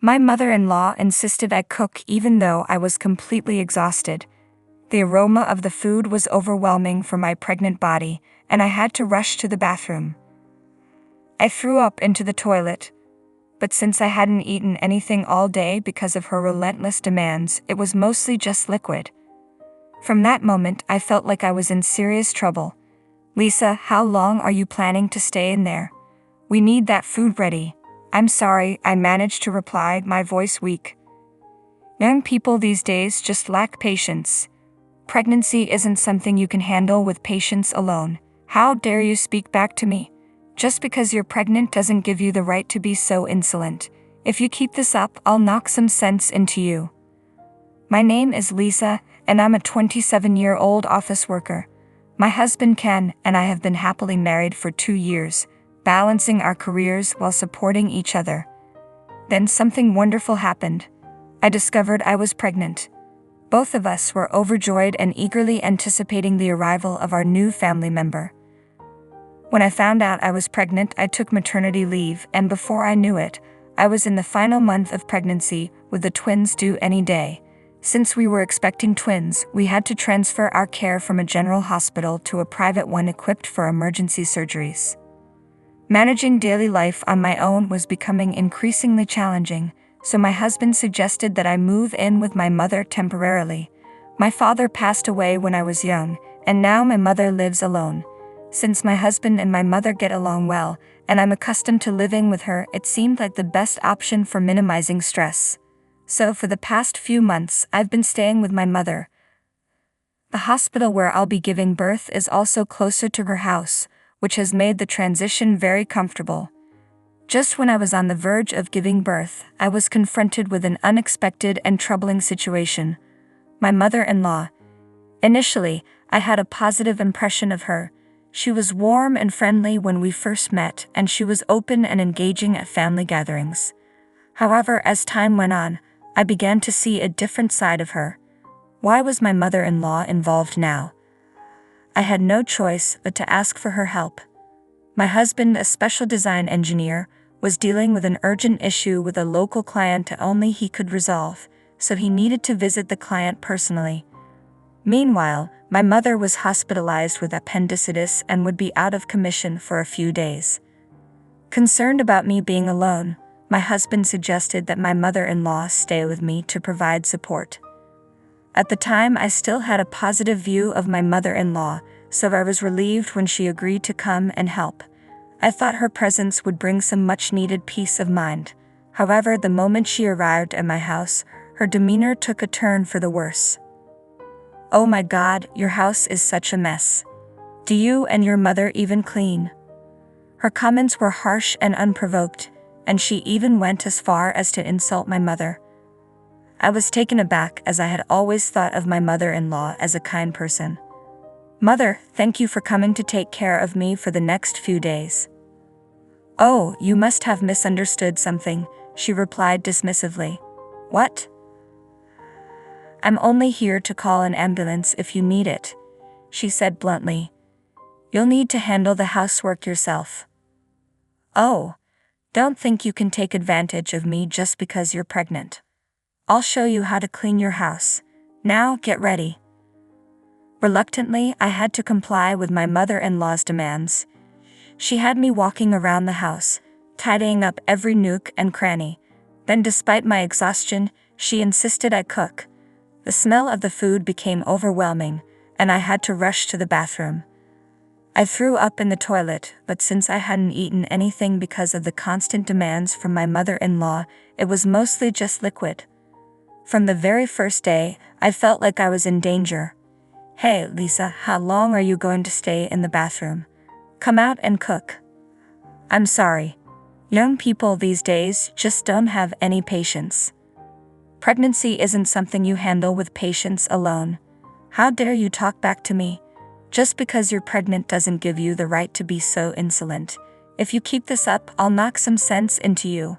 My mother-in-law insisted I cook even though I was completely exhausted. The aroma of the food was overwhelming for my pregnant body, and I had to rush to the bathroom. I threw up into the toilet, but since I hadn't eaten anything all day because of her relentless demands, it was mostly just liquid. From that moment, I felt like I was in serious trouble. "Lisa, how long are you planning to stay in there? We need that food ready." "I'm sorry," I managed to reply, my voice weak. Young people these days just lack patience. Pregnancy isn't something you can handle with patience alone. How dare you speak back to me? Just because you're pregnant doesn't give you the right to be so insolent. If you keep this up, I'll knock some sense into you. My name is Lisa, and I'm a 27-year-old office worker. My husband Ken and I have been happily married for 2 years, balancing our careers while supporting each other. Then something wonderful happened. I discovered I was pregnant. Both of us were overjoyed and eagerly anticipating the arrival of our new family member. When I found out I was pregnant, I took maternity leave, and before I knew it, I was in the final month of pregnancy, with the twins due any day. Since we were expecting twins, we had to transfer our care from a general hospital to a private one equipped for emergency surgeries. Managing daily life on my own was becoming increasingly challenging, so my husband suggested that I move in with my mother temporarily. My father passed away when I was young, and now my mother lives alone. Since my husband and my mother get along well, and I'm accustomed to living with her, it seemed like the best option for minimizing stress. So for the past few months, I've been staying with my mother. The hospital where I'll be giving birth is also closer to her house, which has made the transition very comfortable. Just when I was on the verge of giving birth, I was confronted with an unexpected and troubling situation. My mother-in-law. Initially, I had a positive impression of her. She was warm and friendly when we first met, and she was open and engaging at family gatherings. However, as time went on, I began to see a different side of her. Why was my mother-in-law involved now? I had no choice but to ask for her help. My husband, a special design engineer, was dealing with an urgent issue with a local client only he could resolve, so he needed to visit the client personally. Meanwhile, my mother was hospitalized with appendicitis and would be out of commission for a few days. Concerned about me being alone, my husband suggested that my mother-in-law stay with me to provide support. At the time, I still had a positive view of my mother-in-law, so I was relieved when she agreed to come and help. I thought her presence would bring some much-needed peace of mind. However, the moment she arrived at my house, her demeanor took a turn for the worse. "Oh my God, your house is such a mess. Do you and your mother even clean?" Her comments were harsh and unprovoked, and she even went as far as to insult my mother. I was taken aback, as I had always thought of my mother-in-law as a kind person. "Mother, thank you for coming to take care of me for the next few days." "Oh, you must have misunderstood something," she replied dismissively. "What?" "I'm only here to call an ambulance if you need it," she said bluntly. "You'll need to handle the housework yourself." "Oh, don't think you can take advantage of me just because you're pregnant. I'll show you how to clean your house. Now get ready." Reluctantly, I had to comply with my mother-in-law's demands. She had me walking around the house, tidying up every nook and cranny. Then, despite my exhaustion, she insisted I cook. The smell of the food became overwhelming, and I had to rush to the bathroom. I threw up in the toilet, but since I hadn't eaten anything because of the constant demands from my mother-in-law, it was mostly just liquid. From the very first day, I felt like I was in danger. "Hey, Lisa, how long are you going to stay in the bathroom? Come out and cook." "I'm sorry. Young people these days just don't have any patience. Pregnancy isn't something you handle with patience alone. How dare you talk back to me? Just because you're pregnant doesn't give you the right to be so insolent. If you keep this up, I'll knock some sense into you.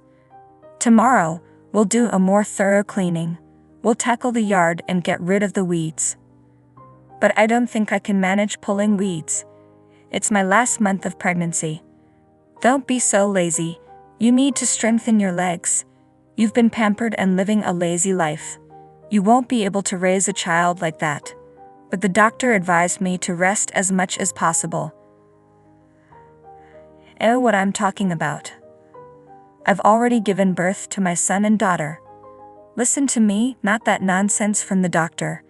Tomorrow, we'll do a more thorough cleaning. We'll tackle the yard and get rid of the weeds." "But I don't think I can manage pulling weeds. It's my last month of pregnancy." "Don't be so lazy. You need to strengthen your legs. You've been pampered and living a lazy life. You won't be able to raise a child like that. But the doctor advised me to rest as much as possible. What I'm talking about. I've already given birth to my son and daughter. Listen to me, not that nonsense from the doctor.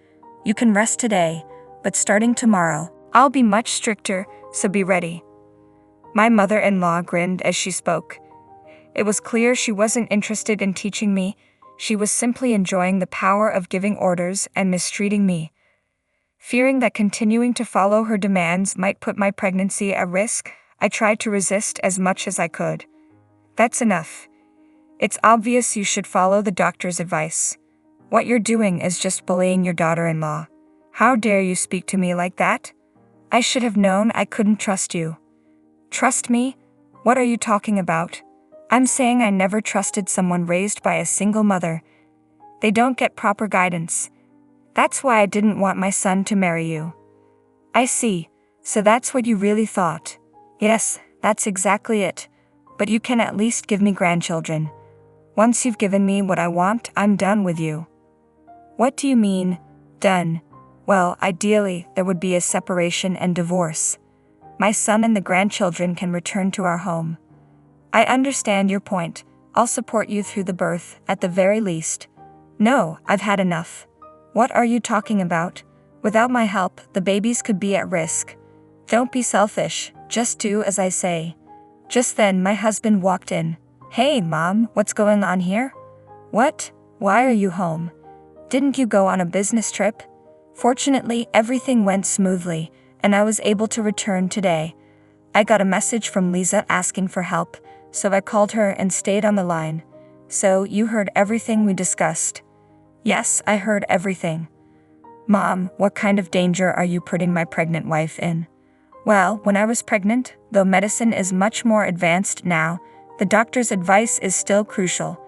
You can rest today, but starting tomorrow, I'll be much stricter, so be ready. My mother-in-law grinned as she spoke. It was clear she wasn't interested in teaching me. She was simply enjoying the power of giving orders and mistreating me. Fearing that continuing to follow her demands might put my pregnancy at risk, I tried to resist as much as I could. That's enough. It's obvious you should follow the doctor's advice. What you're doing is just bullying your daughter-in-law. How dare you speak to me like that? I should have known I couldn't trust you. Trust me? What are you talking about? I'm saying I never trusted someone raised by a single mother. They don't get proper guidance. That's why I didn't want my son to marry you. I see, so that's what you really thought. Yes, that's exactly it. But you can at least give me grandchildren. Once you've given me what I want, I'm done with you. What do you mean, done? Well, ideally, there would be a separation and divorce. My son and the grandchildren can return to our home. I understand your point. I'll support you through the birth, at the very least. No, I've had enough. What are you talking about? Without my help, the babies could be at risk. Don't be selfish, just do as I say. Just then my husband walked in. Hey, Mom, what's going on here? What? Why are you home? Didn't you go on a business trip? Fortunately, everything went smoothly, and I was able to return today. I got a message from Lisa asking for help, so I called her and stayed on the line. So, you heard everything we discussed? Yes, I heard everything. Mom, what kind of danger are you putting my pregnant wife in? Well, when I was pregnant, though medicine is much more advanced now, the doctor's advice is still crucial.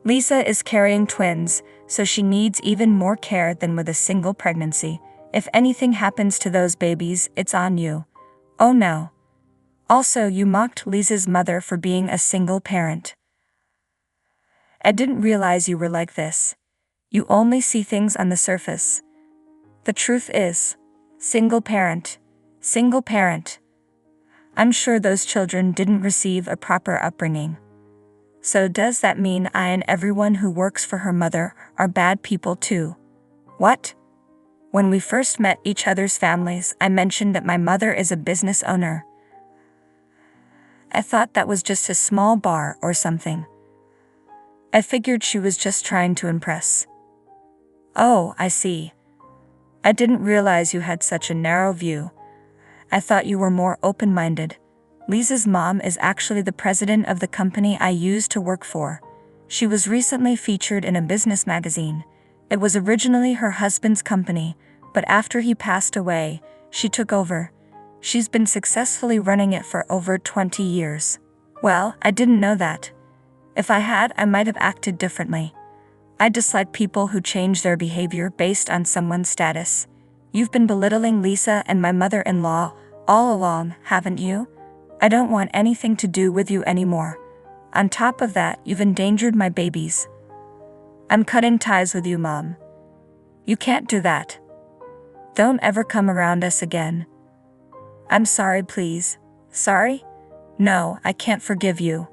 Lisa is carrying twins, so she needs even more care than with a single pregnancy. If anything happens to those babies, it's on you. Oh no. Also, you mocked Lisa's mother for being a single parent. I didn't realize you were like this. You only see things on the surface. The truth is, single parent. Single parent. I'm sure those children didn't receive a proper upbringing. So does that mean I and everyone who works for her mother are bad people too? What? When we first met each other's families, I mentioned that my mother is a business owner. I thought that was just a small bar or something. I figured she was just trying to impress. Oh, I see. I didn't realize you had such a narrow view. I thought you were more open-minded. Lisa's mom is actually the president of the company I used to work for. She was recently featured in a business magazine. It was originally her husband's company, but after he passed away, she took over. She's been successfully running it for over 20 years. Well, I didn't know that. If I had, I might have acted differently. I dislike people who change their behavior based on someone's status. You've been belittling Lisa and my mother-in-law all along, haven't you? I don't want anything to do with you anymore. On top of that, you've endangered my babies. I'm cutting ties with you, Mom. You can't do that. Don't ever come around us again. I'm sorry, please. Sorry? No, I can't forgive you.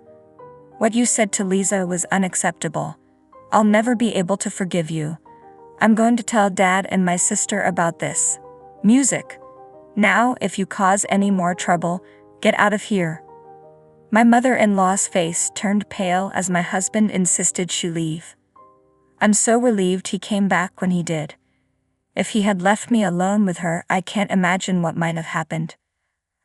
What you said to Lisa was unacceptable. I'll never be able to forgive you. I'm going to tell Dad and my sister about this. Music. Now, if you cause any more trouble, get out of here. My mother-in-law's face turned pale as my husband insisted she leave. I'm so relieved he came back when he did. If he had left me alone with her, I can't imagine what might have happened.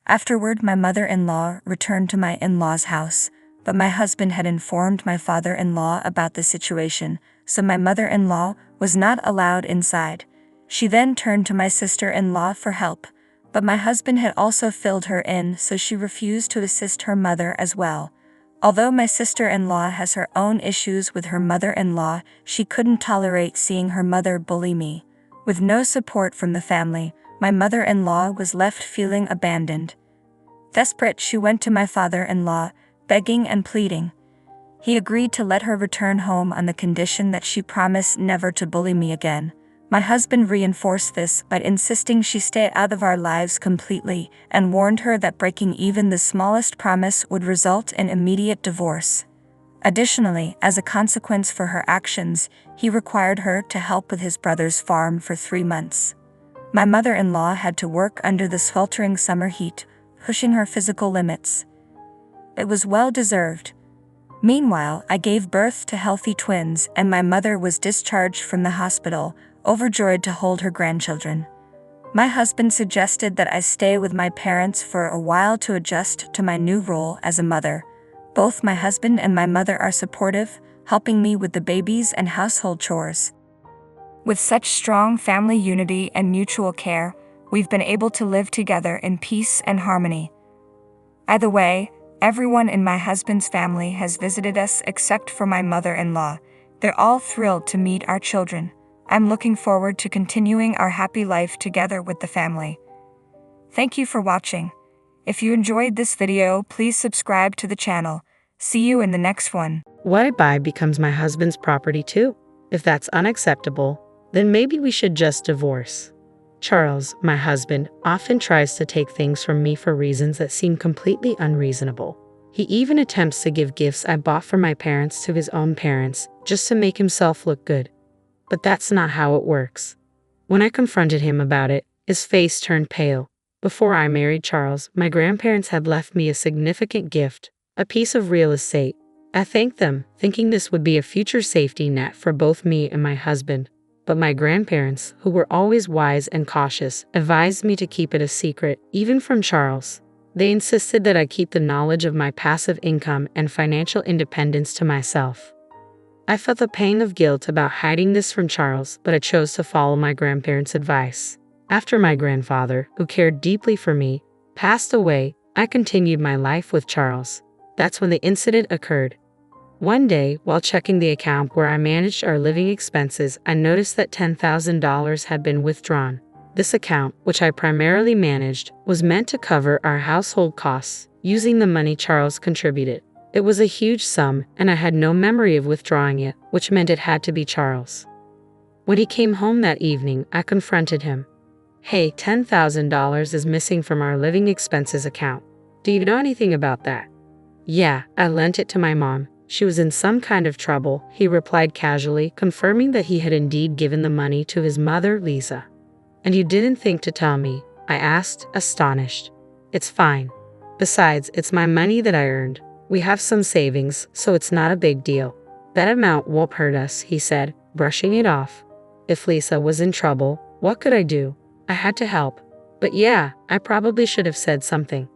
Afterward, my mother-in-law returned to my in-law's house, but my husband had informed my father-in-law about the situation, so my mother-in-law was not allowed inside. She then turned to my sister-in-law for help, but my husband had also filled her in, so she refused to assist her mother as well. Although my sister-in-law has her own issues with her mother-in-law, she couldn't tolerate seeing her mother bully me. With no support from the family, my mother-in-law was left feeling abandoned. Desperate, she went to my father-in-law, begging and pleading. He agreed to let her return home on the condition that she promised never to bully me again. My husband reinforced this by insisting she stay out of our lives completely and warned her that breaking even the smallest promise would result in immediate divorce. Additionally, as a consequence for her actions, he required her to help with his brother's farm for 3 months. My mother-in-law had to work under the sweltering summer heat, pushing her physical limits. It was well-deserved. Meanwhile, I gave birth to healthy twins, and my mother was discharged from the hospital, overjoyed to hold her grandchildren. My husband suggested that I stay with my parents for a while to adjust to my new role as a mother. Both my husband and my mother are supportive, helping me with the babies and household chores. With such strong family unity and mutual care, we've been able to live together in peace and harmony. Either way, everyone in my husband's family has visited us except for my mother-in-law. They're all thrilled to meet our children. I'm looking forward to continuing our happy life together with the family. Thank you for watching. If you enjoyed this video, please subscribe to the channel. See you in the next one. What I buy becomes my husband's property too. If that's unacceptable, then maybe we should just divorce. Charles, my husband, often tries to take things from me for reasons that seem completely unreasonable. He even attempts to give gifts I bought for my parents to his own parents, just to make himself look good. But that's not how it works. When I confronted him about it, his face turned pale. Before I married Charles, my grandparents had left me a significant gift, a piece of real estate. I thanked them, thinking this would be a future safety net for both me and my husband. But my grandparents, who were always wise and cautious, advised me to keep it a secret, even from Charles. They insisted that I keep the knowledge of my passive income and financial independence to myself. I felt the pang of guilt about hiding this from Charles, but I chose to follow my grandparents' advice. After my grandfather, who cared deeply for me, passed away, I continued my life with Charles. That's when the incident occurred. One day, while checking the account where I managed our living expenses, I noticed that $10,000 had been withdrawn. This account, which I primarily managed, was meant to cover our household costs, using the money Charles contributed. It was a huge sum, and I had no memory of withdrawing it, which meant it had to be Charles. When he came home that evening, I confronted him. Hey, $10,000 is missing from our living expenses account. Do you know anything about that? Yeah, I lent it to my mom. She was in some kind of trouble, he replied casually, confirming that he had indeed given the money to his mother, Lisa. And you didn't think to tell me? I asked, astonished. It's fine. Besides, it's my money that I earned. We have some savings, so it's not a big deal. That amount won't hurt us, he said, brushing it off. If Lisa was in trouble, what could I do? I had to help. But yeah, I probably should have said something.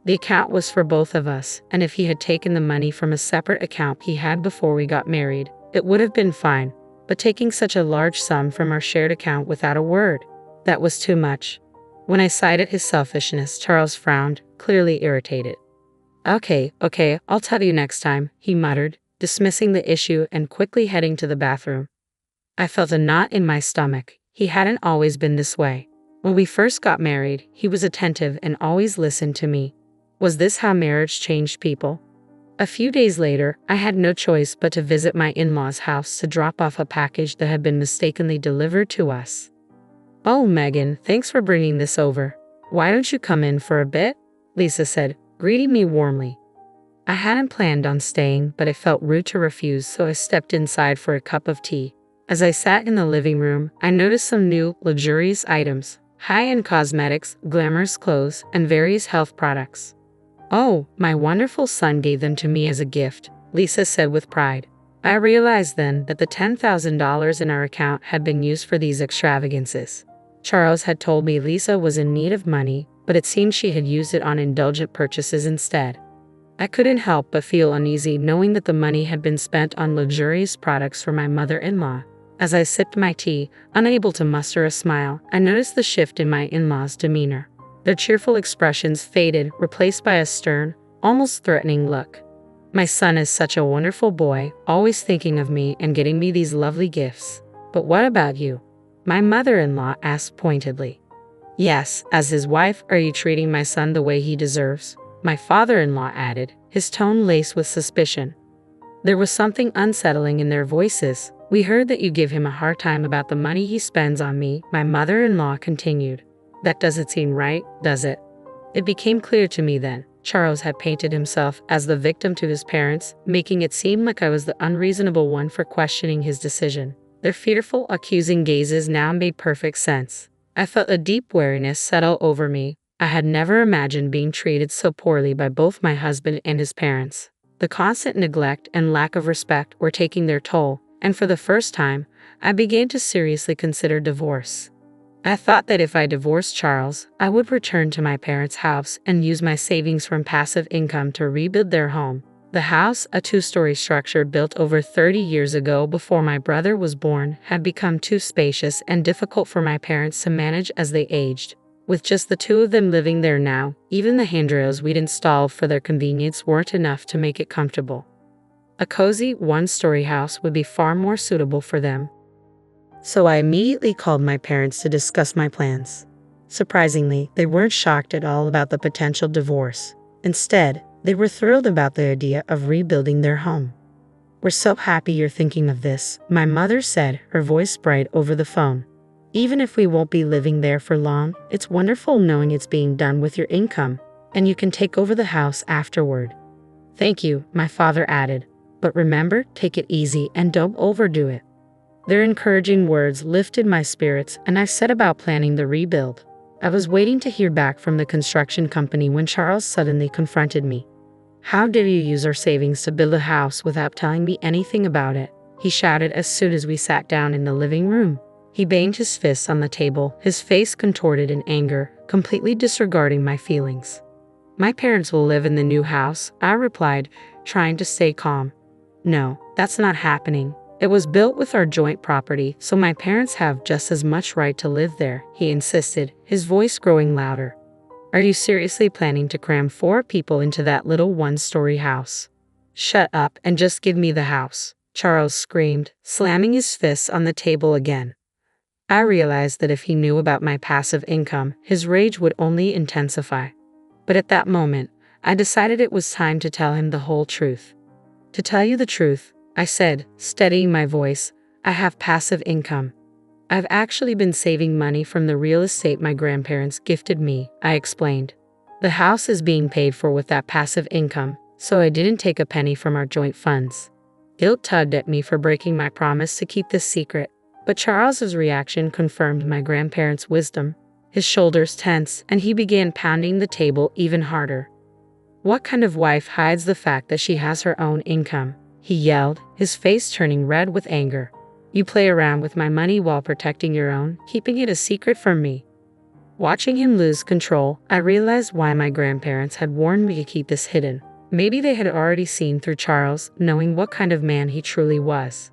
The account was for both of us, and if he had taken the money from a separate account he had before we got married, it would have been fine. But taking such a large sum from our shared account without a word, that was too much. When I cited his selfishness, Charles frowned, clearly irritated. Okay, I'll tell you next time, he muttered, dismissing the issue and quickly heading to the bathroom. I felt a knot in my stomach. He hadn't always been this way. When we first got married, he was attentive and always listened to me. Was this how marriage changed people? A few days later, I had no choice but to visit my in-laws' house to drop off a package that had been mistakenly delivered to us. Oh, Megan, thanks for bringing this over. Why don't you come in for a bit? Lisa said, greeting me warmly. I hadn't planned on staying, but it felt rude to refuse, so I stepped inside for a cup of tea. As I sat in the living room, I noticed some new, luxurious items, high-end cosmetics, glamorous clothes, and various health products. Oh, my wonderful son gave them to me as a gift, Lisa said with pride. I realized then that the $10,000 in our account had been used for these extravagances. Charles had told me Lisa was in need of money, but it seemed she had used it on indulgent purchases instead. I couldn't help but feel uneasy knowing that the money had been spent on luxurious products for my mother-in-law. As I sipped my tea, unable to muster a smile, I noticed the shift in my in-laws' demeanor. Their cheerful expressions faded, replaced by a stern, almost threatening look. My son is such a wonderful boy, always thinking of me and getting me these lovely gifts. But what about you? My mother-in-law asked pointedly. Yes, as his wife, are you treating my son the way he deserves? My father-in-law added, his tone laced with suspicion. There was something unsettling in their voices. "We heard that you give him a hard time about the money he spends on me," my mother-in-law continued. "That doesn't seem right, does it?" It became clear to me then. Charles had painted himself as the victim to his parents, making it seem like I was the unreasonable one for questioning his decision. Their fearful, accusing gazes now made perfect sense. I felt a deep weariness settle over me. I had never imagined being treated so poorly by both my husband and his parents. The constant neglect and lack of respect were taking their toll, and for the first time, I began to seriously consider divorce. I thought that if I divorced Charles, I would return to my parents' house and use my savings from passive income to rebuild their home. The house, a two-story structure built over 30 years ago before my brother was born, had become too spacious and difficult for my parents to manage as they aged. With just the two of them living there now, even the handrails we'd installed for their convenience weren't enough to make it comfortable. A cozy, one-story house would be far more suitable for them. So I immediately called my parents to discuss my plans. Surprisingly, they weren't shocked at all about the potential divorce. Instead, they were thrilled about the idea of rebuilding their home. "We're so happy you're thinking of this," my mother said, her voice bright over the phone. "Even if we won't be living there for long, it's wonderful knowing it's being done with your income, and you can take over the house afterward." "Thank you," my father added. "But remember, take it easy and don't overdo it." Their encouraging words lifted my spirits, and I set about planning the rebuild. I was waiting to hear back from the construction company when Charles suddenly confronted me. "How dare you use our savings to build a house without telling me anything about it?" he shouted as soon as we sat down in the living room. He banged his fists on the table, his face contorted in anger, completely disregarding my feelings. "My parents will live in the new house," I replied, trying to stay calm. "No, that's not happening. It was built with our joint property, so my parents have just as much right to live there," he insisted, his voice growing louder. "Are you seriously planning to cram 4 people into that little one-story house?" "Shut up and just give me the house," Charles screamed, slamming his fists on the table again. I realized that if he knew about my passive income, his rage would only intensify. But at that moment, I decided it was time to tell him the whole truth. "To tell you the truth," I said, steadying my voice, "I have passive income. I've actually been saving money from the real estate my grandparents gifted me," I explained. "The house is being paid for with that passive income, so I didn't take a penny from our joint funds." Guilt tugged at me for breaking my promise to keep this secret, but Charles's reaction confirmed my grandparents' wisdom. His shoulders tensed, and he began pounding the table even harder. "What kind of wife hides the fact that she has her own income?" he yelled, his face turning red with anger. "You play around with my money while protecting your own, keeping it a secret from me." Watching him lose control, I realized why my grandparents had warned me to keep this hidden. Maybe they had already seen through Charles, knowing what kind of man he truly was.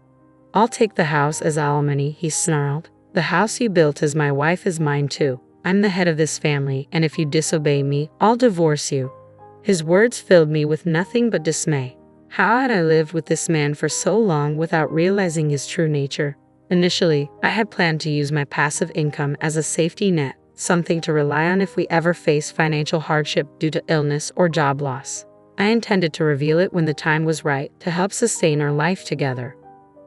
"I'll take the house as alimony," he snarled. "The house you built as my wife is mine too. I'm the head of this family, and if you disobey me, I'll divorce you." His words filled me with nothing but dismay. How had I lived with this man for so long without realizing his true nature? Initially, I had planned to use my passive income as a safety net, something to rely on if we ever faced financial hardship due to illness or job loss. I intended to reveal it when the time was right to help sustain our life together.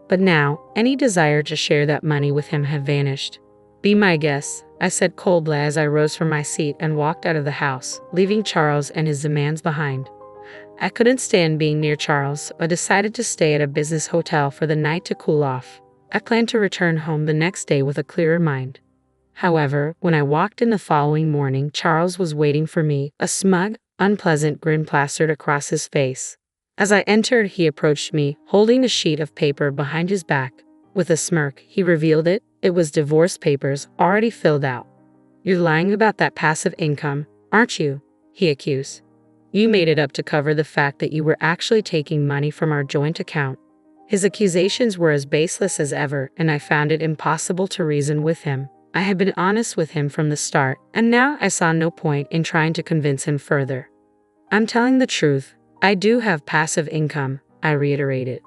But now, any desire to share that money with him had vanished. "Be my guest," I said coldly as I rose from my seat and walked out of the house, leaving Charles and his demands behind. I couldn't stand being near Charles, so I decided to stay at a business hotel for the night to cool off. I planned to return home the next day with a clearer mind. However, when I walked in the following morning, Charles was waiting for me, a smug, unpleasant grin plastered across his face. As I entered, he approached me, holding a sheet of paper behind his back. With a smirk, he revealed it. It was divorce papers, already filled out. "You're lying about that passive income, aren't you?" he accused. "You made it up to cover the fact that you were actually taking money from our joint account." His accusations were as baseless as ever, and I found it impossible to reason with him. I had been honest with him from the start, and now I saw no point in trying to convince him further. "I'm telling the truth. I do have passive income," I reiterated.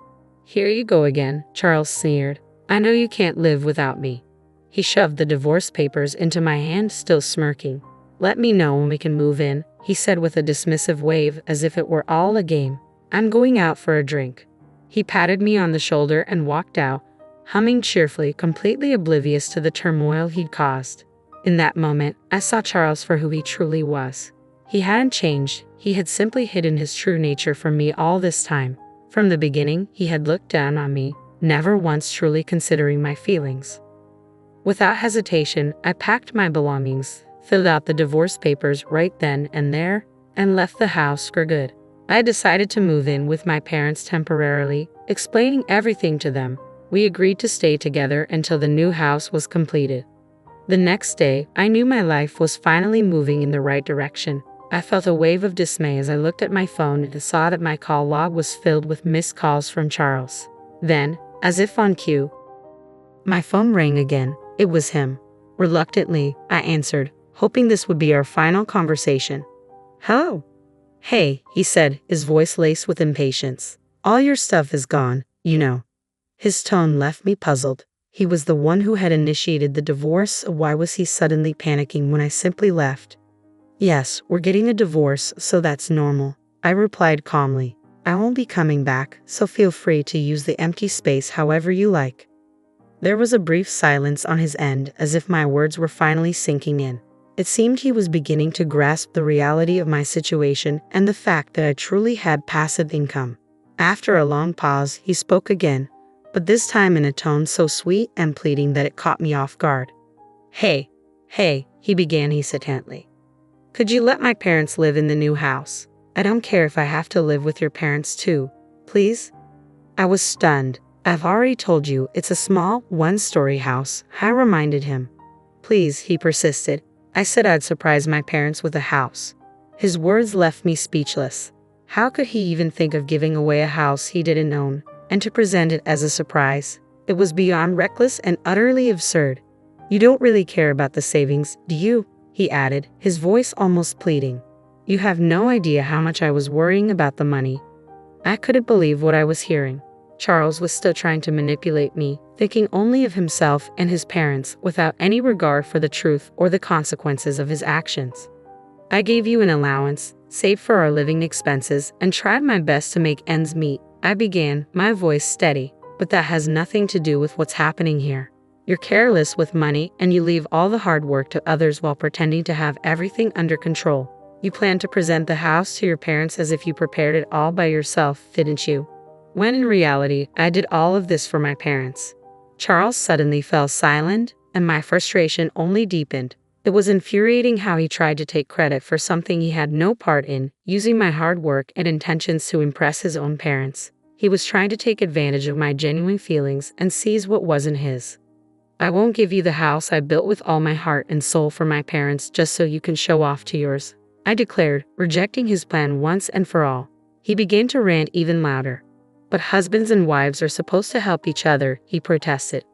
"Here you go again," Charles sneered. "I know you can't live without me." He shoved the divorce papers into my hand, still smirking. "Let me know when we can move in," he said with a dismissive wave as if it were all a game. "I'm going out for a drink." He patted me on the shoulder and walked out, humming cheerfully, completely oblivious to the turmoil he'd caused. In that moment, I saw Charles for who he truly was. He hadn't changed, he had simply hidden his true nature from me all this time. From the beginning, he had looked down on me, never once truly considering my feelings. Without hesitation, I packed my belongings, filled out the divorce papers right then and there, and left the house for good. I decided to move in with my parents temporarily, explaining everything to them. We agreed to stay together until the new house was completed. The next day, I knew my life was finally moving in the right direction. I felt a wave of dismay as I looked at my phone and saw that my call log was filled with missed calls from Charles. Then, as if on cue, my phone rang again. It was him. Reluctantly, I answered, hoping this would be our final conversation. "Hello." "Hey," he said, his voice laced with impatience. "All your stuff is gone, you know." His tone left me puzzled. He was the one who had initiated the divorce, so why was he suddenly panicking when I simply left? "Yes, we're getting a divorce, so that's normal," I replied calmly. "I won't be coming back, so feel free to use the empty space however you like." There was a brief silence on his end, as if my words were finally sinking in. It seemed he was beginning to grasp the reality of my situation and the fact that I truly had passive income. After a long pause, he spoke again, but this time in a tone so sweet and pleading that it caught me off guard. Hey, he began hesitantly. "Could you let my parents live in the new house? I don't care if I have to live with your parents too, please?" I was stunned. "I've already told you it's a small, one-story house," I reminded him. "Please," he persisted. "I said I'd surprise my parents with a house." His words left me speechless. How could he even think of giving away a house he didn't own, and to present it as a surprise? It was beyond reckless and utterly absurd. "You don't really care about the savings, do you?" he added, his voice almost pleading. "You have no idea how much I was worrying about the money." I couldn't believe what I was hearing. Charles was still trying to manipulate me, thinking only of himself and his parents without any regard for the truth or the consequences of his actions. "I gave you an allowance, saved for our living expenses, and tried my best to make ends meet," I began, my voice steady. "But that has nothing to do with what's happening here. You're careless with money and you leave all the hard work to others while pretending to have everything under control. You plan to present the house to your parents as if you prepared it all by yourself, didn't you? When in reality, I did all of this for my parents." Charles suddenly fell silent, and my frustration only deepened. It was infuriating how he tried to take credit for something he had no part in, using my hard work and intentions to impress his own parents. He was trying to take advantage of my genuine feelings and seize what wasn't his. "I won't give you the house I built with all my heart and soul for my parents just so you can show off to yours," I declared, rejecting his plan once and for all. He began to rant even louder. "But husbands and wives are supposed to help each other," he protested.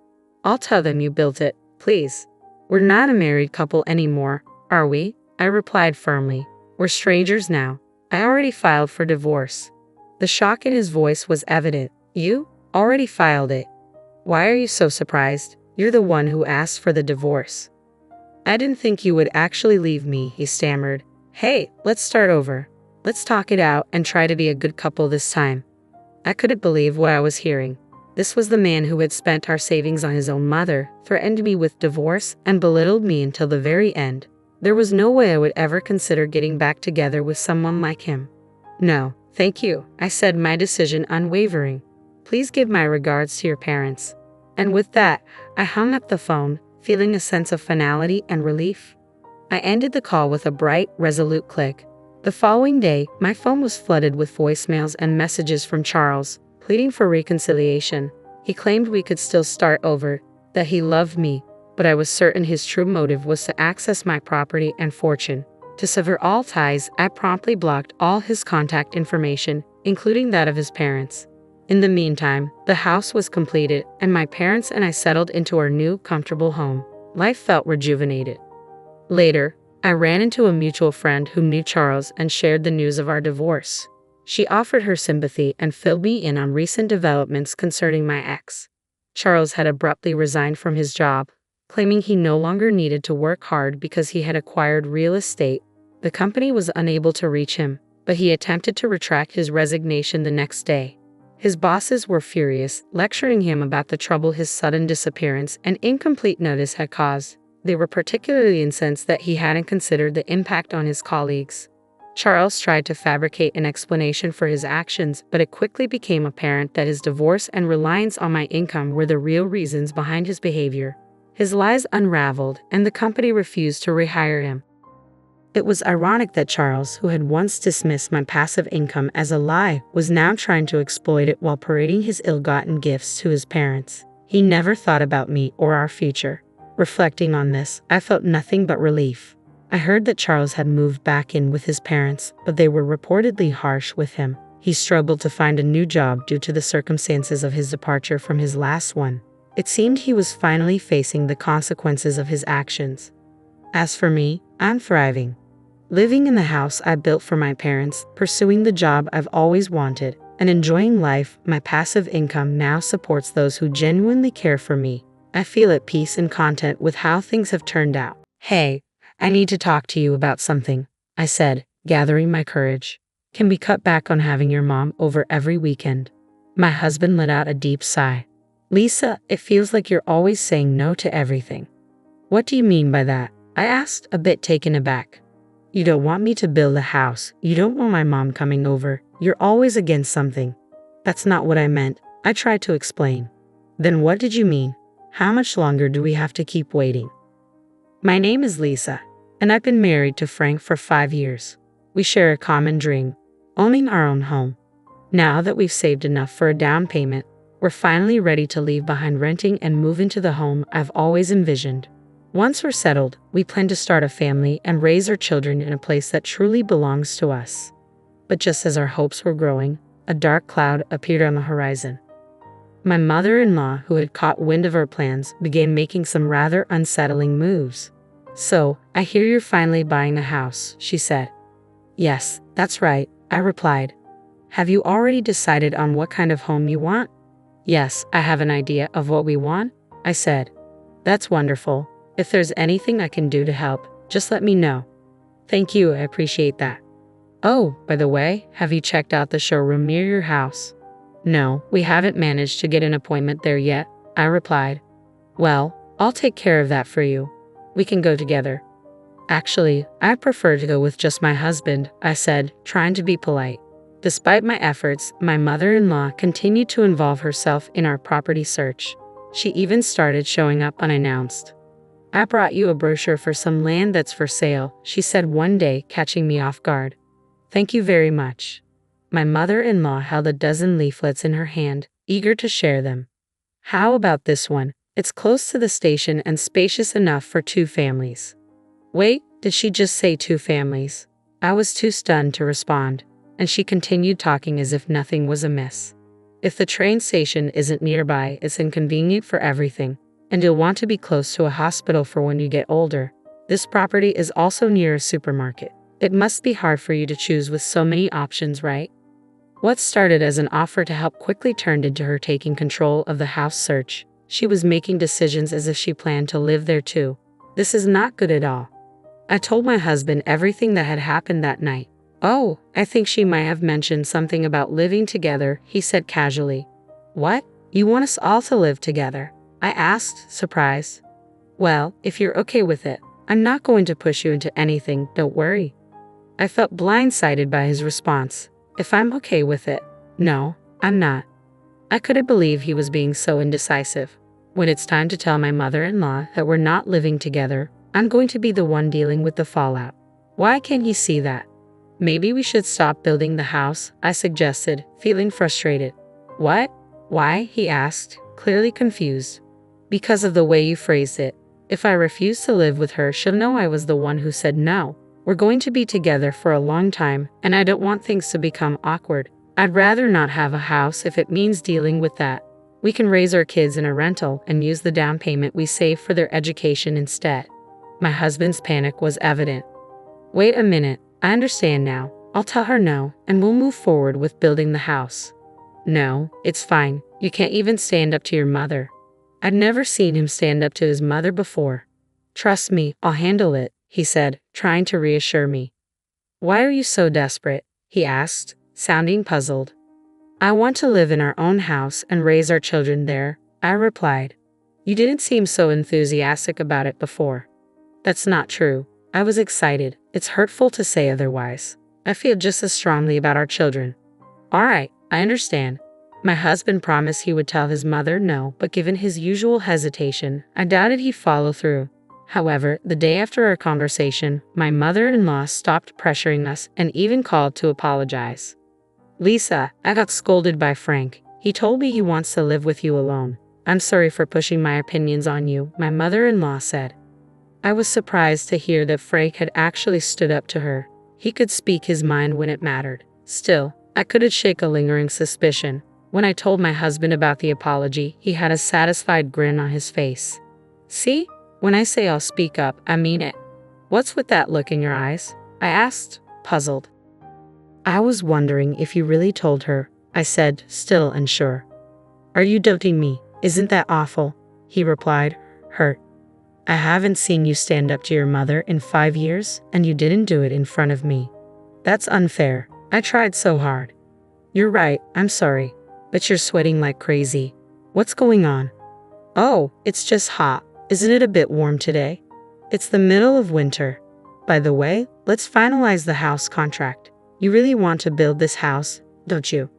"I'll tell them you built it, please. We're not a married couple anymore, are we?" I replied firmly. "We're strangers now. I already filed for divorce." The shock in his voice was evident. "You? Already filed it? Why are you so surprised? You're the one who asked for the divorce." "I didn't think you would actually leave me," he stammered. "Hey, let's start over. Let's talk it out and try to be a good couple this time." I couldn't believe what I was hearing. This was the man who had spent our savings on his own mother, threatened me with divorce, and belittled me until the very end. There was no way I would ever consider getting back together with someone like him. "No, thank you," I said, my decision unwavering. "Please give my regards to your parents." And with that, I hung up the phone, feeling a sense of finality and relief. I ended the call with a bright, resolute click. The following day, my phone was flooded with voicemails and messages from Charles, pleading for reconciliation. He claimed we could still start over, that he loved me, but I was certain his true motive was to access my property and fortune. To sever all ties, I promptly blocked all his contact information, including that of his parents. In the meantime, the house was completed, and my parents and I settled into our new, comfortable home. Life felt rejuvenated. Later, I ran into a mutual friend who knew Charles and shared the news of our divorce. She offered her sympathy and filled me in on recent developments concerning my ex. Charles had abruptly resigned from his job, claiming he no longer needed to work hard because he had acquired real estate. The company was unable to reach him, but he attempted to retract his resignation the next day. His bosses were furious, lecturing him about the trouble his sudden disappearance and incomplete notice had caused. They were particularly incensed that he hadn't considered the impact on his colleagues. Charles tried to fabricate an explanation for his actions, but it quickly became apparent that his divorce and reliance on my income were the real reasons behind his behavior. His lies unraveled, and the company refused to rehire him. It was ironic that Charles, who had once dismissed my passive income as a lie, was now trying to exploit it while parading his ill-gotten gifts to his parents. He never thought about me or our future. Reflecting on this, I felt nothing but relief. I heard that Charles had moved back in with his parents, but they were reportedly harsh with him. He struggled to find a new job due to the circumstances of his departure from his last one. It seemed he was finally facing the consequences of his actions. As for me, I'm thriving. Living in the house I built for my parents, pursuing the job I've always wanted, and enjoying life. My passive income now supports those who genuinely care for me. I feel at peace and content with how things have turned out. Hey, I need to talk to you about something, I said, gathering my courage. Can we cut back on having your mom over every weekend? My husband let out a deep sigh. Lisa, it feels like you're always saying no to everything. What do you mean by that? I asked, a bit taken aback. You don't want me to build a house. You don't want my mom coming over. You're always against something. That's not what I meant. I tried to explain. Then what did you mean? How much longer do we have to keep waiting? My name is Lisa, and I've been married to Frank for 5 years. We share a common dream, owning our own home. Now that we've saved enough for a down payment, we're finally ready to leave behind renting and move into the home I've always envisioned. Once we're settled, we plan to start a family and raise our children in a place that truly belongs to us. But just as our hopes were growing, a dark cloud appeared on the horizon. My mother-in-law, who had caught wind of our plans, began making some rather unsettling moves. So, I hear you're finally buying a house, she said. Yes, that's right, I replied. Have you already decided on what kind of home you want? Yes, I have an idea of what we want, I said. That's wonderful. If there's anything I can do to help, just let me know. Thank you, I appreciate that. Oh, by the way, have you checked out the showroom near your house? No, we haven't managed to get an appointment there yet, I replied. Well, I'll take care of that for you. We can go together. Actually, I prefer to go with just my husband, I said, trying to be polite. Despite my efforts, my mother-in-law continued to involve herself in our property search. She even started showing up unannounced. I brought you a brochure for some land that's for sale, she said one day, catching me off guard. Thank you very much. My mother-in-law held a dozen leaflets in her hand, eager to share them. How about this one? It's close to the station and spacious enough for 2 families. Wait, did she just say 2 families? I was too stunned to respond, and she continued talking as if nothing was amiss. If the train station isn't nearby, it's inconvenient for everything, and you'll want to be close to a hospital for when you get older. This property is also near a supermarket. It must be hard for you to choose with so many options, right? What started as an offer to help quickly turned into her taking control of the house search. She was making decisions as if she planned to live there too. This is not good at all. I told my husband everything that had happened that night. Oh, I think she might have mentioned something about living together, he said casually. What? You want us all to live together? I asked, surprised. Well, if you're okay with it, I'm not going to push you into anything, don't worry. I felt blindsided by his response. If I'm okay with it? No, I'm not. I couldn't believe he was being so indecisive. When it's time to tell my mother-in-law that we're not living together, I'm going to be the one dealing with the fallout. Why can't he see that? Maybe we should stop building the house, I suggested, feeling frustrated. What? Why? He asked, clearly confused. Because of the way you phrased it. If I refuse to live with her, she'll know I was the one who said no. We're going to be together for a long time, and I don't want things to become awkward. I'd rather not have a house if it means dealing with that. We can raise our kids in a rental and use the down payment we save for their education instead. My husband's panic was evident. Wait a minute, I understand now. I'll tell her no, and we'll move forward with building the house. No, it's fine. You can't even stand up to your mother. I'd never seen him stand up to his mother before. Trust me, I'll handle it, he said, trying to reassure me. Why are you so desperate? He asked, sounding puzzled. I want to live in our own house and raise our children there, I replied. You didn't seem so enthusiastic about it before. That's not true. I was excited. It's hurtful to say otherwise. I feel just as strongly about our children. All right, I understand. My husband promised he would tell his mother no, but given his usual hesitation, I doubted he'd follow through. However, the day after our conversation, my mother-in-law stopped pressuring us and even called to apologize. Lisa, I got scolded by Frank. He told me he wants to live with you alone. I'm sorry for pushing my opinions on you, my mother-in-law said. I was surprised to hear that Frank had actually stood up to her. He could speak his mind when it mattered. Still, I couldn't shake a lingering suspicion. When I told my husband about the apology, he had a satisfied grin on his face. See? When I say I'll speak up, I mean it. What's with that look in your eyes? I asked, puzzled. I was wondering if you really told her, I said, still unsure. Are you doubting me? Isn't that awful? He replied, hurt. I haven't seen you stand up to your mother in 5 years, and you didn't do it in front of me. That's unfair. I tried so hard. You're right, I'm sorry. But you're sweating like crazy. What's going on? Oh, it's just hot. Isn't it a bit warm today? It's the middle of winter. By the way, let's finalize the house contract. You really want to build this house, don't you?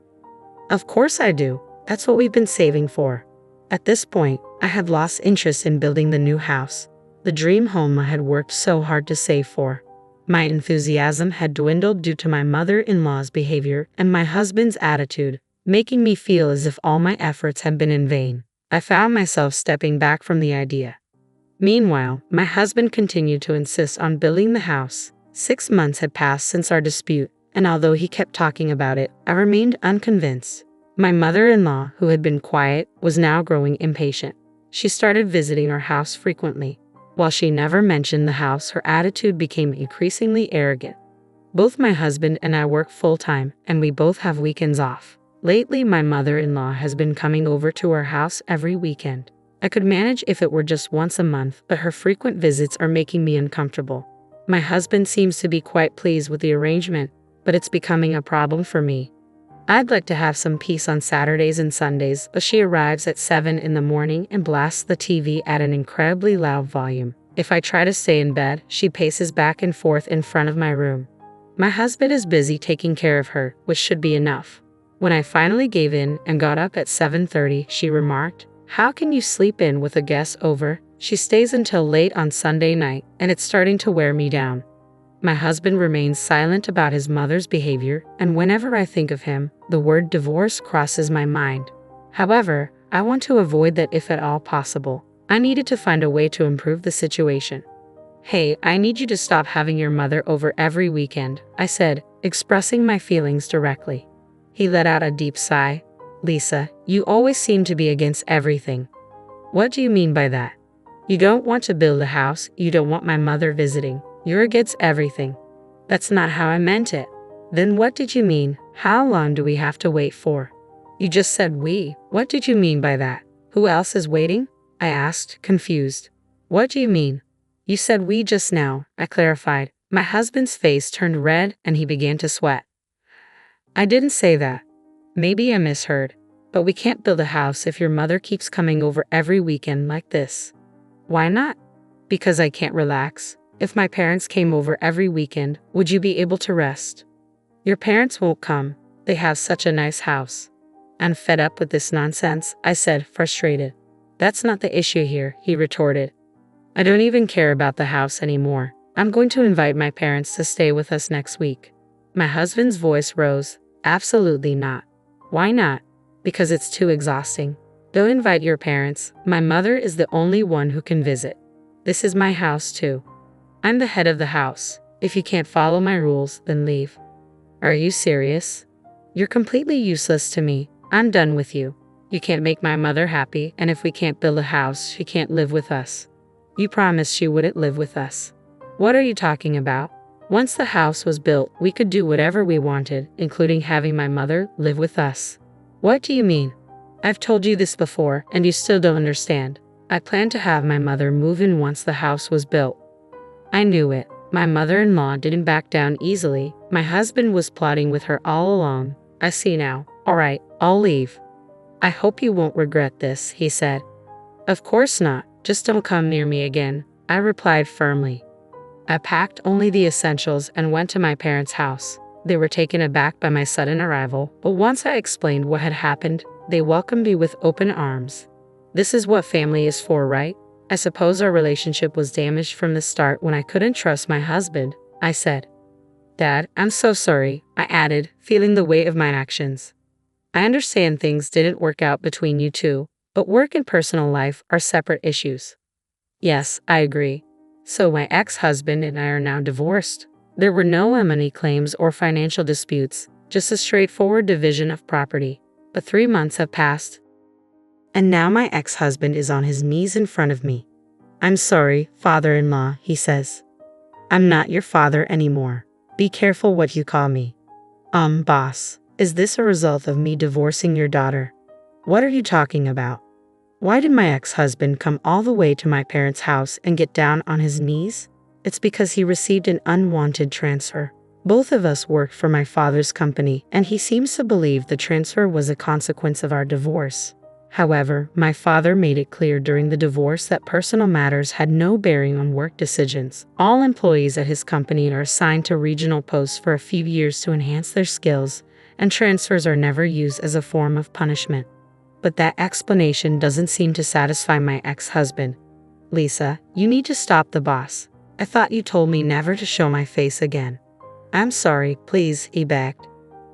Of course I do. That's what we've been saving for. At this point, I had lost interest in building the new house, the dream home I had worked so hard to save for. My enthusiasm had dwindled due to my mother-in-law's behavior and my husband's attitude, making me feel as if all my efforts had been in vain. I found myself stepping back from the idea. Meanwhile, my husband continued to insist on building the house. 6 months had passed since our dispute, and although he kept talking about it, I remained unconvinced. My mother-in-law, who had been quiet, was now growing impatient. She started visiting our house frequently. While she never mentioned the house, her attitude became increasingly arrogant. Both my husband and I work full-time, and we both have weekends off. Lately, my mother-in-law has been coming over to our house every weekend. I could manage if it were just once a month, but her frequent visits are making me uncomfortable. My husband seems to be quite pleased with the arrangement, but it's becoming a problem for me. I'd like to have some peace on Saturdays and Sundays, but she arrives at 7 in the morning and blasts the TV at an incredibly loud volume. If I try to stay in bed, she paces back and forth in front of my room. My husband is busy taking care of her, which should be enough. When I finally gave in and got up at 7:30, she remarked, "How can you sleep in with a guest over? She stays until late on Sunday night, and it's starting to wear me down." My husband remains silent about his mother's behavior, and whenever I think of him, the word divorce crosses my mind. However, I want to avoid that if at all possible. I needed to find a way to improve the situation. "Hey, I need you to stop having your mother over every weekend," I said, expressing my feelings directly. He let out a deep sigh. "Lisa, you always seem to be against everything." "What do you mean by that?" "You don't want to build a house, you don't want my mother visiting. You're against everything." "That's not how I meant it." "Then what did you mean? How long do we have to wait for?" "You just said we. What did you mean by that? Who else is waiting?" I asked, confused. "What do you mean?" "You said we just now," I clarified. My husband's face turned red and he began to sweat. "I didn't say that. Maybe I misheard. But we can't build a house if your mother keeps coming over every weekend like this." "Why not?" "Because I can't relax. If my parents came over every weekend, would you be able to rest?" "Your parents won't come. They have such a nice house." "I'm fed up with this nonsense," I said, frustrated. "That's not the issue here," he retorted. "I don't even care about the house anymore. I'm going to invite my parents to stay with us next week." My husband's voice rose. "Absolutely not." "Why not?" "Because it's too exhausting. Don't invite your parents. My mother is the only one who can visit. This is my house too. I'm the head of the house. If you can't follow my rules, then leave." "Are you serious?" "You're completely useless to me. I'm done with you. You can't make my mother happy, and if we can't build a house, she can't live with us." "You promised she wouldn't live with us." "What are you talking about? Once the house was built, we could do whatever we wanted, including having my mother live with us." "What do you mean?" "I've told you this before, and you still don't understand. I planned to have my mother move in once the house was built." I knew it. My mother-in-law didn't back down easily. My husband was plotting with her all along. I see now. "All right, I'll leave. I hope you won't regret this," he said. "Of course not. Just don't come near me again," I replied firmly. I packed only the essentials and went to my parents' house. They were taken aback by my sudden arrival, but once I explained what had happened, they welcomed me with open arms. "This is what family is for, right? I suppose our relationship was damaged from the start when I couldn't trust my husband," I said. "Dad, I'm so sorry," I added, feeling the weight of my actions. "I understand things didn't work out between you two, but work and personal life are separate issues." "Yes, I agree. So my ex-husband and I are now divorced. There were no money claims or financial disputes, just a straightforward division of property. But 3 months have passed, and now my ex-husband is on his knees in front of me. "I'm sorry, father-in-law," he says. "I'm not your father anymore. Be careful what you call me." Boss, is this a result of me divorcing your daughter?" "What are you talking about? Why did my ex-husband come all the way to my parents' house and get down on his knees?" "It's because he received an unwanted transfer. Both of us worked for my father's company, and he seems to believe the transfer was a consequence of our divorce. However, my father made it clear during the divorce that personal matters had no bearing on work decisions. All employees at his company are assigned to regional posts for a few years to enhance their skills, and transfers are never used as a form of punishment." But that explanation doesn't seem to satisfy my ex-husband. "Lisa, you need to stop the boss. I thought you told me never to show my face again." "I'm sorry, please," he begged.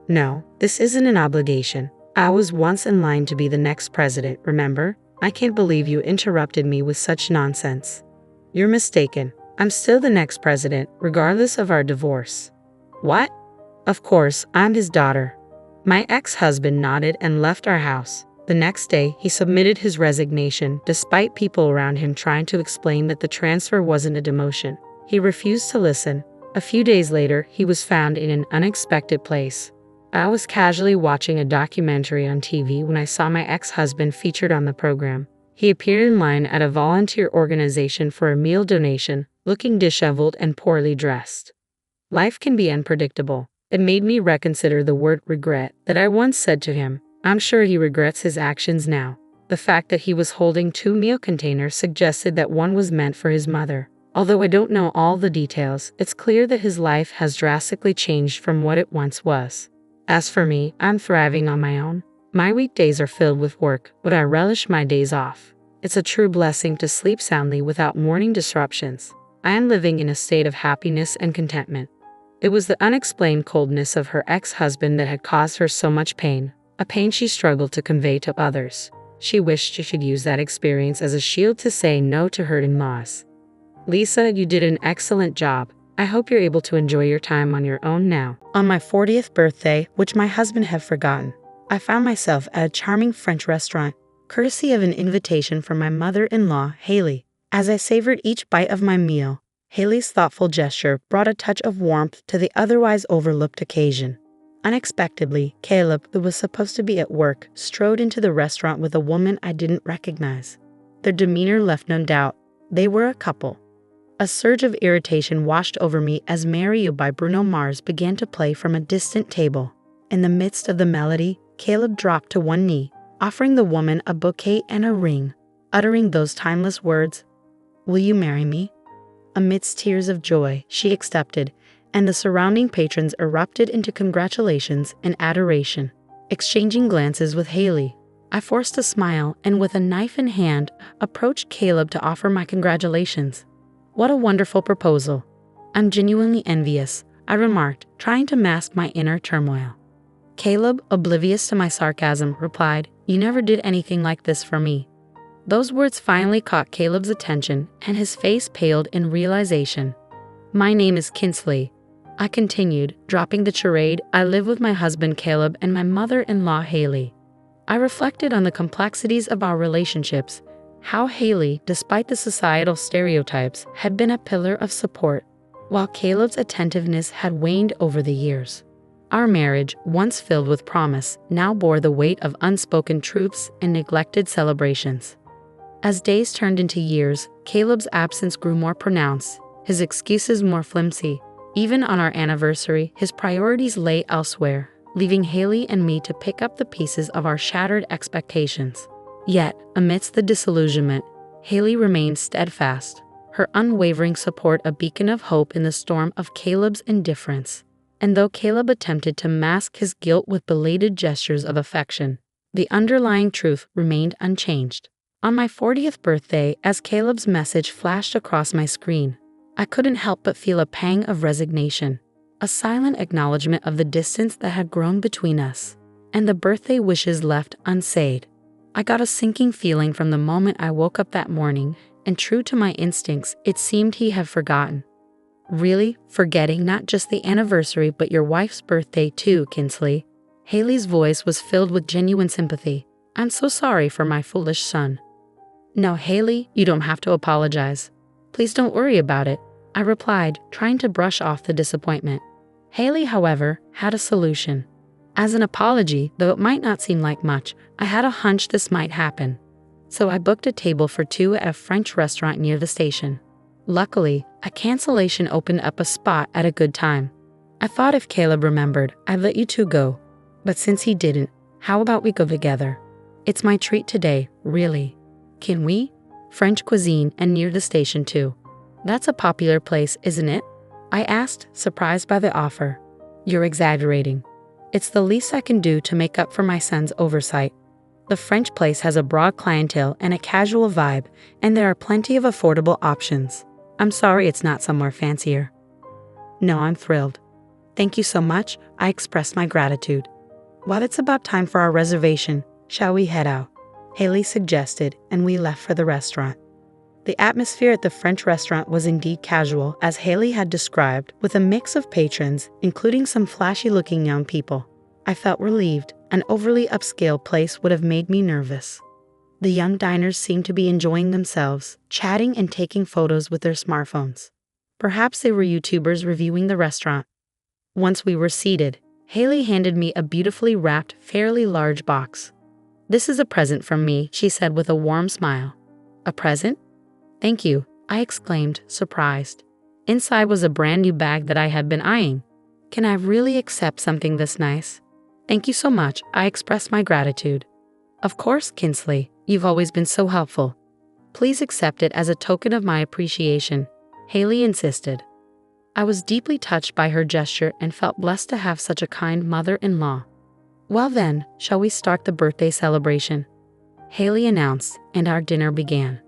"No, this isn't an obligation. I was once in line to be the next president, remember? I can't believe you interrupted me with such nonsense." "You're mistaken. I'm still the next president, regardless of our divorce." "What?" "Of course, I'm his daughter." My ex-husband nodded and left our house. The next day, he submitted his resignation, despite people around him trying to explain that the transfer wasn't a demotion. He refused to listen. A few days later, he was found in an unexpected place. I was casually watching a documentary on TV when I saw my ex-husband featured on the program. He appeared in line at a volunteer organization for a meal donation, looking disheveled and poorly dressed. Life can be unpredictable. It made me reconsider the word regret that I once said to him. I'm sure he regrets his actions now. The fact that he was holding 2 meal containers suggested that one was meant for his mother. Although I don't know all the details, it's clear that his life has drastically changed from what it once was. As for me, I'm thriving on my own. My weekdays are filled with work, but I relish my days off. It's a true blessing to sleep soundly without morning disruptions. I am living in a state of happiness and contentment. It was the unexplained coldness of her ex-husband that had caused her so much pain, a pain she struggled to convey to others. She wished she could use that experience as a shield to say no to her in-laws. Lisa, you did an excellent job. I hope you're able to enjoy your time on your own now. On my 40th birthday, which my husband had forgotten, I found myself at a charming French restaurant, courtesy of an invitation from my mother-in-law, Haley. As I savored each bite of my meal, Haley's thoughtful gesture brought a touch of warmth to the otherwise overlooked occasion. Unexpectedly, Caleb, who was supposed to be at work, strode into the restaurant with a woman I didn't recognize. Their demeanor left no doubt. They were a couple. A surge of irritation washed over me as "Marry You" by Bruno Mars began to play from a distant table. In the midst of the melody, Caleb dropped to one knee, offering the woman a bouquet and a ring, uttering those timeless words, "Will you marry me?" Amidst tears of joy, she accepted, and the surrounding patrons erupted into congratulations and adoration. Exchanging glances with Haley, I forced a smile and with a knife in hand, approached Caleb to offer my congratulations. "What a wonderful proposal. I'm genuinely envious," I remarked, trying to mask my inner turmoil. Caleb, oblivious to my sarcasm, replied, "You never did anything like this for me." Those words finally caught Caleb's attention, and his face paled in realization. "My name is Kinsley," I continued, dropping the charade. "I live with my husband Caleb and my mother-in-law Haley." I reflected on the complexities of our relationships, how Haley, despite the societal stereotypes, had been a pillar of support, while Caleb's attentiveness had waned over the years. Our marriage, once filled with promise, now bore the weight of unspoken truths and neglected celebrations. As days turned into years, Caleb's absence grew more pronounced, his excuses more flimsy. Even on our anniversary, his priorities lay elsewhere, leaving Haley and me to pick up the pieces of our shattered expectations. Yet, amidst the disillusionment, Haley remained steadfast, her unwavering support a beacon of hope in the storm of Caleb's indifference. And though Caleb attempted to mask his guilt with belated gestures of affection, the underlying truth remained unchanged. On my 40th birthday, as Caleb's message flashed across my screen, I couldn't help but feel a pang of resignation, a silent acknowledgement of the distance that had grown between us, and the birthday wishes left unsaid. I got a sinking feeling from the moment I woke up that morning, and true to my instincts, it seemed he had forgotten. Really? Forgetting not just the anniversary but your wife's birthday too, Kinsley? Haley's voice was filled with genuine sympathy. I'm so sorry for my foolish son. No, Haley, you don't have to apologize. Please don't worry about it, I replied, trying to brush off the disappointment. Haley, however, had a solution. As an apology, though it might not seem like much, I had a hunch this might happen. So I booked a table for two at a French restaurant near the station. Luckily, a cancellation opened up a spot at a good time. I thought if Caleb remembered, I'd let you two go. But since he didn't, how about we go together? It's my treat today, really. Can we? French cuisine and near the station too. That's a popular place, isn't it? I asked, surprised by the offer. You're exaggerating. It's the least I can do to make up for my son's oversight. The French place has a broad clientele and a casual vibe, and there are plenty of affordable options. I'm sorry it's not somewhere fancier. No, I'm thrilled. Thank you so much, I expressed my gratitude. Well, it's about time for our reservation. Shall we head out? Haley suggested, and we left for the restaurant. The atmosphere at the French restaurant was indeed casual, as Haley had described, with a mix of patrons, including some flashy-looking young people. I felt relieved. An overly upscale place would have made me nervous. The young diners seemed to be enjoying themselves, chatting and taking photos with their smartphones. Perhaps they were YouTubers reviewing the restaurant. Once we were seated, Haley handed me a beautifully wrapped, fairly large box. This is a present from me, she said with a warm smile. A present? Thank you, I exclaimed, surprised. Inside was a brand new bag that I had been eyeing. Can I really accept something this nice? Thank you so much, I expressed my gratitude. Of course, Kinsley, you've always been so helpful. Please accept it as a token of my appreciation, Haley insisted. I was deeply touched by her gesture and felt blessed to have such a kind mother-in-law. Well then, shall we start the birthday celebration? Haley announced, and our dinner began.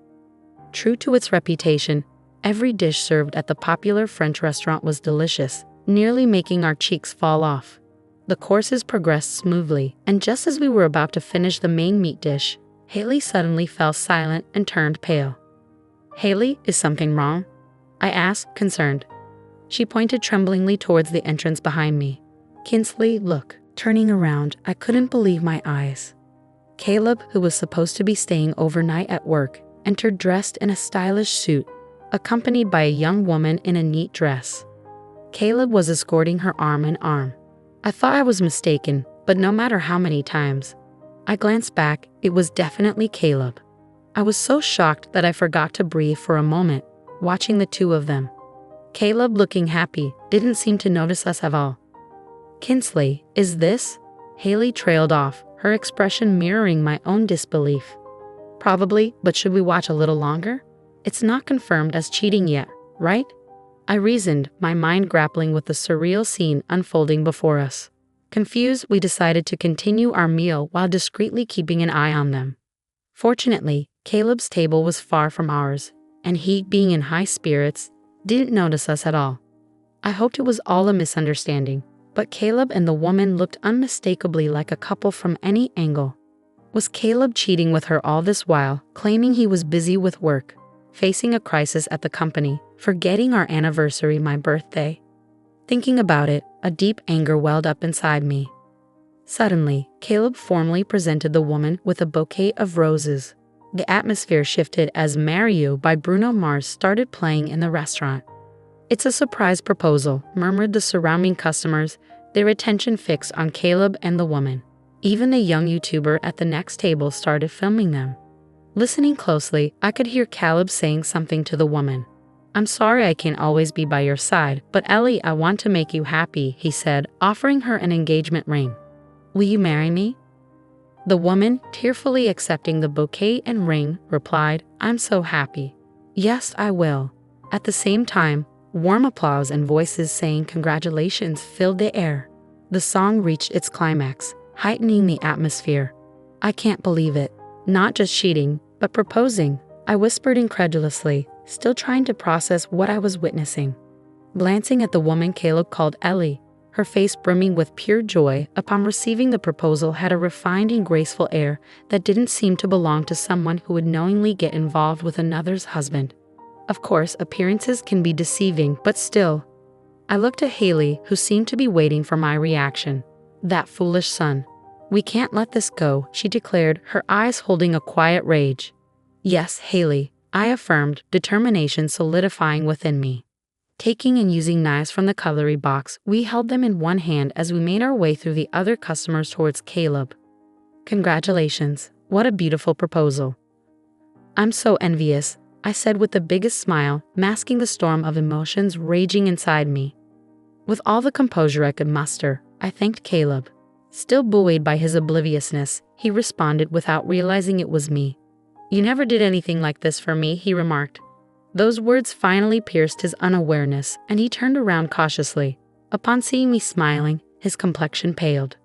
True to its reputation, every dish served at the popular French restaurant was delicious, nearly making our cheeks fall off. The courses progressed smoothly, and just as we were about to finish the main meat dish, Haley suddenly fell silent and turned pale. Haley, is something wrong? I asked, concerned. She pointed tremblingly towards the entrance behind me. Kinsley, look. Turning around, I couldn't believe my eyes. Caleb, who was supposed to be staying overnight at work, entered dressed in a stylish suit, accompanied by a young woman in a neat dress. Caleb was escorting her arm in arm. I thought I was mistaken, but no matter how many times I glanced back, it was definitely Caleb. I was so shocked that I forgot to breathe for a moment, watching the two of them. Caleb, looking happy, didn't seem to notice us at all. Kinsley, is this? Haley trailed off, her expression mirroring my own disbelief. Probably, but should we watch a little longer? It's not confirmed as cheating yet, right? I reasoned, my mind grappling with the surreal scene unfolding before us. Confused, we decided to continue our meal while discreetly keeping an eye on them. Fortunately, Caleb's table was far from ours, and he, being in high spirits, didn't notice us at all. I hoped it was all a misunderstanding, but Caleb and the woman looked unmistakably like a couple from any angle. Was Caleb cheating with her all this while, claiming he was busy with work, facing a crisis at the company, forgetting our anniversary, my birthday? Thinking about it, a deep anger welled up inside me. Suddenly, Caleb formally presented the woman with a bouquet of roses. The atmosphere shifted as Marry You by Bruno Mars started playing in the restaurant. It's a surprise proposal, murmured the surrounding customers, their attention fixed on Caleb and the woman. Even the young YouTuber at the next table started filming them. Listening closely, I could hear Caleb saying something to the woman. I'm sorry I can't always be by your side, but Ellie, I want to make you happy, he said, offering her an engagement ring. Will you marry me? The woman, tearfully accepting the bouquet and ring, replied, I'm so happy. Yes, I will. At the same time, warm applause and voices saying congratulations filled the air. The song reached its climax, heightening the atmosphere. I can't believe it. Not just cheating, but proposing, I whispered incredulously, still trying to process what I was witnessing. Glancing at the woman Caleb called Ellie, her face brimming with pure joy upon receiving the proposal had a refined and graceful air that didn't seem to belong to someone who would knowingly get involved with another's husband. Of course, appearances can be deceiving, but still. I looked at Haley, who seemed to be waiting for my reaction. That foolish son. We can't let this go, she declared, her eyes holding a quiet rage. Yes, Haley, I affirmed, determination solidifying within me. Taking and using knives from the cutlery box, we held them in one hand as we made our way through the other customers towards Caleb. Congratulations, what a beautiful proposal. I'm so envious, I said with the biggest smile, masking the storm of emotions raging inside me. With all the composure I could muster, I thanked Caleb. Still buoyed by his obliviousness, he responded without realizing it was me. You never did anything like this for me, he remarked. Those words finally pierced his unawareness, and he turned around cautiously. Upon seeing me smiling, his complexion paled.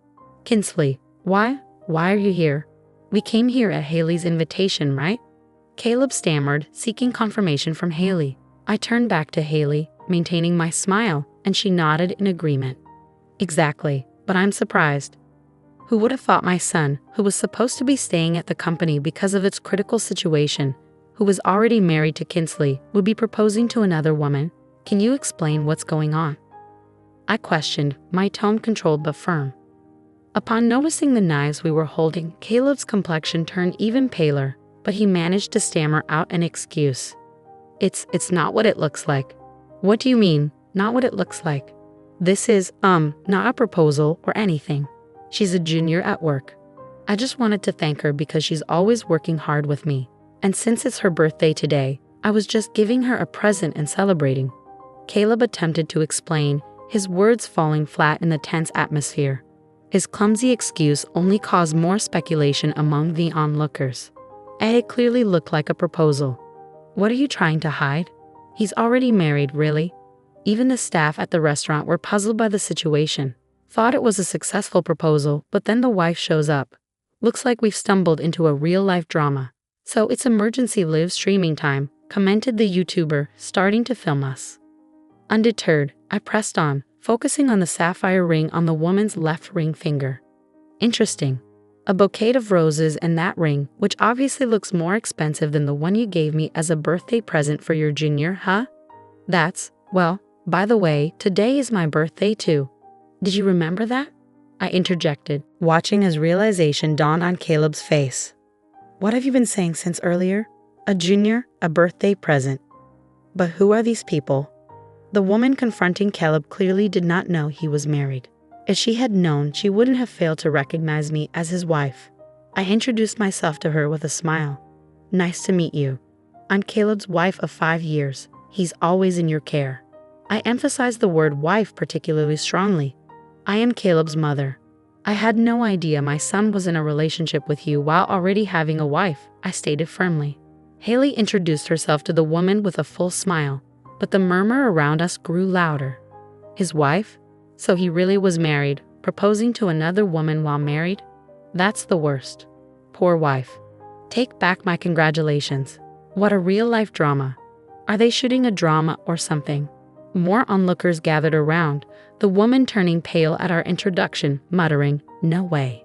Kinsley, why are you here? We came here at Haley's invitation, right? Caleb stammered, seeking confirmation from Haley. I turned back to Haley, maintaining my smile, and she nodded in agreement. Exactly, but I'm surprised. Who would have thought my son, who was supposed to be staying at the company because of its critical situation, who was already married to Kinsley, would be proposing to another woman? Can you explain what's going on? I questioned, my tone controlled but firm. Upon noticing the knives we were holding, Caleb's complexion turned even paler, but he managed to stammer out an excuse. It's not what it looks like. What do you mean, not what it looks like? This is, not a proposal or anything. She's a junior at work. I just wanted to thank her because she's always working hard with me. And since it's her birthday today, I was just giving her a present and celebrating. Caleb attempted to explain, his words falling flat in the tense atmosphere. His clumsy excuse only caused more speculation among the onlookers. It clearly looked like a proposal. What are you trying to hide? He's already married, really? Even the staff at the restaurant were puzzled by the situation. Thought it was a successful proposal, but then the wife shows up. Looks like we've stumbled into a real-life drama. So it's emergency live streaming time, commented the YouTuber, starting to film us. Undeterred, I pressed on, focusing on the sapphire ring on the woman's left ring finger. Interesting. A bouquet of roses and that ring, which obviously looks more expensive than the one you gave me as a birthday present for your junior, huh? Well, by the way, today is my birthday too. Did you remember that? I interjected, watching as realization dawned on Caleb's face. What have you been saying since earlier? A junior, a birthday present. But who are these people? The woman confronting Caleb clearly did not know he was married. If she had known, she wouldn't have failed to recognize me as his wife. I introduced myself to her with a smile. Nice to meet you. I'm Caleb's wife of 5 years. He's always in your care. I emphasized the word wife particularly strongly. I am Caleb's mother. I had no idea my son was in a relationship with you while already having a wife, I stated firmly. Haley introduced herself to the woman with a full smile, but the murmur around us grew louder. His wife? So he really was married, proposing to another woman while married? That's the worst. Poor wife. Take back my congratulations. What a real-life drama. Are they shooting a drama or something? More onlookers gathered around, the woman turning pale at our introduction, muttering, "No way."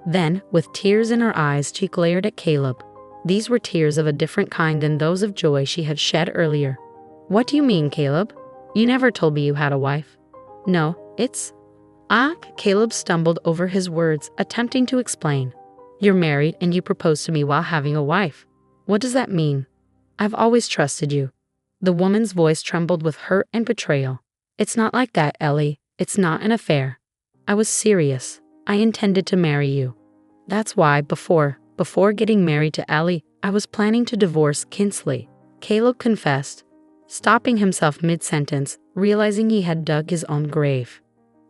Then, with tears in her eyes, she glared at Caleb. These were tears of a different kind than those of joy she had shed earlier. What do you mean, Caleb? You never told me you had a wife. No, it's... Caleb stumbled over his words, attempting to explain. You're married and you proposed to me while having a wife. What does that mean? I've always trusted you. The woman's voice trembled with hurt and betrayal. It's not like that, Ellie. It's not an affair. I was serious. I intended to marry you. That's why, before getting married to Ellie, I was planning to divorce Kinsley. Caleb confessed. stopping himself mid-sentence, realizing he had dug his own grave.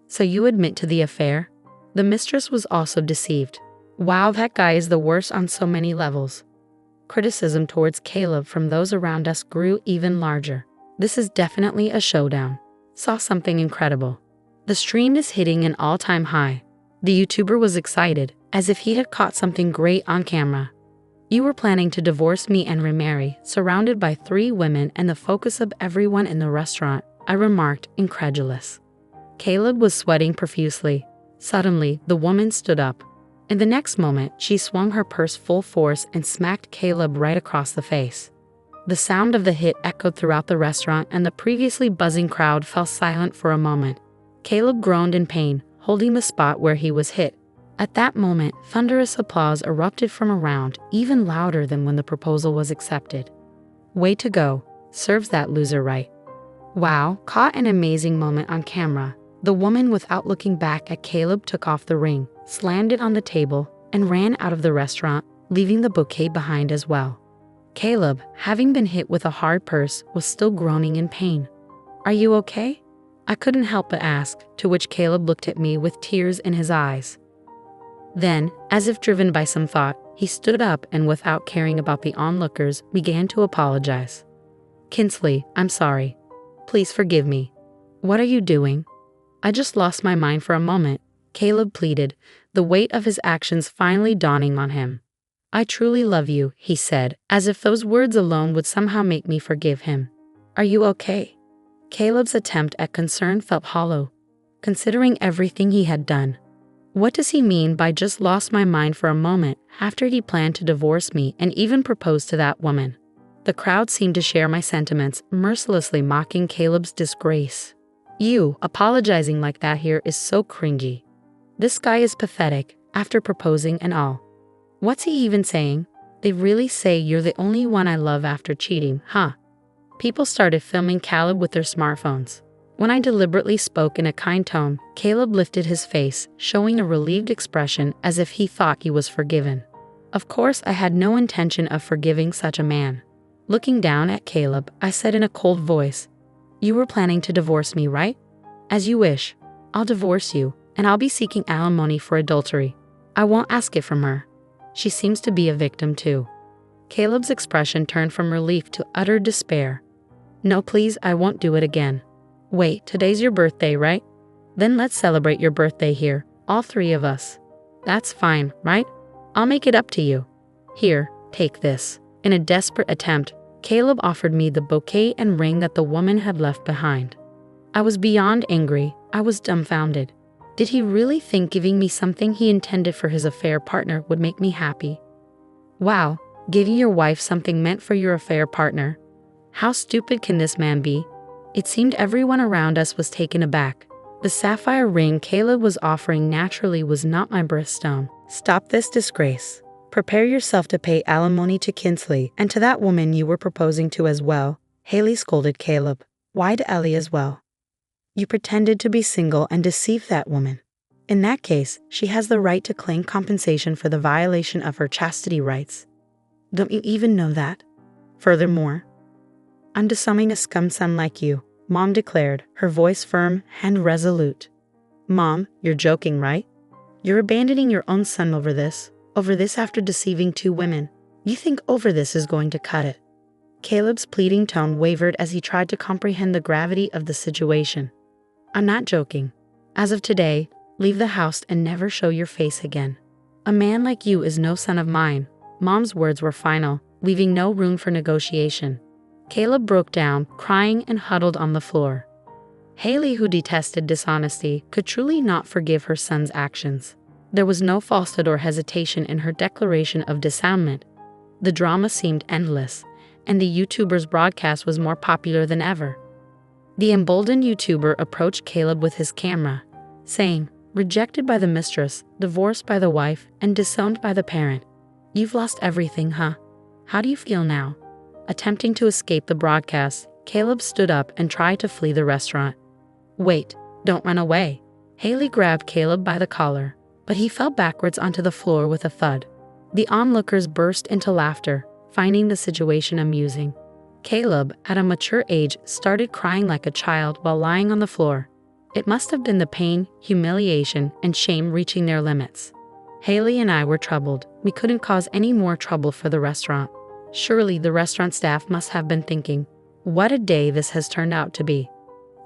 So you admit to the affair? The mistress was also deceived. Wow, that guy is the worst on so many levels. Criticism towards Caleb from those around us grew even larger. This is definitely a showdown. Saw something incredible. The stream is hitting an all-time high. The YouTuber was excited, as if he had caught something great on camera. You were planning to divorce me and remarry, surrounded by 3 women and the focus of everyone in the restaurant, I remarked, incredulous. Caleb was sweating profusely. Suddenly, the woman stood up. In the next moment, she swung her purse full force and smacked Caleb right across the face. The sound of the hit echoed throughout the restaurant, and the previously buzzing crowd fell silent for a moment. Caleb groaned in pain, holding the spot where he was hit. At that moment, thunderous applause erupted from around, even louder than when the proposal was accepted. Way to go, serves that loser right. Wow, caught an amazing moment on camera. The woman, without looking back at Caleb, took off the ring, slammed it on the table, and ran out of the restaurant, leaving the bouquet behind as well. Caleb, having been hit with a hard purse, was still groaning in pain. "Are you okay?" I couldn't help but ask, to which Caleb looked at me with tears in his eyes. Then, as if driven by some thought, he stood up and, without caring about the onlookers, began to apologize. "Kinsley, I'm sorry. Please forgive me. What are you doing?" "I just lost my mind for a moment," Caleb pleaded, the weight of his actions finally dawning on him. "I truly love you," he said, as if those words alone would somehow make me forgive him. "Are you okay?" Caleb's attempt at concern felt hollow, considering everything he had done. What does he mean by "just lost my mind for a moment" after he planned to divorce me and even propose to that woman? The crowd seemed to share my sentiments, mercilessly mocking Caleb's disgrace. "You apologizing like that here is so cringy. This guy is pathetic, after proposing and all. What's he even saying? They really say you're the only one I love after cheating, huh?" People started filming Caleb with their smartphones. When I deliberately spoke in a kind tone, Caleb lifted his face, showing a relieved expression as if he thought he was forgiven. Of course, I had no intention of forgiving such a man. Looking down at Caleb, I said in a cold voice, "You were planning to divorce me, right? As you wish. I'll divorce you, and I'll be seeking alimony for adultery. I won't ask it from her. She seems to be a victim too." Caleb's expression turned from relief to utter despair. "No, please, I won't do it again." "Wait, today's your birthday, right? Then let's celebrate your birthday here, all 3 of us." "That's fine, right? I'll make it up to you. Here, take this." In a desperate attempt, Caleb offered me the bouquet and ring that the woman had left behind. I was beyond angry. I was dumbfounded. Did he really think giving me something he intended for his affair partner would make me happy? Wow, giving your wife something meant for your affair partner? How stupid can this man be? It seemed everyone around us was taken aback. The sapphire ring Caleb was offering naturally was not my birthstone. "Stop this disgrace. Prepare yourself to pay alimony to Kinsley and to that woman you were proposing to as well," Haley scolded Caleb. "Why to Ellie as well? You pretended to be single and deceived that woman. In that case, she has the right to claim compensation for the violation of her chastity rights. Don't you even know that? Furthermore, I'm disowning a scum son like you," Mom declared, her voice firm and resolute. "Mom, you're joking, right? You're abandoning your own son over this after deceiving 2 women. You think over this is going to cut it?" Caleb's pleading tone wavered as he tried to comprehend the gravity of the situation. "I'm not joking. As of today, leave the house and never show your face again. A man like you is no son of mine." Mom's words were final, leaving no room for negotiation. Caleb broke down, crying and huddled on the floor. Haley, who detested dishonesty, could truly not forgive her son's actions. There was no falsehood or hesitation in her declaration of disavowment. The drama seemed endless, and the YouTuber's broadcast was more popular than ever. The emboldened YouTuber approached Caleb with his camera, saying, "Rejected by the mistress, divorced by the wife, and disowned by the parent. You've lost everything, huh? How do you feel now?" Attempting to escape the broadcast, Caleb stood up and tried to flee the restaurant. "Wait, don't run away." Haley grabbed Caleb by the collar, but he fell backwards onto the floor with a thud. The onlookers burst into laughter, finding the situation amusing. Caleb, at a mature age, started crying like a child while lying on the floor. It must have been the pain, humiliation, and shame reaching their limits. Haley and I were troubled. We couldn't cause any more trouble for the restaurant. Surely the restaurant staff must have been thinking, what a day this has turned out to be.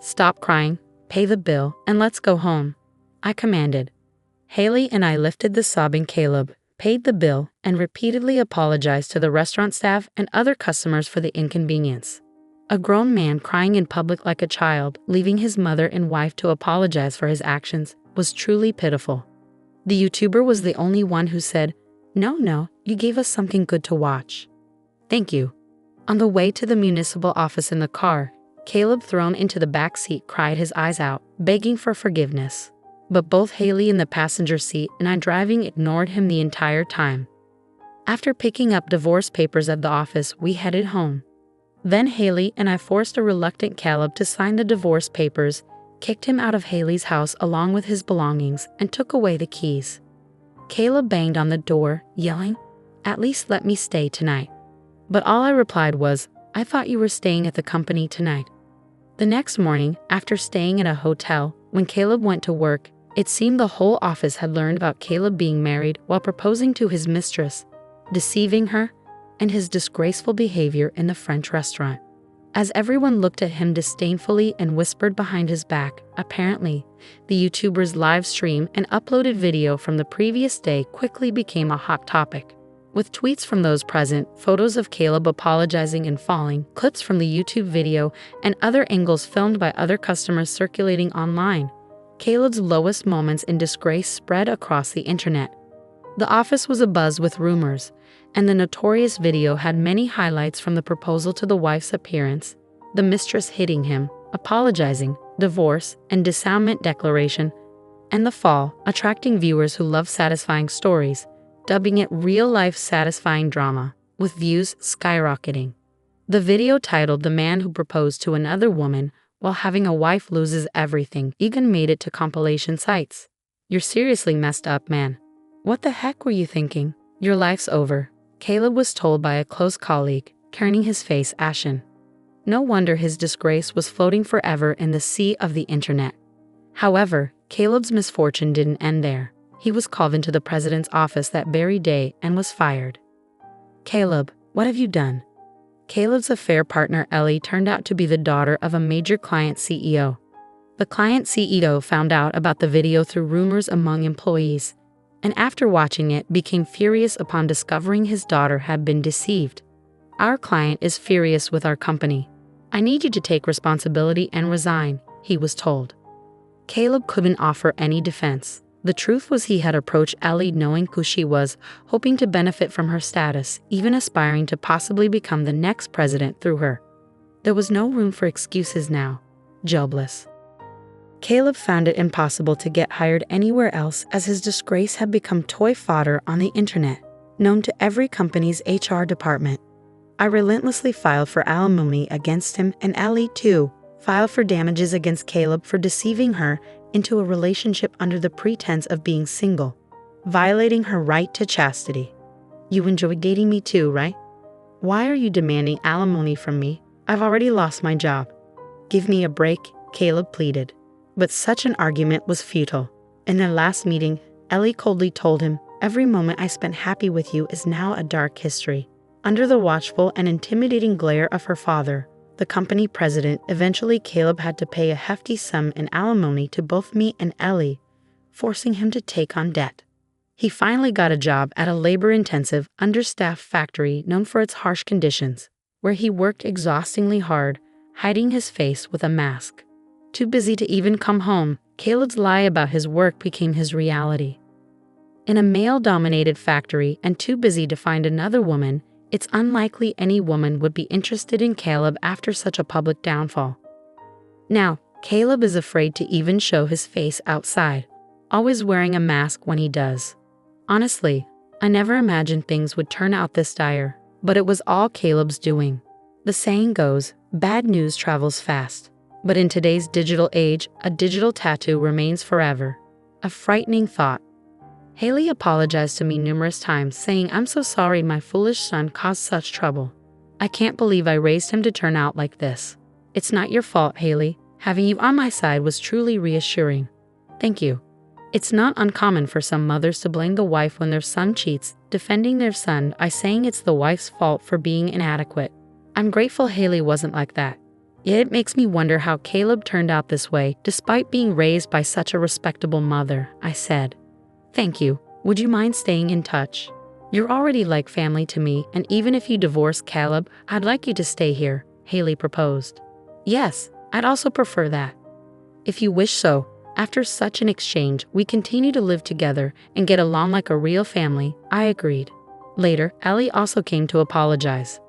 Stop crying, pay the bill, and let's go home, I commanded. Haley and I lifted the sobbing Caleb, paid the bill, and repeatedly apologized to the restaurant staff and other customers for the inconvenience. A grown man crying in public like a child, leaving his mother and wife to apologize for his actions, was truly pitiful. The YouTuber was the only one who said, No, you gave us something good to watch. Thank you. On the way to the municipal office in the car, Caleb, thrown into the back seat, cried his eyes out, begging for forgiveness. But both Haley in the passenger seat and I driving ignored him the entire time. After picking up divorce papers at the office, we headed home. Then Haley and I forced a reluctant Caleb to sign the divorce papers, kicked him out of Haley's house along with his belongings, and took away the keys. Caleb banged on the door, yelling, "At least let me stay tonight." But all I replied was, "I thought you were staying at the company tonight." The next morning, after staying at a hotel, when Caleb went to work, it seemed the whole office had learned about Caleb being married while proposing to his mistress, deceiving her, and his disgraceful behavior in the French restaurant. As everyone looked at him disdainfully and whispered behind his back, apparently, the YouTuber's live stream and uploaded video from the previous day quickly became a hot topic. With tweets from those present, photos of Caleb apologizing and falling, clips from the YouTube video, and other angles filmed by other customers circulating online, Caleb's lowest moments in disgrace spread across the internet. The office was abuzz with rumors, and the notorious video had many highlights, from the proposal to the wife's appearance, the mistress hitting him, apologizing, divorce and disavowment declaration, and the fall, attracting viewers who love satisfying stories, dubbing it real-life satisfying drama, with views skyrocketing. The video, titled "The Man Who Proposed to Another Woman While Having a Wife Loses Everything," even made it to compilation sites. "You're seriously messed up, man. What the heck were you thinking? Your life's over," Caleb was told by a close colleague, turning his face ashen. No wonder his disgrace was floating forever in the sea of the internet. However, Caleb's misfortune didn't end there. He was called into the president's office that very day and was fired. "Caleb, what have you done?" Caleb's affair partner Ellie turned out to be the daughter of a major client CEO. The client CEO found out about the video through rumors among employees, and after watching it, became furious upon discovering his daughter had been deceived. "Our client is furious with our company. I need you to take responsibility and resign," he was told. Caleb couldn't offer any defense. The truth was, he had approached Ellie knowing who she was, hoping to benefit from her status, even aspiring to possibly become the next president through her. There was no room for excuses now. Jobless. Caleb found it impossible to get hired anywhere else, as his disgrace had become toy fodder on the internet, known to every company's HR department. I relentlessly filed for alimony against him, and Ellie, too, filed for damages against Caleb for deceiving her into a relationship under the pretense of being single, violating her right to chastity. "You enjoy dating me too, right? Why are you demanding alimony from me? I've already lost my job. Give me a break," Caleb pleaded. But such an argument was futile. In their last meeting, Ellie coldly told him, "Every moment I spent happy with you is now a dark history." Under the watchful and intimidating glare of her father, the company president, eventually Caleb had to pay a hefty sum in alimony to both me and Ellie, forcing him to take on debt. He finally got a job at a labor-intensive, understaffed factory known for its harsh conditions, where he worked exhaustingly hard, hiding his face with a mask. Too busy to even come home, Caleb's lie about his work became his reality. In a male-dominated factory and too busy to find another woman, it's unlikely any woman would be interested in Caleb after such a public downfall. Now, Caleb is afraid to even show his face outside, always wearing a mask when he does. Honestly, I never imagined things would turn out this dire, but it was all Caleb's doing. The saying goes, bad news travels fast. But in today's digital age, a digital tattoo remains forever. A frightening thought. Haley apologized to me numerous times, saying, "I'm so sorry my foolish son caused such trouble. I can't believe I raised him to turn out like this. It's not your fault, Haley. Having you on my side was truly reassuring. Thank you. It's not uncommon for some mothers to blame the wife when their son cheats, defending their son by saying it's the wife's fault for being inadequate. I'm grateful Haley wasn't like that. Yet it makes me wonder how Caleb turned out this way despite being raised by such a respectable mother, I said. Thank you. Would you mind staying in touch? You're already like family to me, and even if you divorce Caleb, I'd like you to stay here, Haley proposed. Yes, I'd also prefer that. If you wish so. After such an exchange, we continue to live together and get along like a real family, I agreed. Later, Ellie also came to apologize.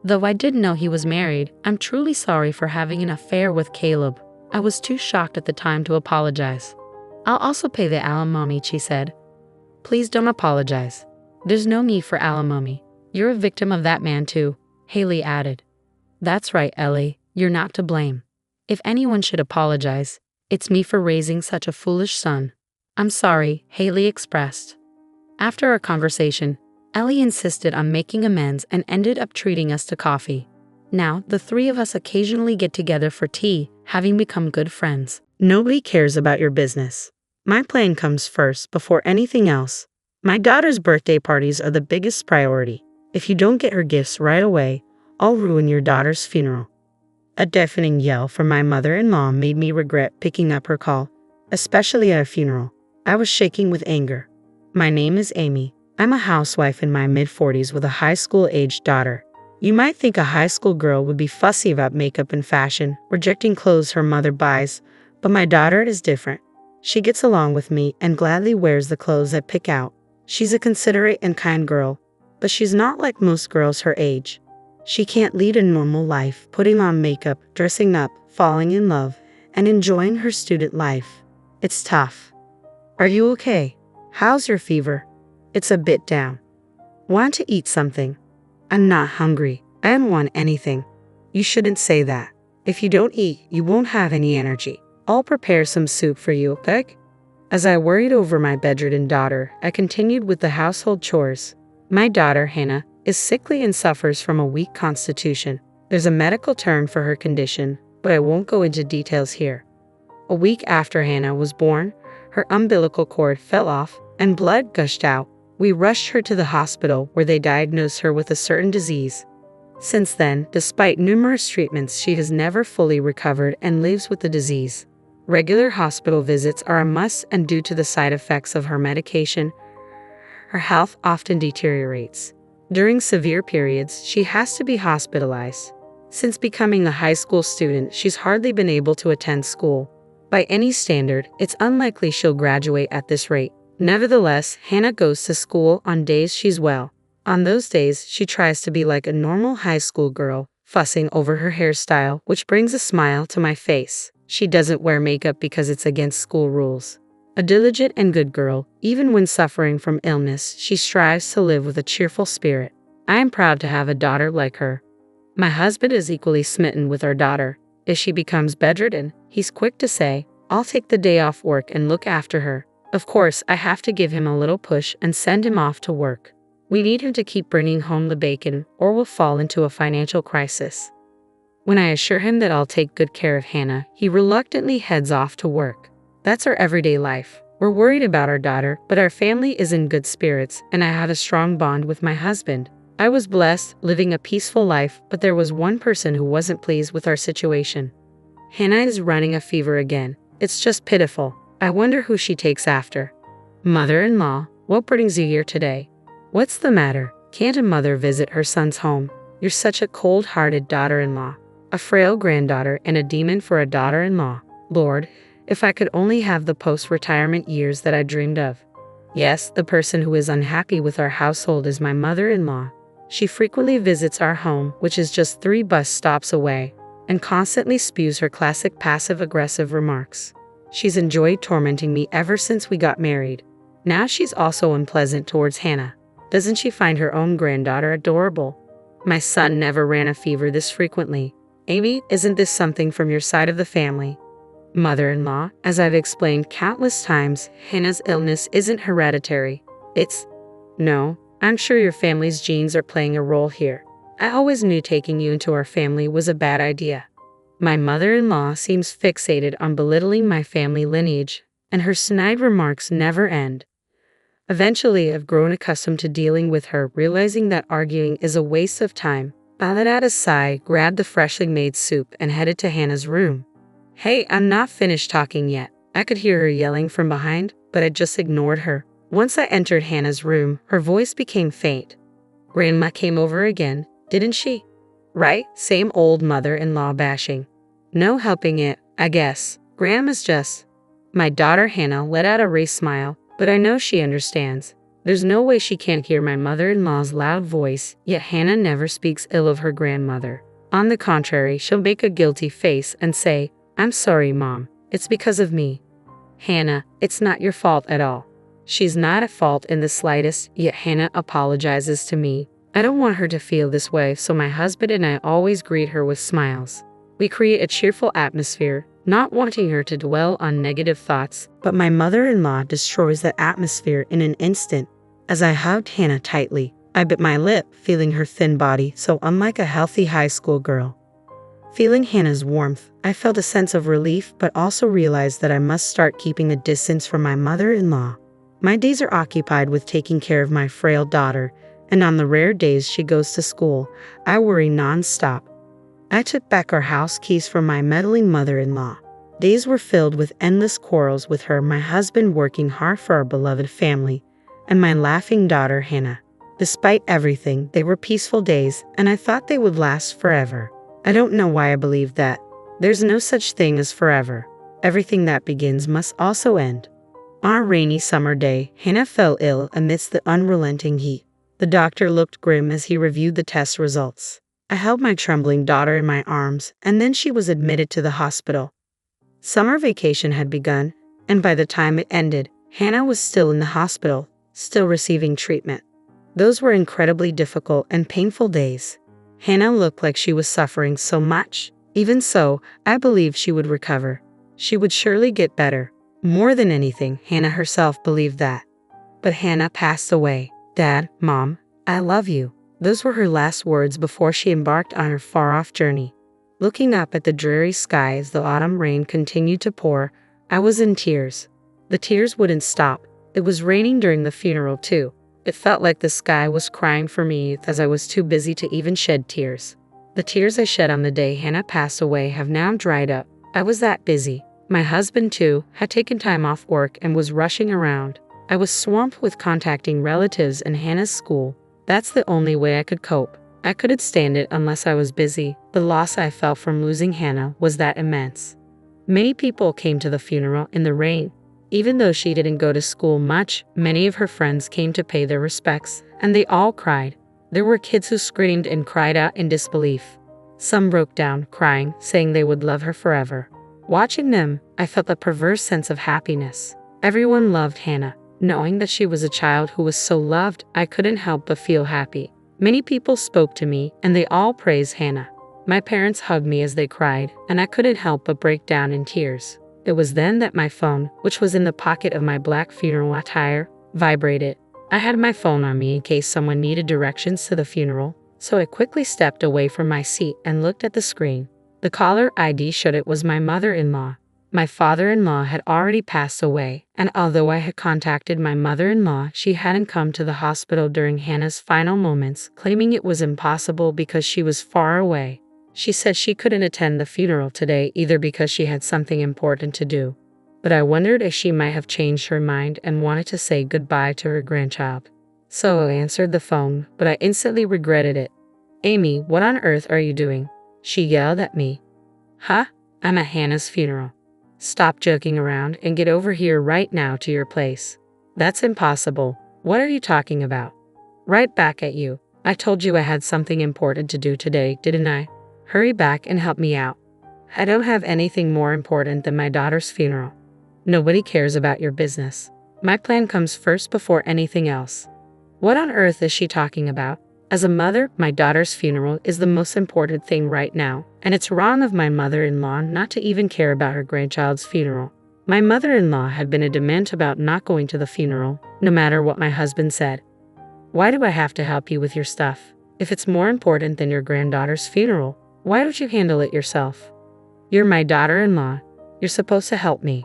Though I didn't know he was married, I'm truly sorry for having an affair with Caleb. I was too shocked at the time to apologize. I'll also pay the alimony, she said. Please don't apologize. There's no need for alimony. You're a victim of that man too, Haley added. That's right, Ellie. You're not to blame. If anyone should apologize, it's me for raising such a foolish son. I'm sorry, Haley expressed. After our conversation, Ellie insisted on making amends and ended up treating us to coffee. Now, the three of us occasionally get together for tea, having become good friends. Nobody cares about your business. My plan comes first before anything else. My daughter's birthday parties are the biggest priority. If you don't get her gifts right away, I'll ruin your daughter's funeral. A deafening yell from my mother-in-law made me regret picking up her call, especially at a funeral. I was shaking with anger. My name is Amy. I'm a housewife in my mid-40s with a high school-aged daughter. You might think a high school girl would be fussy about makeup and fashion, rejecting clothes her mother buys, but my daughter is different. She gets along with me and gladly wears the clothes I pick out. She's a considerate and kind girl, but she's not like most girls her age. She can't lead a normal life, putting on makeup, dressing up, falling in love, and enjoying her student life. It's tough. Are you okay? How's your fever? It's a bit down. Want to eat something? I'm not hungry. I don't want anything. You shouldn't say that. If you don't eat, you won't have any energy. I'll prepare some soup for you, okay? As I worried over my bedridden daughter, I continued with the household chores. My daughter, Hannah, is sickly and suffers from a weak constitution. There's a medical term for her condition, but I won't go into details here. A week after Hannah was born, her umbilical cord fell off and blood gushed out. We rushed her to the hospital where they diagnosed her with a certain disease. Since then, despite numerous treatments, she has never fully recovered and lives with the disease. Regular hospital visits are a must, and due to the side effects of her medication, her health often deteriorates. During severe periods, she has to be hospitalized. Since becoming a high school student, she's hardly been able to attend school. By any standard, it's unlikely she'll graduate at this rate. Nevertheless, Hannah goes to school on days she's well. On those days, she tries to be like a normal high school girl, fussing over her hairstyle, which brings a smile to my face. She doesn't wear makeup because it's against school rules. A diligent and good girl, even when suffering from illness, she strives to live with a cheerful spirit. I am proud to have a daughter like her. My husband is equally smitten with our daughter. If she becomes bedridden, he's quick to say, "I'll take the day off work and look after her." Of course, I have to give him a little push and send him off to work. We need him to keep bringing home the bacon, or we'll fall into a financial crisis. When I assure him that I'll take good care of Hannah, he reluctantly heads off to work. That's our everyday life. We're worried about our daughter, but our family is in good spirits, and I have a strong bond with my husband. I was blessed, living a peaceful life, but there was one person who wasn't pleased with our situation. Hannah is running a fever again. It's just pitiful. I wonder who she takes after. Mother-in-law, what brings you here today? What's the matter? Can't a mother visit her son's home? You're such a cold-hearted daughter-in-law. A frail granddaughter and a demon for a daughter-in-law. Lord, if I could only have the post-retirement years that I dreamed of. Yes, the person who is unhappy with our household is my mother-in-law. She frequently visits our home, which is just 3 bus stops away, and constantly spews her classic passive-aggressive remarks. She's enjoyed tormenting me ever since we got married. Now she's also unpleasant towards Hannah. Doesn't she find her own granddaughter adorable? My son never ran a fever this frequently. Amy, isn't this something from your side of the family? Mother-in-law, as I've explained countless times, Hannah's illness isn't hereditary. No, I'm sure your family's genes are playing a role here. I always knew taking you into our family was a bad idea. My mother-in-law seems fixated on belittling my family lineage, and her snide remarks never end. Eventually, I've grown accustomed to dealing with her, realizing that arguing is a waste of time. I let out a sigh, grabbed the freshly made soup, and headed to Hannah's room. Hey, I'm not finished talking yet. I could hear her yelling from behind, but I just ignored her. Once I entered Hannah's room, her voice became faint. Grandma came over again, didn't she? Right, same old mother-in-law bashing. No helping it, I guess. Grandma's just... My daughter Hannah let out a raised smile, but I know she understands. There's no way she can't hear my mother-in-law's loud voice, yet Hannah never speaks ill of her grandmother. On the contrary, she'll make a guilty face and say, "I'm sorry, Mom. It's because of me." Hannah, it's not your fault at all. She's not at fault in the slightest, yet Hannah apologizes to me. I don't want her to feel this way, so my husband and I always greet her with smiles. We create a cheerful atmosphere, not wanting her to dwell on negative thoughts, but my mother-in-law destroys that atmosphere in an instant. As I hugged Hannah tightly, I bit my lip, feeling her thin body so unlike a healthy high school girl. Feeling Hannah's warmth, I felt a sense of relief but also realized that I must start keeping a distance from my mother-in-law. My days are occupied with taking care of my frail daughter, and on the rare days she goes to school, I worry non-stop. I took back our house keys from my meddling mother-in-law. Days were filled with endless quarrels with her, my husband working hard for our beloved family, and my laughing daughter Hannah. Despite everything, they were peaceful days, and I thought they would last forever. I don't know why I believed that. There's no such thing as forever. Everything that begins must also end. On a rainy summer day, Hannah fell ill amidst the unrelenting heat. The doctor looked grim as he reviewed the test results. I held my trembling daughter in my arms, and then she was admitted to the hospital. Summer vacation had begun, and by the time it ended, Hannah was still in the hospital, still receiving treatment. Those were incredibly difficult and painful days. Hannah looked like she was suffering so much. Even so, I believed she would recover. She would surely get better. More than anything, Hannah herself believed that. But Hannah passed away. "Dad, Mom, I love you." Those were her last words before she embarked on her far-off journey. Looking up at the dreary sky as the autumn rain continued to pour, I was in tears. The tears wouldn't stop. It was raining during the funeral too. It felt like the sky was crying for me as I was too busy to even shed tears. The tears I shed on the day Hannah passed away have now dried up. I was that busy. My husband, too, had taken time off work and was rushing around. I was swamped with contacting relatives and Hannah's school. That's the only way I could cope. I couldn't stand it unless I was busy. The loss I felt from losing Hannah was that immense. Many people came to the funeral in the rain. Even though she didn't go to school much, many of her friends came to pay their respects, and they all cried. There were kids who screamed and cried out in disbelief. Some broke down, crying, saying they would love her forever. Watching them, I felt a perverse sense of happiness. Everyone loved Hannah. Knowing that she was a child who was so loved, I couldn't help but feel happy. Many people spoke to me, and they all praised Hannah. My parents hugged me as they cried, and I couldn't help but break down in tears. It was then that my phone, which was in the pocket of my black funeral attire, vibrated. I had my phone on me in case someone needed directions to the funeral, so I quickly stepped away from my seat and looked at the screen. The caller ID showed it was my mother-in-law. My father-in-law had already passed away, and although I had contacted my mother-in-law, she hadn't come to the hospital during Hannah's final moments, claiming it was impossible because she was far away. She said she couldn't attend the funeral today either because she had something important to do. But I wondered if she might have changed her mind and wanted to say goodbye to her grandchild. So I answered the phone, but I instantly regretted it. "Amy, what on earth are you doing?" she yelled at me. "Huh? I'm at Hannah's funeral. Stop joking around and get over here right now to your place." "That's impossible. What are you talking about?" "Right back at you. I told you I had something important to do today, didn't I? Hurry back and help me out. I don't have anything more important than my daughter's funeral. Nobody cares about your business. My plan comes first before anything else." What on earth is she talking about? As a mother, my daughter's funeral is the most important thing right now, and it's wrong of my mother-in-law not to even care about her grandchild's funeral. My mother-in-law had been adamant about not going to the funeral, no matter what my husband said. "Why do I have to help you with your stuff? If it's more important than your granddaughter's funeral, why don't you handle it yourself? You're my daughter-in-law. You're supposed to help me.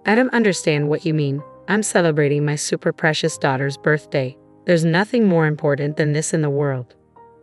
I don't understand what you mean. I'm celebrating my super precious daughter's birthday. There's nothing more important than this in the world.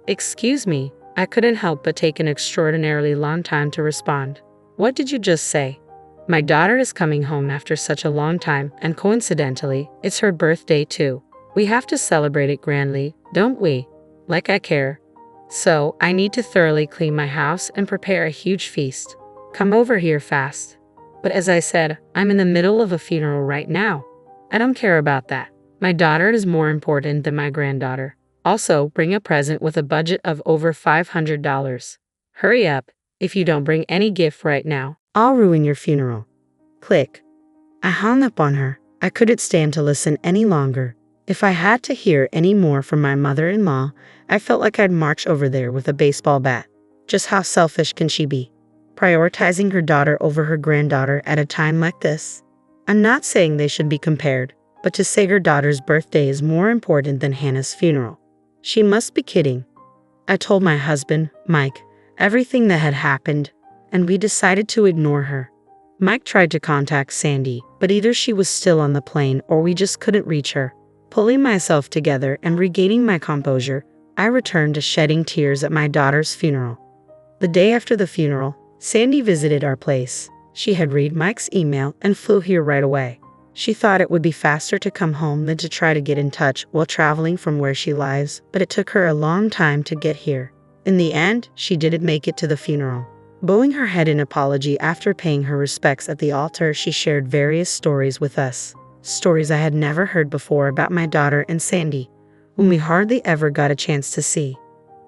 Excuse me, I couldn't help but take an extraordinarily long time to respond. What did you just say? My daughter is coming home after such a long time, and coincidentally, it's her birthday too. We have to celebrate it grandly, don't we? Like I care. So, I need to thoroughly clean my house and prepare a huge feast. Come over here fast. But as I said, I'm in the middle of a funeral right now. I don't care about that. My daughter is more important than my granddaughter. Also, bring a present with a budget of over $500. Hurry up. If you don't bring any gift right now, I'll ruin your funeral. Click. I hung up on her. I couldn't stand to listen any longer. If I had to hear any more from my mother-in-law, I felt like I'd march over there with a baseball bat. Just how selfish can she be? Prioritizing her daughter over her granddaughter at a time like this? I'm not saying they should be compared, but to say her daughter's birthday is more important than Hannah's funeral. She must be kidding. I told my husband, Mike, everything that had happened, and we decided to ignore her. Mike tried to contact Sandy, but either she was still on the plane or we just couldn't reach her. Pulling myself together and regaining my composure, I returned to shedding tears at my daughter's funeral. The day after the funeral, Sandy visited our place. She had read Mike's email and flew here right away. She thought it would be faster to come home than to try to get in touch while traveling from where she lives, but it took her a long time to get here. In the end, she didn't make it to the funeral. Bowing her head in apology after paying her respects at the altar, she shared various stories with us. Stories I had never heard before about my daughter and Sandy, whom we hardly ever got a chance to see.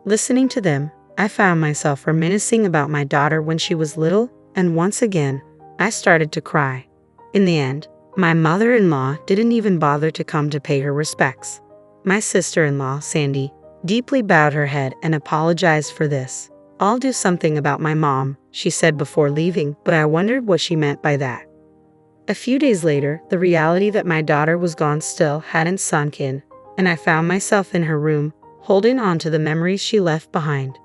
Listening to them, I found myself reminiscing about my daughter when she was little, and once again, I started to cry. In the end, my mother-in-law didn't even bother to come to pay her respects. My sister-in-law, Sandy, deeply bowed her head and apologized for this. I'll do something about my mom, she said before leaving, but I wondered what she meant by that. A few days later, the reality that my daughter was gone still hadn't sunk in, and I found myself in her room, holding on to the memories she left behind.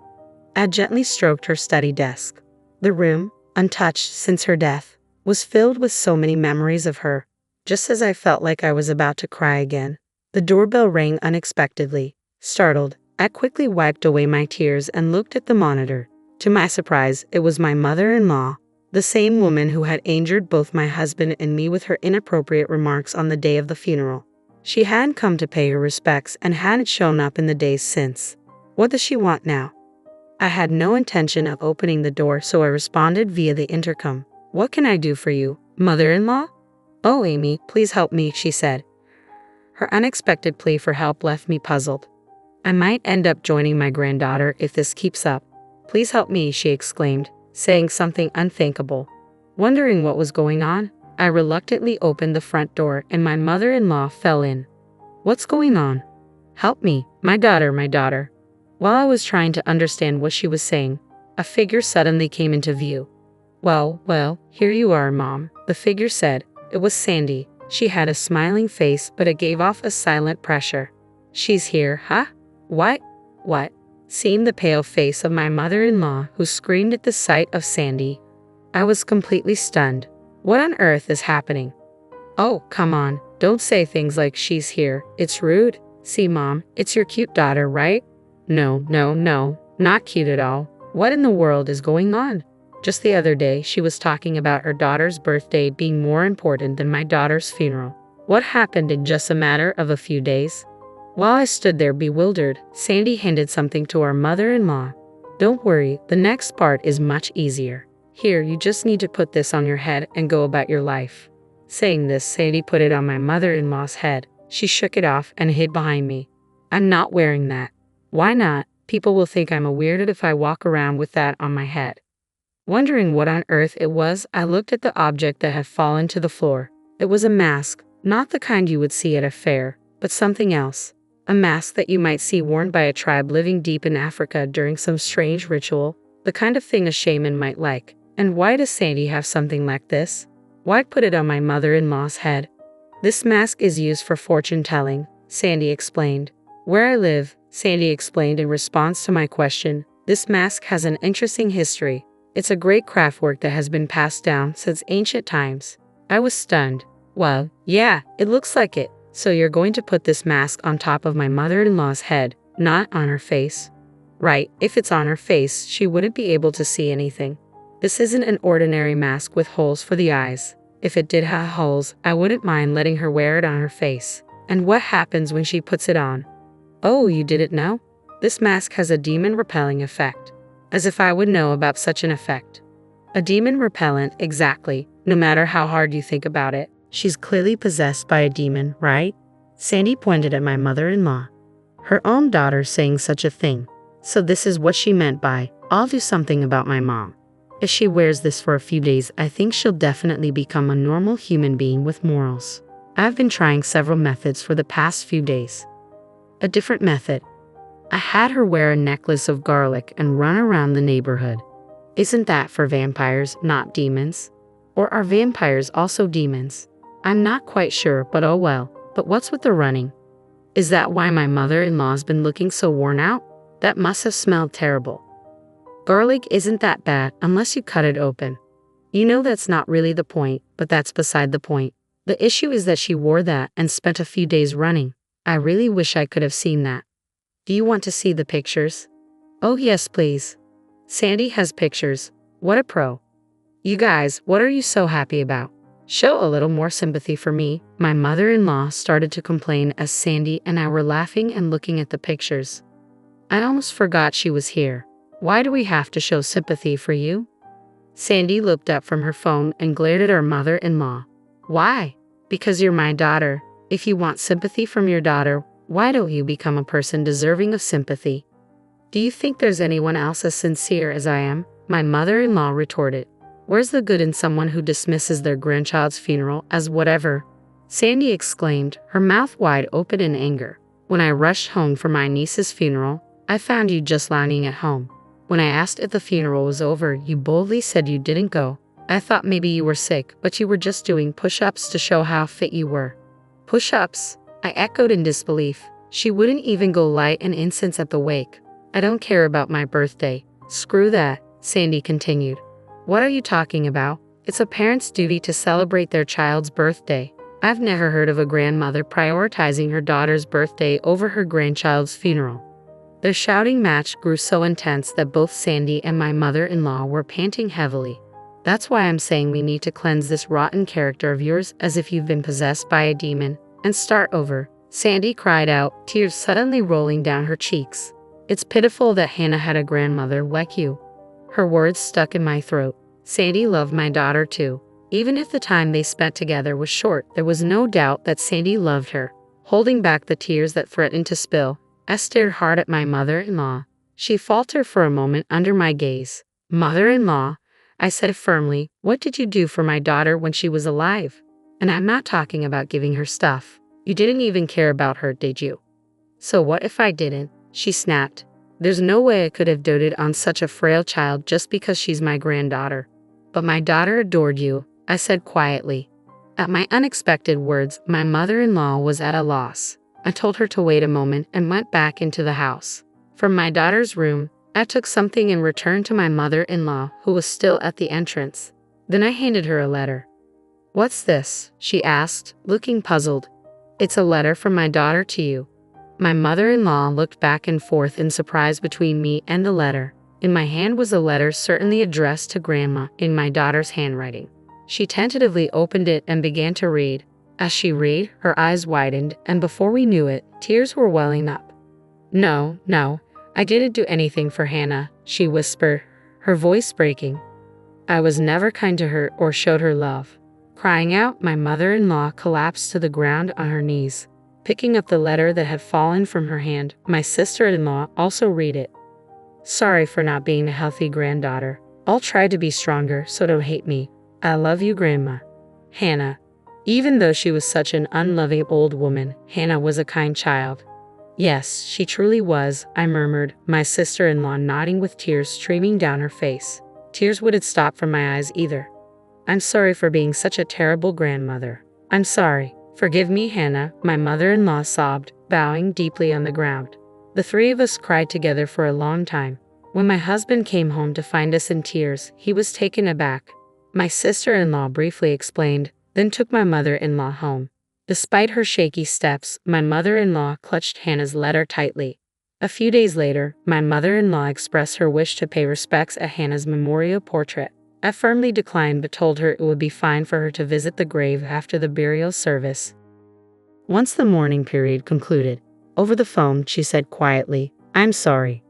I gently stroked her study desk. The room, untouched since her death, was filled with so many memories of her. Just as I felt like I was about to cry again, the doorbell rang unexpectedly. Startled, I quickly wiped away my tears and looked at the monitor. To my surprise, it was my mother-in-law, the same woman who had injured both my husband and me with her inappropriate remarks on the day of the funeral. She hadn't come to pay her respects and hadn't shown up in the days since. What does she want now? I had no intention of opening the door, so I responded via the intercom. What can I do for you, mother-in-law? Oh, Amy, please help me, she said. Her unexpected plea for help left me puzzled. I might end up joining my granddaughter if this keeps up. Please help me, she exclaimed, saying something unthinkable. Wondering what was going on, I reluctantly opened the front door and my mother-in-law fell in. What's going on? Help me, my daughter. While I was trying to understand what she was saying, a figure suddenly came into view. Well, here you are, Mom, the figure said. It was Sandy. She had a smiling face, but it gave off a silent pressure. She's here, huh? What? Seeing the pale face of my mother-in-law, who screamed at the sight of Sandy, I was completely stunned. What on earth is happening? Oh, come on, don't say things like she's here. It's rude. See, Mom, it's your cute daughter, right? No, not cute at all. What in the world is going on? Just the other day, she was talking about her daughter's birthday being more important than my daughter's funeral. What happened in just a matter of a few days? While I stood there bewildered, Sandy handed something to our mother-in-law. Don't worry, the next part is much easier. Here, you just need to put this on your head and go about your life. Saying this, Sandy put it on my mother-in-law's head. She shook it off and hid behind me. I'm not wearing that. Why not? People will think I'm a weirdo if I walk around with that on my head. Wondering what on earth it was, I looked at the object that had fallen to the floor. It was a mask, not the kind you would see at a fair, but something else. A mask that you might see worn by a tribe living deep in Africa during some strange ritual, the kind of thing a shaman might like. And why does Sandy have something like this? Why put it on my mother-in-law's head? This mask is used for fortune telling, Sandy explained. Where I live, Sandy explained in response to my question. This mask has an interesting history. It's a great craft work that has been passed down since ancient times. I was stunned. Well, yeah, it looks like it. So you're going to put this mask on top of my mother-in-law's head, not on her face? Right, if it's on her face, she wouldn't be able to see anything. This isn't an ordinary mask with holes for the eyes. If it did have holes, I wouldn't mind letting her wear it on her face. And what happens when she puts it on? Oh, you didn't know? This mask has a demon repelling effect. As if I would know about such an effect. A demon repellent, exactly, no matter how hard you think about it. She's clearly possessed by a demon, right? Sandy pointed at my mother-in-law. Her own daughter saying such a thing. So this is what she meant by, I'll do something about my mom. If she wears this for a few days, I think she'll definitely become a normal human being with morals. I've been trying several methods for the past few days. A different method. I had her wear a necklace of garlic and run around the neighborhood. Isn't that for vampires, not demons? Or are vampires also demons? I'm not quite sure, but oh well. But what's with the running? Is that why my mother-in-law's been looking so worn out? That must have smelled terrible. Garlic isn't that bad unless you cut it open. You know that's not really the point, but that's beside the point. The issue is that she wore that and spent a few days running. I really wish I could have seen that. Do you want to see the pictures? Oh yes, please. Sandy has pictures. What a pro. You guys, what are you so happy about? Show a little more sympathy for me. My mother-in-law started to complain as Sandy and I were laughing and looking at the pictures. I almost forgot she was here. Why do we have to show sympathy for you? Sandy looked up from her phone and glared at her mother-in-law. Why? Because you're my daughter. If you want sympathy from your daughter, why don't you become a person deserving of sympathy? Do you think there's anyone else as sincere as I am? My mother-in-law retorted. Where's the good in someone who dismisses their grandchild's funeral as whatever? Sandy exclaimed, her mouth wide open in anger. When I rushed home for my niece's funeral, I found you just lying at home. When I asked if the funeral was over, you boldly said you didn't go. I thought maybe you were sick, but you were just doing push-ups to show how fit you were. Push-ups? I echoed in disbelief. She wouldn't even go light an incense at the wake. I don't care about my birthday. Screw that, Sandy continued. What are you talking about? It's a parent's duty to celebrate their child's birthday. I've never heard of a grandmother prioritizing her daughter's birthday over her grandchild's funeral. Their shouting match grew so intense that both Sandy and my mother-in-law were panting heavily. That's why I'm saying we need to cleanse this rotten character of yours as if you've been possessed by a demon, and start over. Sandy cried out, tears suddenly rolling down her cheeks. It's pitiful that Hannah had a grandmother like you. Her words stuck in my throat. Sandy loved my daughter too. Even if the time they spent together was short, there was no doubt that Sandy loved her. Holding back the tears that threatened to spill, I stared hard at my mother-in-law. She faltered for a moment under my gaze. Mother-in-law, I said firmly, what did you do for my daughter when she was alive? And I'm not talking about giving her stuff. You didn't even care about her, did you? So what if I didn't? She snapped. There's no way I could have doted on such a frail child just because she's my granddaughter. But my daughter adored you, I said quietly. At my unexpected words, my mother-in-law was at a loss. I told her to wait a moment and went back into the house. From my daughter's room, I took something and returned to my mother-in-law, who was still at the entrance. Then I handed her a letter. What's this? She asked, looking puzzled. It's a letter from my daughter to you. My mother-in-law looked back and forth in surprise between me and the letter. In my hand was a letter certainly addressed to Grandma in my daughter's handwriting. She tentatively opened it and began to read. As she read, her eyes widened, and before we knew it, tears were welling up. No, I didn't do anything for Hannah, she whispered, her voice breaking. I was never kind to her or showed her love. Crying out, my mother-in-law collapsed to the ground on her knees. Picking up the letter that had fallen from her hand, my sister-in-law also read it. Sorry for not being a healthy granddaughter. I'll try to be stronger, so don't hate me. I love you, Grandma. Hannah. Even though she was such an unloving old woman, Hannah was a kind child. Yes, she truly was, I murmured, my sister-in-law nodding with tears streaming down her face. Tears wouldn't stop from my eyes either. I'm sorry for being such a terrible grandmother. I'm sorry. Forgive me, Hannah, my mother-in-law sobbed, bowing deeply on the ground. The three of us cried together for a long time. When my husband came home to find us in tears, he was taken aback. My sister-in-law briefly explained, then took my mother-in-law home. Despite her shaky steps, my mother-in-law clutched Hannah's letter tightly. A few days later, my mother-in-law expressed her wish to pay respects at Hannah's memorial portrait. I firmly declined but told her it would be fine for her to visit the grave after the burial service. Once the mourning period concluded, over the phone she said quietly, "I'm sorry."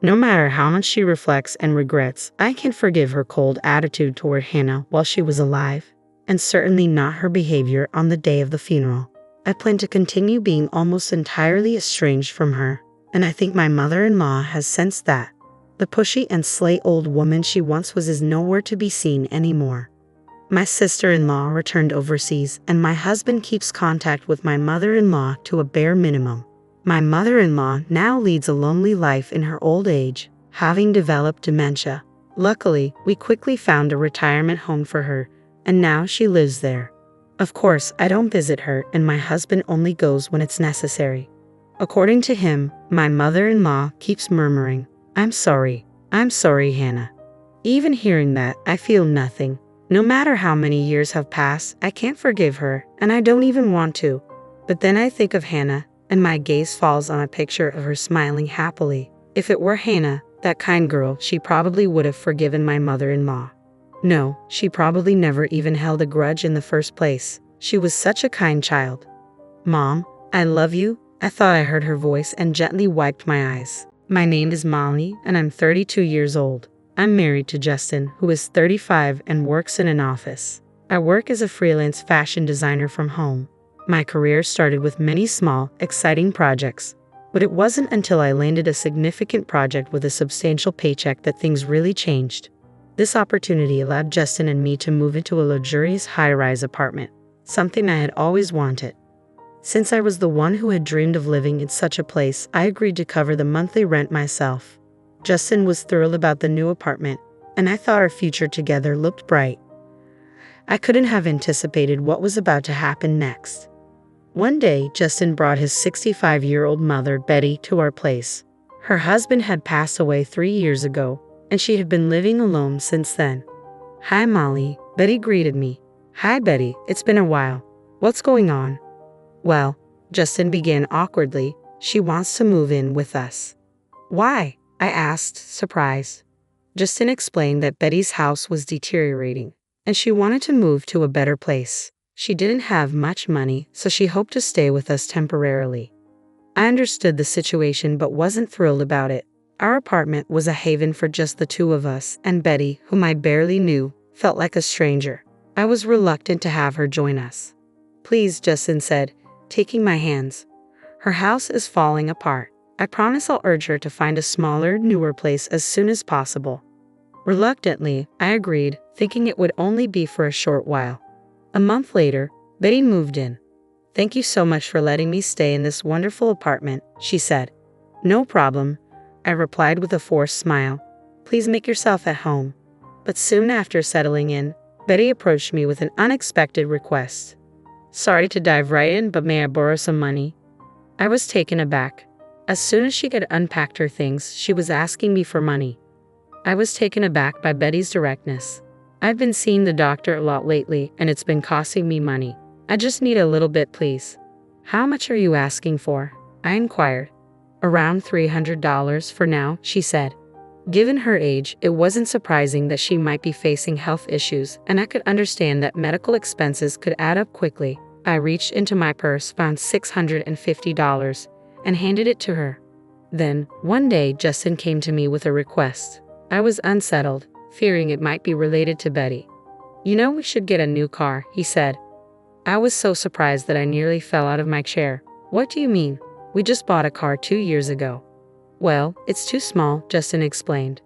No matter how much she reflects and regrets, I can't forgive her cold attitude toward Hannah while she was alive, and certainly not her behavior on the day of the funeral. I plan to continue being almost entirely estranged from her, and I think my mother-in-law has sensed that. The pushy and slay old woman she once was is nowhere to be seen anymore. My sister-in-law returned overseas, and my husband keeps contact with my mother-in-law to a bare minimum. My mother-in-law now leads a lonely life in her old age, having developed dementia. Luckily, we quickly found a retirement home for her, and now she lives there. Of course, I don't visit her, and my husband only goes when it's necessary. According to him, my mother-in-law keeps murmuring, I'm sorry, Hannah." Even hearing that, I feel nothing. No matter how many years have passed, I can't forgive her, and I don't even want to. But then I think of Hannah, and my gaze falls on a picture of her smiling happily. If it were Hannah, that kind girl, she probably would have forgiven my mother-in-law. No, she probably never even held a grudge in the first place. She was such a kind child. "Mom, I love you." I thought I heard her voice and gently wiped my eyes. My name is Molly, and I'm 32 years old. I'm married to Justin, who is 35 and works in an office. I work as a freelance fashion designer from home. My career started with many small, exciting projects, but it wasn't until I landed a significant project with a substantial paycheck that things really changed. This opportunity allowed Justin and me to move into a luxurious high-rise apartment, something I had always wanted. Since I was the one who had dreamed of living in such a place, I agreed to cover the monthly rent myself. Justin was thrilled about the new apartment, and I thought our future together looked bright. I couldn't have anticipated what was about to happen next. One day, Justin brought his 65-year-old mother, Betty, to our place. Her husband had passed away 3 years ago, and she had been living alone since then. "Hi, Molly," Betty greeted me. "Hi, Betty, it's been a while. What's going on?" "Well," Justin began awkwardly, "she wants to move in with us." "Why?" I asked, surprised. Justin explained that Betty's house was deteriorating, and she wanted to move to a better place. She didn't have much money, so she hoped to stay with us temporarily. I understood the situation but wasn't thrilled about it. Our apartment was a haven for just the two of us, and Betty, whom I barely knew, felt like a stranger. I was reluctant to have her join us. "Please," Justin said, taking my hands. "Her house is falling apart. I promise I'll urge her to find a smaller, newer place as soon as possible." Reluctantly, I agreed, thinking it would only be for a short while. A month later, Betty moved in. "Thank you so much for letting me stay in this wonderful apartment," she said. "No problem," I replied with a forced smile. "Please make yourself at home." But soon after settling in, Betty approached me with an unexpected request. "Sorry to dive right in, but may I borrow some money?" I was taken aback. As soon as she had unpacked her things, she was asking me for money. I was taken aback by Betty's directness. "I've been seeing the doctor a lot lately, and it's been costing me money. I just need a little bit, please." "How much are you asking for?" I inquired. "Around $300 for now," she said. Given her age, it wasn't surprising that she might be facing health issues, and I could understand that medical expenses could add up quickly. I reached into my purse, found $650, and handed it to her. Then, one day, Justin came to me with a request. I was unsettled, fearing it might be related to Betty. "You know, we should get a new car," he said. I was so surprised that I nearly fell out of my chair. "What do you mean? We just bought a car 2 years ago." "Well, it's too small," Justin explained.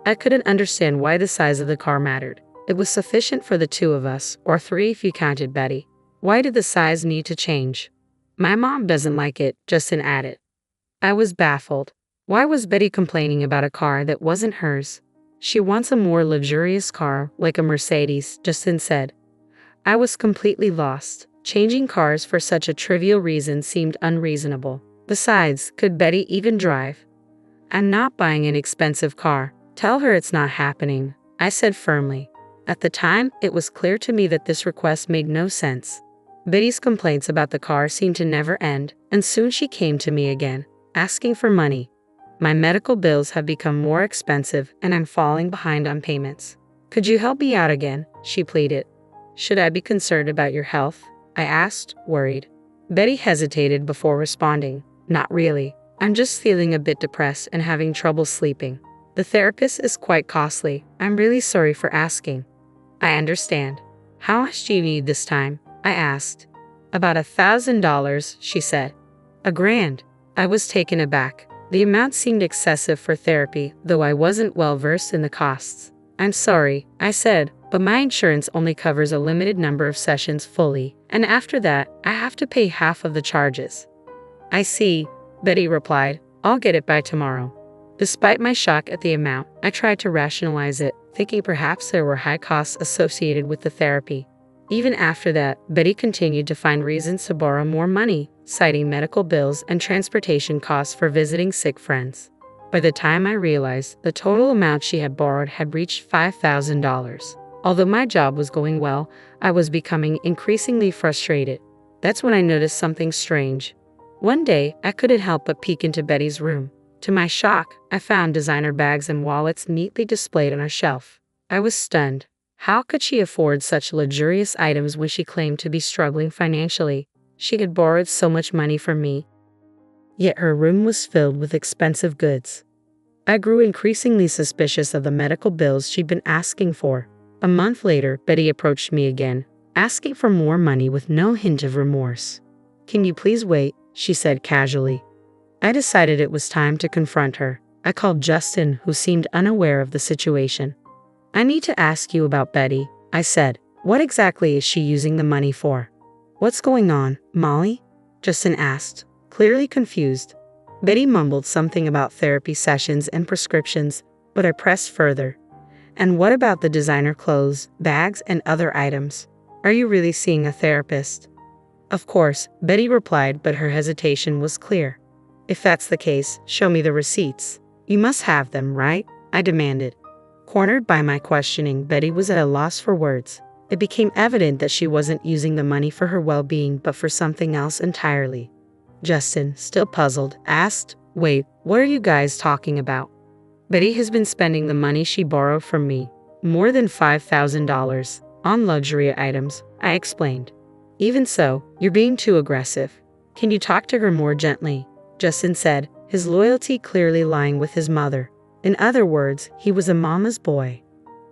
I couldn't understand why the size of the car mattered. It was sufficient for the two of us, or 3 if you counted Betty. Why did the size need to change? "My mom doesn't like it," Justin added. I was baffled. Why was Betty complaining about a car that wasn't hers? "She wants a more luxurious car, like a Mercedes," Justin said. I was completely lost. Changing cars for such a trivial reason seemed unreasonable. Besides, could Betty even drive? I'm not buying an expensive car. Tell her it's not happening, I said firmly. At the time, it was clear to me that this request made no sense. Betty's complaints about the car seemed to never end, and soon she came to me again, asking for money. My medical bills have become more expensive and I'm falling behind on payments. Could you help me out again? She pleaded. Should I be concerned about your health? I asked, worried. Betty hesitated before responding. Not really. I'm just feeling a bit depressed and having trouble sleeping. The therapist is quite costly. I'm really sorry for asking. I understand. How much do you need this time? I asked. About $1,000, she said. $1,000. I was taken aback. The amount seemed excessive for therapy, though I wasn't well versed in the costs. I'm sorry, I said, but my insurance only covers a limited number of sessions fully, and after that, I have to pay half of the charges. I see, Betty replied. I'll get it by tomorrow. Despite my shock at the amount, I tried to rationalize it, thinking perhaps there were high costs associated with the therapy. Even after that, Betty continued to find reasons to borrow more money, citing medical bills and transportation costs for visiting sick friends. By the time I realized, the total amount she had borrowed had reached $5,000. Although my job was going well, I was becoming increasingly frustrated. That's when I noticed something strange. One day, I couldn't help but peek into Betty's room. To my shock, I found designer bags and wallets neatly displayed on a shelf. I was stunned. How could she afford such luxurious items when she claimed to be struggling financially? She had borrowed so much money from me. Yet her room was filled with expensive goods. I grew increasingly suspicious of the medical bills she'd been asking for. A month later, Betty approached me again, asking for more money with no hint of remorse. Can you please wait? She said casually. I decided it was time to confront her. I called Justin, who seemed unaware of the situation. I need to ask you about Betty, I said. What exactly is she using the money for? What's going on, Molly? Justin asked, clearly confused. Betty mumbled something about therapy sessions and prescriptions, but I pressed further. And what about the designer clothes, bags, and other items? Are you really seeing a therapist? Of course, Betty replied, but her hesitation was clear. If that's the case, show me the receipts. You must have them, right? I demanded. Cornered by my questioning, Betty was at a loss for words. It became evident that she wasn't using the money for her well-being, but for something else entirely. Justin, still puzzled, asked, Wait, what are you guys talking about? Betty has been spending the money she borrowed from me, more than $5,000, on luxury items, I explained. Even so, you're being too aggressive. Can you talk to her more gently? Justin said, his loyalty clearly lying with his mother. In other words, he was a mama's boy.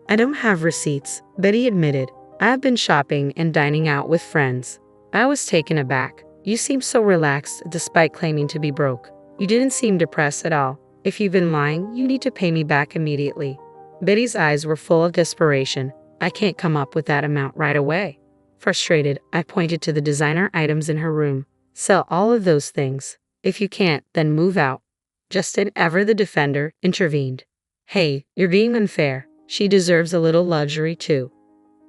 I don't have receipts, Betty admitted. I have been shopping and dining out with friends. I was taken aback. You seem so relaxed despite claiming to be broke. You didn't seem depressed at all. If you've been lying, you need to pay me back immediately. Betty's eyes were full of desperation. I can't come up with that amount right away. Frustrated, I pointed to the designer items in her room. Sell all of those things. If you can't, then move out. Justin, ever the defender, intervened. Hey, you're being unfair. She deserves a little luxury too.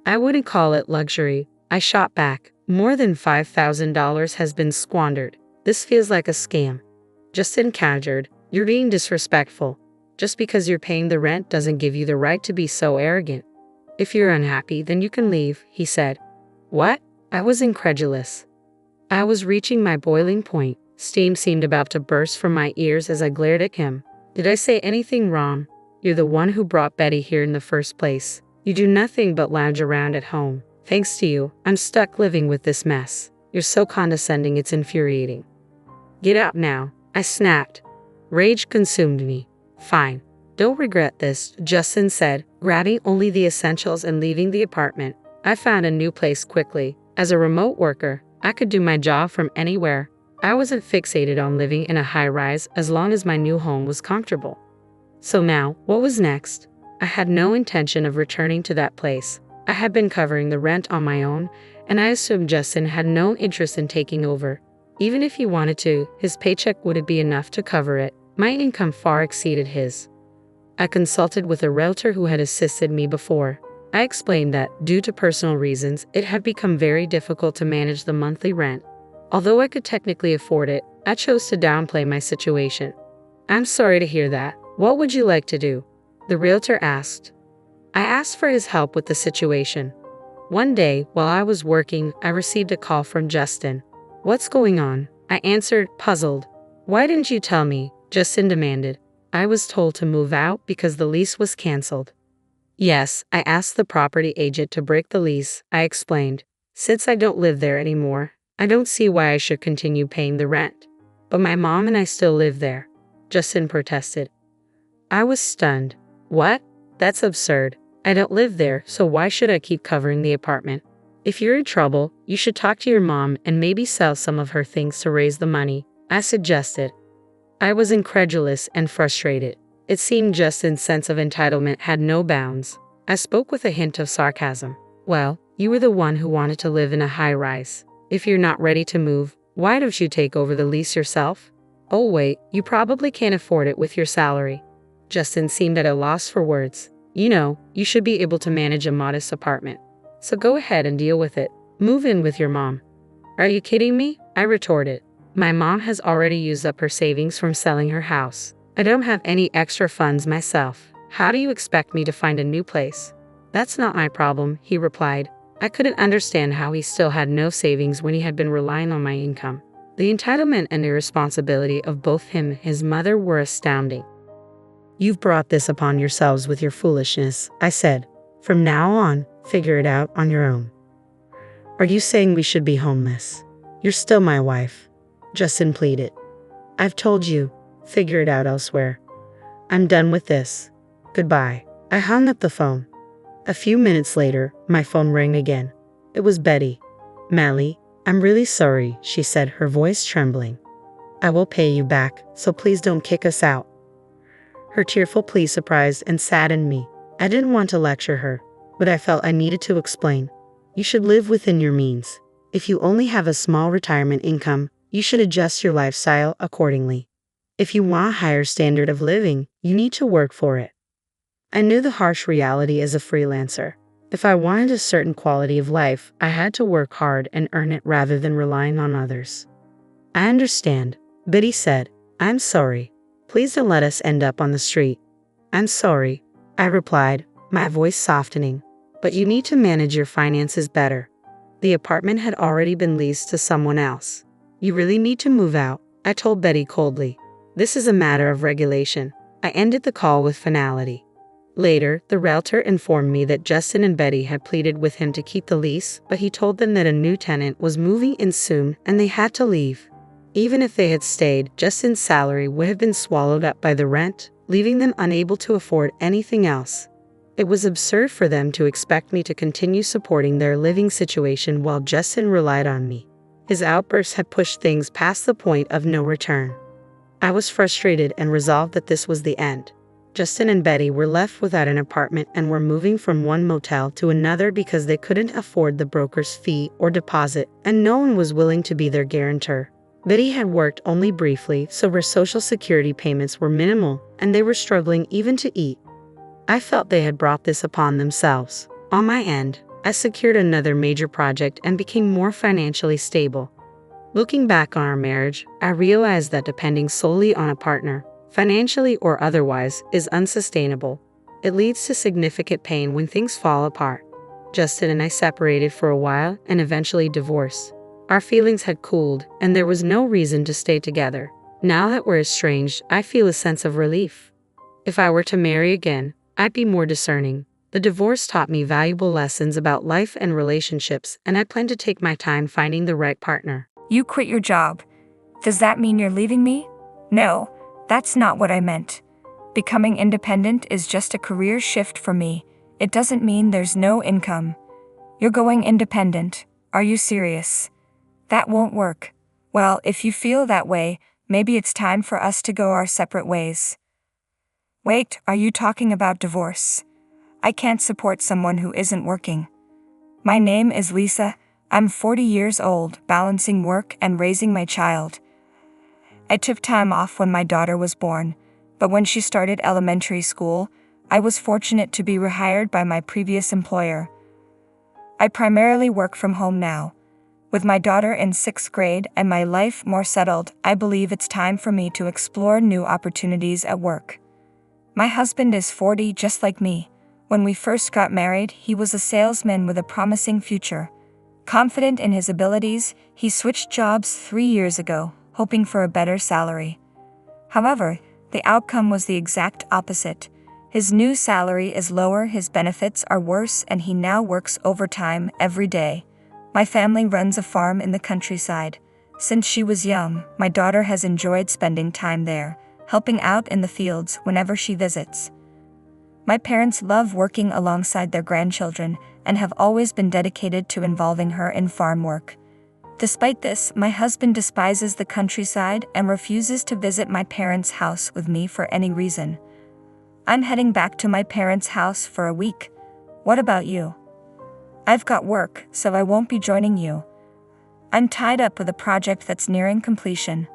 I wouldn't call it luxury, I shot back. More than $5,000 has been squandered. This feels like a scam. Justin countered, you're being disrespectful. Just because you're paying the rent doesn't give you the right to be so arrogant. If you're unhappy, then you can leave, he said. What? I was incredulous. I was reaching my boiling point. Steam seemed about to burst from my ears as I glared at him. Did I say anything wrong? You're the one who brought Betty here in the first place. You do nothing but lounge around at home. Thanks to you, I'm stuck living with this mess. You're so condescending, it's infuriating. Get out now, I snapped. Rage consumed me. Fine. Don't regret this, Justin said, grabbing only the essentials and leaving the apartment. I found a new place quickly. As a remote worker, I could do my job from anywhere. I wasn't fixated on living in a high-rise as long as my new home was comfortable. So now, what was next? I had no intention of returning to that place. I had been covering the rent on my own, and I assumed Justin had no interest in taking over. Even if he wanted to, his paycheck wouldn't be enough to cover it. My income far exceeded his. I consulted with a realtor who had assisted me before. I explained that, due to personal reasons, it had become very difficult to manage the monthly rent. Although I could technically afford it, I chose to downplay my situation. I'm sorry to hear that. What would you like to do? The realtor asked. I asked for his help with the situation. One day, while I was working, I received a call from Justin. What's going on? I answered, puzzled. Why didn't you tell me? Justin demanded. I was told to move out because the lease was canceled. Yes, I asked the property agent to break the lease, I explained. Since I don't live there anymore, I don't see why I should continue paying the rent. But my mom and I still live there, Justin protested. I was stunned. What? That's absurd. I don't live there, so why should I keep covering the apartment? If you're in trouble, you should talk to your mom and maybe sell some of her things to raise the money, I suggested. I was incredulous and frustrated. It seemed Justin's sense of entitlement had no bounds. I spoke with a hint of sarcasm. Well, you were the one who wanted to live in a high-rise. If you're not ready to move, why don't you take over the lease yourself? Oh wait, you probably can't afford it with your salary. Justin seemed at a loss for words. You know, you should be able to manage a modest apartment. So go ahead and deal with it. Move in with your mom. Are you kidding me? I retorted. My mom has already used up her savings from selling her house. I don't have any extra funds myself. How do you expect me to find a new place? That's not my problem, he replied. I couldn't understand how he still had no savings when he had been relying on my income. The entitlement and irresponsibility of both him and his mother were astounding. You've brought this upon yourselves with your foolishness, I said. From now on, figure it out on your own. Are you saying we should be homeless? You're still my wife, Justin pleaded. I've told you, figure it out elsewhere. I'm done with this. Goodbye. I hung up the phone. A few minutes later, my phone rang again. It was Betty. Mally, I'm really sorry, she said, her voice trembling. I will pay you back, so please don't kick us out. Her tearful plea surprised and saddened me. I didn't want to lecture her, but I felt I needed to explain. You should live within your means. If you only have a small retirement income, you should adjust your lifestyle accordingly. If you want a higher standard of living, you need to work for it. I knew the harsh reality as a freelancer. If I wanted a certain quality of life, I had to work hard and earn it rather than relying on others. I understand, Betty said. I'm sorry. Please don't let us end up on the street. I'm sorry, I replied, my voice softening. But you need to manage your finances better. The apartment had already been leased to someone else. You really need to move out, I told Betty coldly. This is a matter of regulation. I ended the call with finality. Later, the realtor informed me that Justin and Betty had pleaded with him to keep the lease, but he told them that a new tenant was moving in soon and they had to leave. Even if they had stayed, Justin's salary would have been swallowed up by the rent, leaving them unable to afford anything else. It was absurd for them to expect me to continue supporting their living situation while Justin relied on me. His outbursts had pushed things past the point of no return. I was frustrated and resolved that this was the end. Justin and Betty were left without an apartment and were moving from one motel to another because they couldn't afford the broker's fee or deposit, and no one was willing to be their guarantor. Betty had worked only briefly, so her Social Security payments were minimal, and they were struggling even to eat. I felt they had brought this upon themselves. On my end, I secured another major project and became more financially stable. Looking back on our marriage, I realized that depending solely on a partner, financially or otherwise, is unsustainable. It leads to significant pain when things fall apart. Justin and I separated for a while and eventually divorced. Our feelings had cooled, and there was no reason to stay together. Now that we're estranged, I feel a sense of relief. If I were to marry again, I'd be more discerning. The divorce taught me valuable lessons about life and relationships, and I plan to take my time finding the right partner. You quit your job. Does that mean you're leaving me? No, that's not what I meant. Becoming independent is just a career shift for me. It doesn't mean there's no income. You're going independent. Are you serious? That won't work. Well, if you feel that way, maybe it's time for us to go our separate ways. Wait, are you talking about divorce? I can't support someone who isn't working. My name is Lisa. I'm 40 years old, balancing work and raising my child. I took time off when my daughter was born, but when she started elementary school, I was fortunate to be rehired by my previous employer. I primarily work from home now. With my daughter in 6th grade and my life more settled, I believe it's time for me to explore new opportunities at work. My husband is 40 just like me. When we first got married, he was a salesman with a promising future. Confident in his abilities, he switched jobs 3 years ago, hoping for a better salary. However, the outcome was the exact opposite. His new salary is lower, his benefits are worse, and he now works overtime every day. My family runs a farm in the countryside. Since she was young, my daughter has enjoyed spending time there, helping out in the fields whenever she visits. My parents love working alongside their grandchildren and have always been dedicated to involving her in farm work. Despite this, my husband despises the countryside and refuses to visit my parents' house with me for any reason. I'm heading back to my parents' house for a week. What about you? I've got work, so I won't be joining you. I'm tied up with a project that's nearing completion.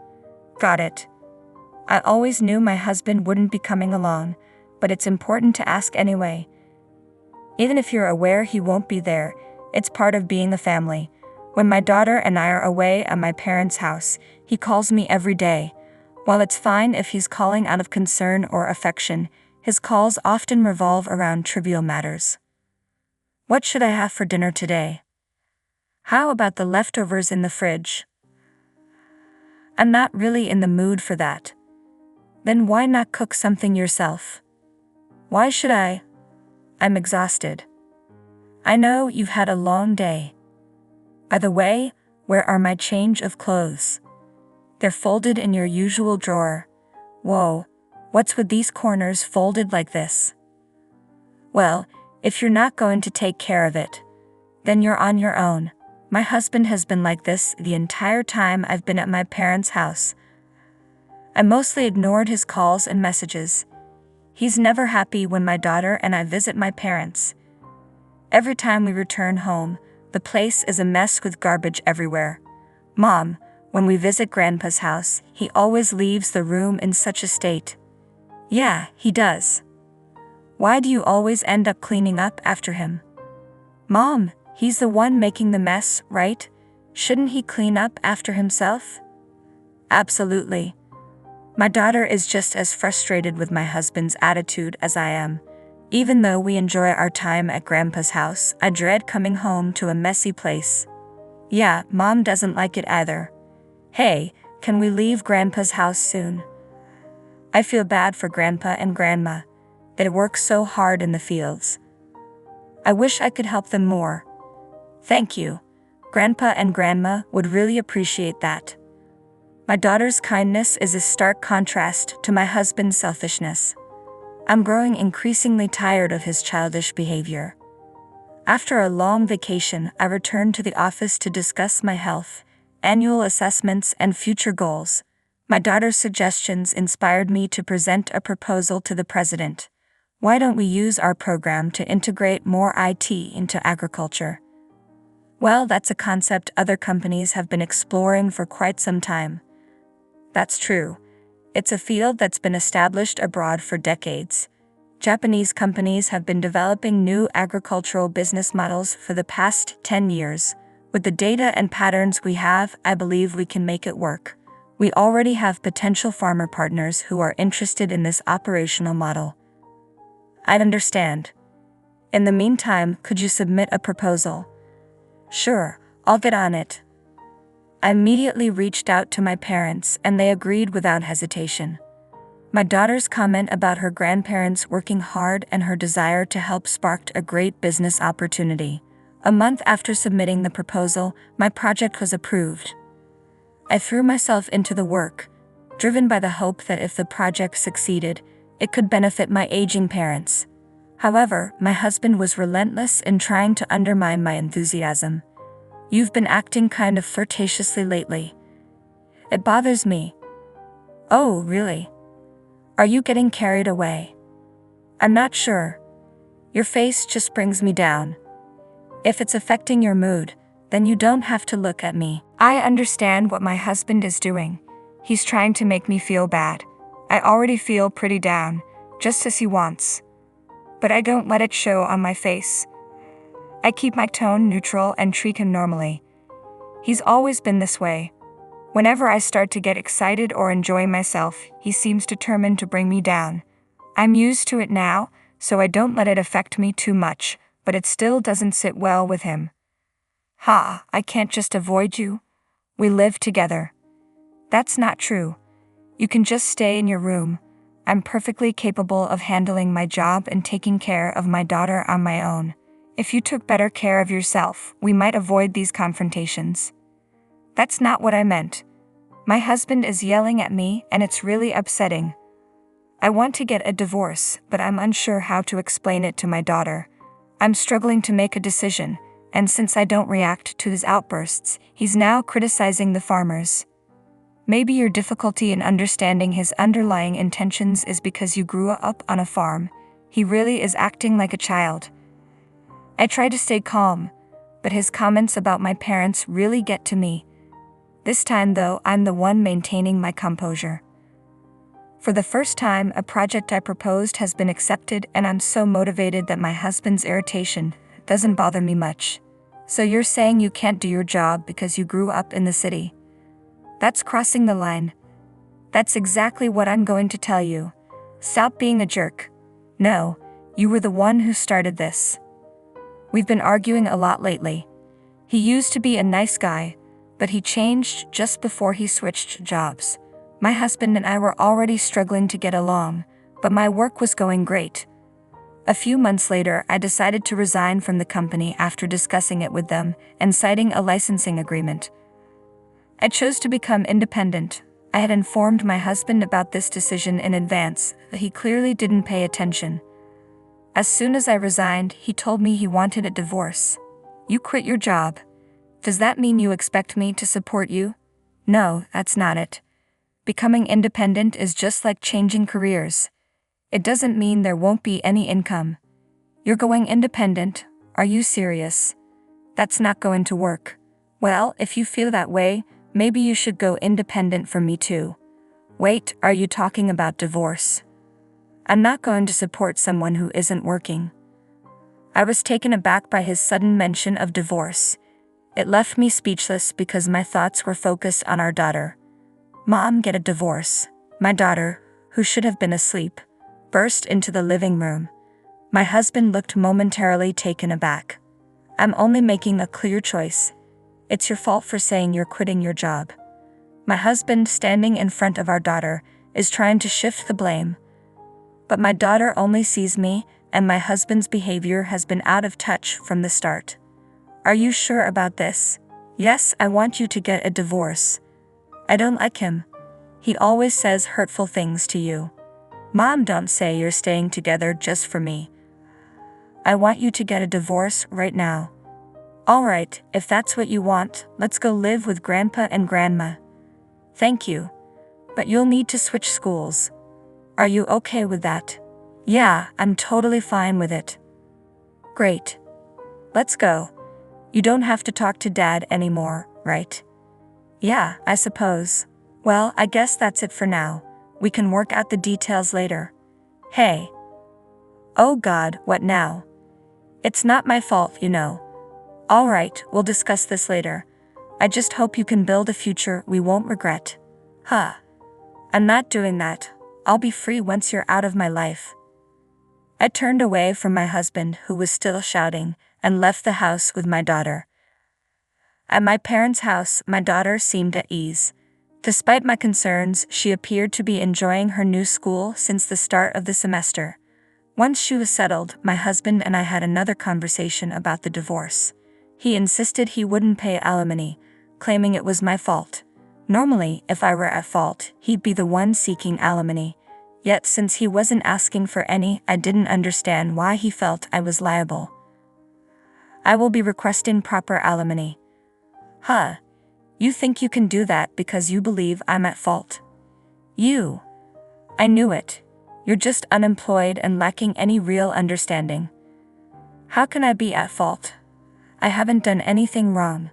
Got it. I always knew my husband wouldn't be coming along, but it's important to ask anyway. Even if you're aware he won't be there, it's part of being a family. When my daughter and I are away at my parents' house, he calls me every day. While it's fine if he's calling out of concern or affection, his calls often revolve around trivial matters. What should I have for dinner today? How about the leftovers in the fridge? I'm not really in the mood for that. Then why not cook something yourself? Why should I? I'm exhausted. I know you've had a long day. By the way, where are my change of clothes? They're folded in your usual drawer. Whoa, what's with these corners folded like this? Well, if you're not going to take care of it, then you're on your own. My husband has been like this the entire time I've been at my parents' house. I mostly ignored his calls and messages. He's never happy when my daughter and I visit my parents. Every time we return home, the place is a mess with garbage everywhere. Mom, when we visit Grandpa's house, he always leaves the room in such a state. Yeah, he does. Why do you always end up cleaning up after him? Mom, he's the one making the mess, right? Shouldn't he clean up after himself? Absolutely. My daughter is just as frustrated with my husband's attitude as I am. Even though we enjoy our time at Grandpa's house, I dread coming home to a messy place. Yeah, Mom doesn't like it either. Hey, can we leave Grandpa's house soon? I feel bad for Grandpa and Grandma. They work so hard in the fields. I wish I could help them more. Thank you. Grandpa and Grandma would really appreciate that. My daughter's kindness is a stark contrast to my husband's selfishness. I'm growing increasingly tired of his childish behavior. After a long vacation, I returned to the office to discuss my health, annual assessments, and future goals. My daughter's suggestions inspired me to present a proposal to the president. Why don't we use our program to integrate more IT into agriculture? Well, that's a concept other companies have been exploring for quite some time. That's true. It's a field that's been established abroad for decades. Japanese companies have been developing new agricultural business models for the past 10 years. With the data and patterns we have, I believe we can make it work. We already have potential farmer partners who are interested in this operational model. I'd understand. In the meantime, could you submit a proposal? Sure, I'll get on it. I immediately reached out to my parents and they agreed without hesitation. My daughter's comment about her grandparents working hard and her desire to help sparked a great business opportunity. A month after submitting the proposal, my project was approved. I threw myself into the work, driven by the hope that if the project succeeded, it could benefit my aging parents. However, my husband was relentless in trying to undermine my enthusiasm. You've been acting kind of flirtatiously lately. It bothers me. Oh, really? Are you getting carried away? I'm not sure. Your face just brings me down. If it's affecting your mood, then you don't have to look at me. I understand what my husband is doing. He's trying to make me feel bad. I already feel pretty down, just as he wants. But I don't let it show on my face. I keep my tone neutral and treat him normally. He's always been this way. Whenever I start to get excited or enjoy myself, he seems determined to bring me down. I'm used to it now, so I don't let it affect me too much, but it still doesn't sit well with him. Ha, I can't just avoid you. We live together. That's not true. You can just stay in your room. I'm perfectly capable of handling my job and taking care of my daughter on my own. If you took better care of yourself, we might avoid these confrontations. That's not what I meant. My husband is yelling at me and it's really upsetting. I want to get a divorce, but I'm unsure how to explain it to my daughter. I'm struggling to make a decision, and since I don't react to his outbursts, he's now criticizing the farmers. Maybe your difficulty in understanding his underlying intentions is because you grew up on a farm. He really is acting like a child. I try to stay calm, but his comments about my parents really get to me. This time though, I'm the one maintaining my composure. For the first time, a project I proposed has been accepted and I'm so motivated that my husband's irritation doesn't bother me much. So you're saying you can't do your job because you grew up in the city? That's crossing the line. That's exactly what I'm going to tell you. Stop being a jerk. No, you were the one who started this. We've been arguing a lot lately. He used to be a nice guy, but he changed just before he switched jobs. My husband and I were already struggling to get along, but my work was going great. A few months later, I decided to resign from the company after discussing it with them and citing a licensing agreement. I chose to become independent. I had informed my husband about this decision in advance, but he clearly didn't pay attention. As soon as I resigned, he told me he wanted a divorce. You quit your job. Does that mean you expect me to support you? No, that's not it. Becoming independent is just like changing careers. It doesn't mean there won't be any income. You're going independent? Are you serious? That's not going to work. Well, if you feel that way, maybe you should go independent from me too. Wait, are you talking about divorce? I'm not going to support someone who isn't working. I was taken aback by his sudden mention of divorce. It left me speechless because my thoughts were focused on our daughter. Mom, get a divorce. My daughter, who should have been asleep, burst into the living room. My husband looked momentarily taken aback. I'm only making a clear choice. It's your fault for saying you're quitting your job. My husband, standing in front of our daughter, is trying to shift the blame. But my daughter only sees me, and my husband's behavior has been out of touch from the start. Are you sure about this? Yes, I want you to get a divorce. I don't like him. He always says hurtful things to you. Mom, don't say you're staying together just for me. I want you to get a divorce right now. Alright, if that's what you want, let's go live with Grandpa and Grandma. Thank you. But you'll need to switch schools. Are you okay with that? Yeah, I'm totally fine with it. Great. Let's go. You don't have to talk to Dad anymore, right? Yeah, I suppose. Well, I guess that's it for now. We can work out the details later. Hey. Oh God, what now? It's not my fault, you know. All right, we'll discuss this later. I just hope you can build a future we won't regret. Huh. I'm not doing that. I'll be free once you're out of my life. I turned away from my husband, who was still shouting, and left the house with my daughter. At my parents' house, my daughter seemed at ease. Despite my concerns, she appeared to be enjoying her new school since the start of the semester. Once she was settled, my husband and I had another conversation about the divorce. He insisted he wouldn't pay alimony, claiming it was my fault. Normally, if I were at fault, he'd be the one seeking alimony. Yet since he wasn't asking for any, I didn't understand why he felt I was liable. I will be requesting proper alimony. Huh. You think you can do that because you believe I'm at fault? You. I knew it. You're just unemployed and lacking any real understanding. How can I be at fault? I haven't done anything wrong.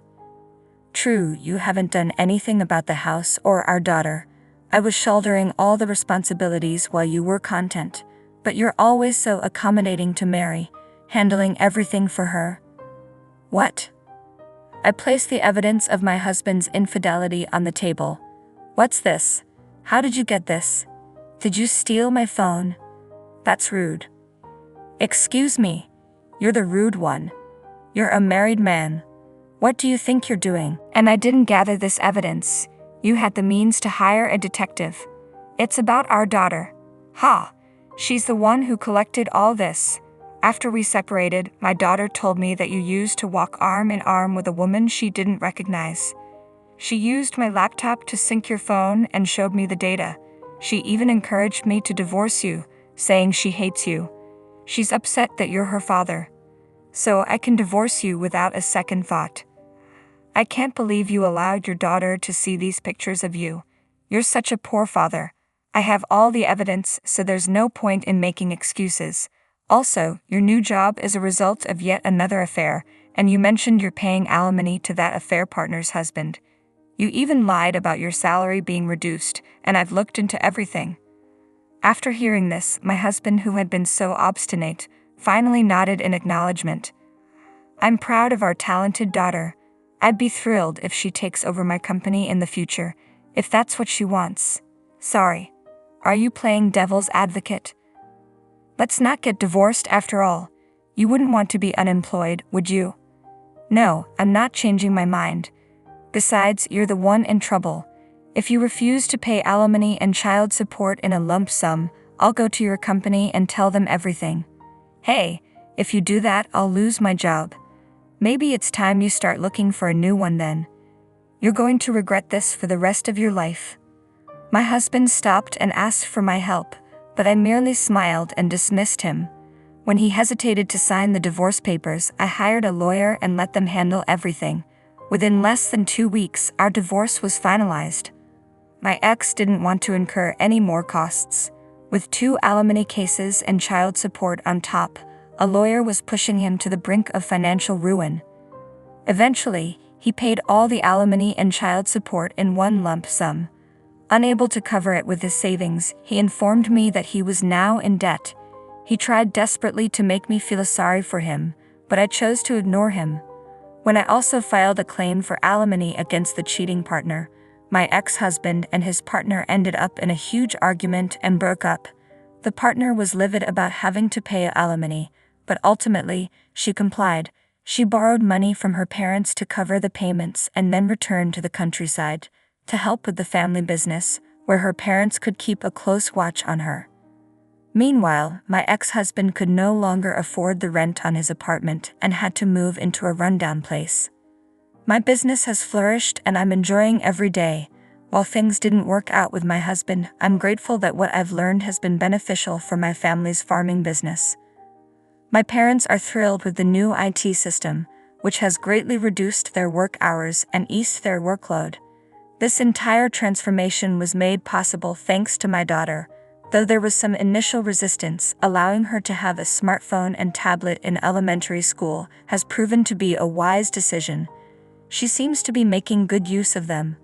True, you haven't done anything about the house or our daughter. I was shouldering all the responsibilities while you were content, but you're always so accommodating to Mary, handling everything for her. What? I placed the evidence of my husband's infidelity on the table. What's this? How did you get this? Did you steal my phone? That's rude. Excuse me. You're the rude one. You're a married man. What do you think you're doing? And I didn't gather this evidence. You had the means to hire a detective. It's about our daughter. Ha! She's the one who collected all this. After we separated, my daughter told me that you used to walk arm in arm with a woman she didn't recognize. She used my laptop to sync your phone and showed me the data. She even encouraged me to divorce you, saying she hates you. She's upset that you're her father. So I can divorce you without a second thought. I can't believe you allowed your daughter to see these pictures of you. You're such a poor father. I have all the evidence, so there's no point in making excuses. Also, your new job is a result of yet another affair, and you mentioned you're paying alimony to that affair partner's husband. You even lied about your salary being reduced, and I've looked into everything. After hearing this, my husband, who had been so obstinate, finally nodded in acknowledgement. I'm proud of our talented daughter. I'd be thrilled if she takes over my company in the future, if that's what she wants. Sorry. Are you playing devil's advocate? Let's not get divorced after all. You wouldn't want to be unemployed, would you? No, I'm not changing my mind. Besides, you're the one in trouble. If you refuse to pay alimony and child support in a lump sum, I'll go to your company and tell them everything. Hey, if you do that, I'll lose my job. Maybe it's time you start looking for a new one then. You're going to regret this for the rest of your life. My husband stopped and asked for my help, but I merely smiled and dismissed him. When he hesitated to sign the divorce papers, I hired a lawyer and let them handle everything. Within less than 2 weeks, our divorce was finalized. My ex didn't want to incur any more costs. With 2 alimony cases and child support on top, a lawyer was pushing him to the brink of financial ruin. Eventually, he paid all the alimony and child support in one lump sum. Unable to cover it with his savings, he informed me that he was now in debt. He tried desperately to make me feel sorry for him, but I chose to ignore him. When I also filed a claim for alimony against the cheating partner, my ex-husband and his partner ended up in a huge argument and broke up. The partner was livid about having to pay alimony, but ultimately, she complied. She borrowed money from her parents to cover the payments and then returned to the countryside to help with the family business, where her parents could keep a close watch on her. Meanwhile, my ex-husband could no longer afford the rent on his apartment and had to move into a rundown place. My business has flourished and I'm enjoying every day. While things didn't work out with my husband, I'm grateful that what I've learned has been beneficial for my family's farming business. My parents are thrilled with the new IT system, which has greatly reduced their work hours and eased their workload. This entire transformation was made possible thanks to my daughter, though there was some initial resistance. Allowing her to have a smartphone and tablet in elementary school has proven to be a wise decision. She seems to be making good use of them.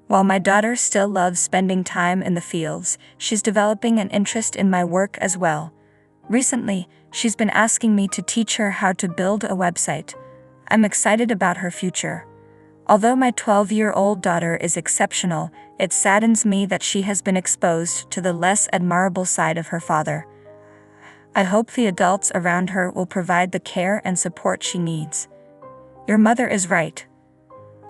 While my daughter still loves spending time in the fields, she's developing an interest in my work as well. Recently, she's been asking me to teach her how to build a website. I'm excited about her future. Although my 12-year-old daughter is exceptional, it saddens me that she has been exposed to the less admirable side of her father. I hope the adults around her will provide the care and support she needs. Your mother is right.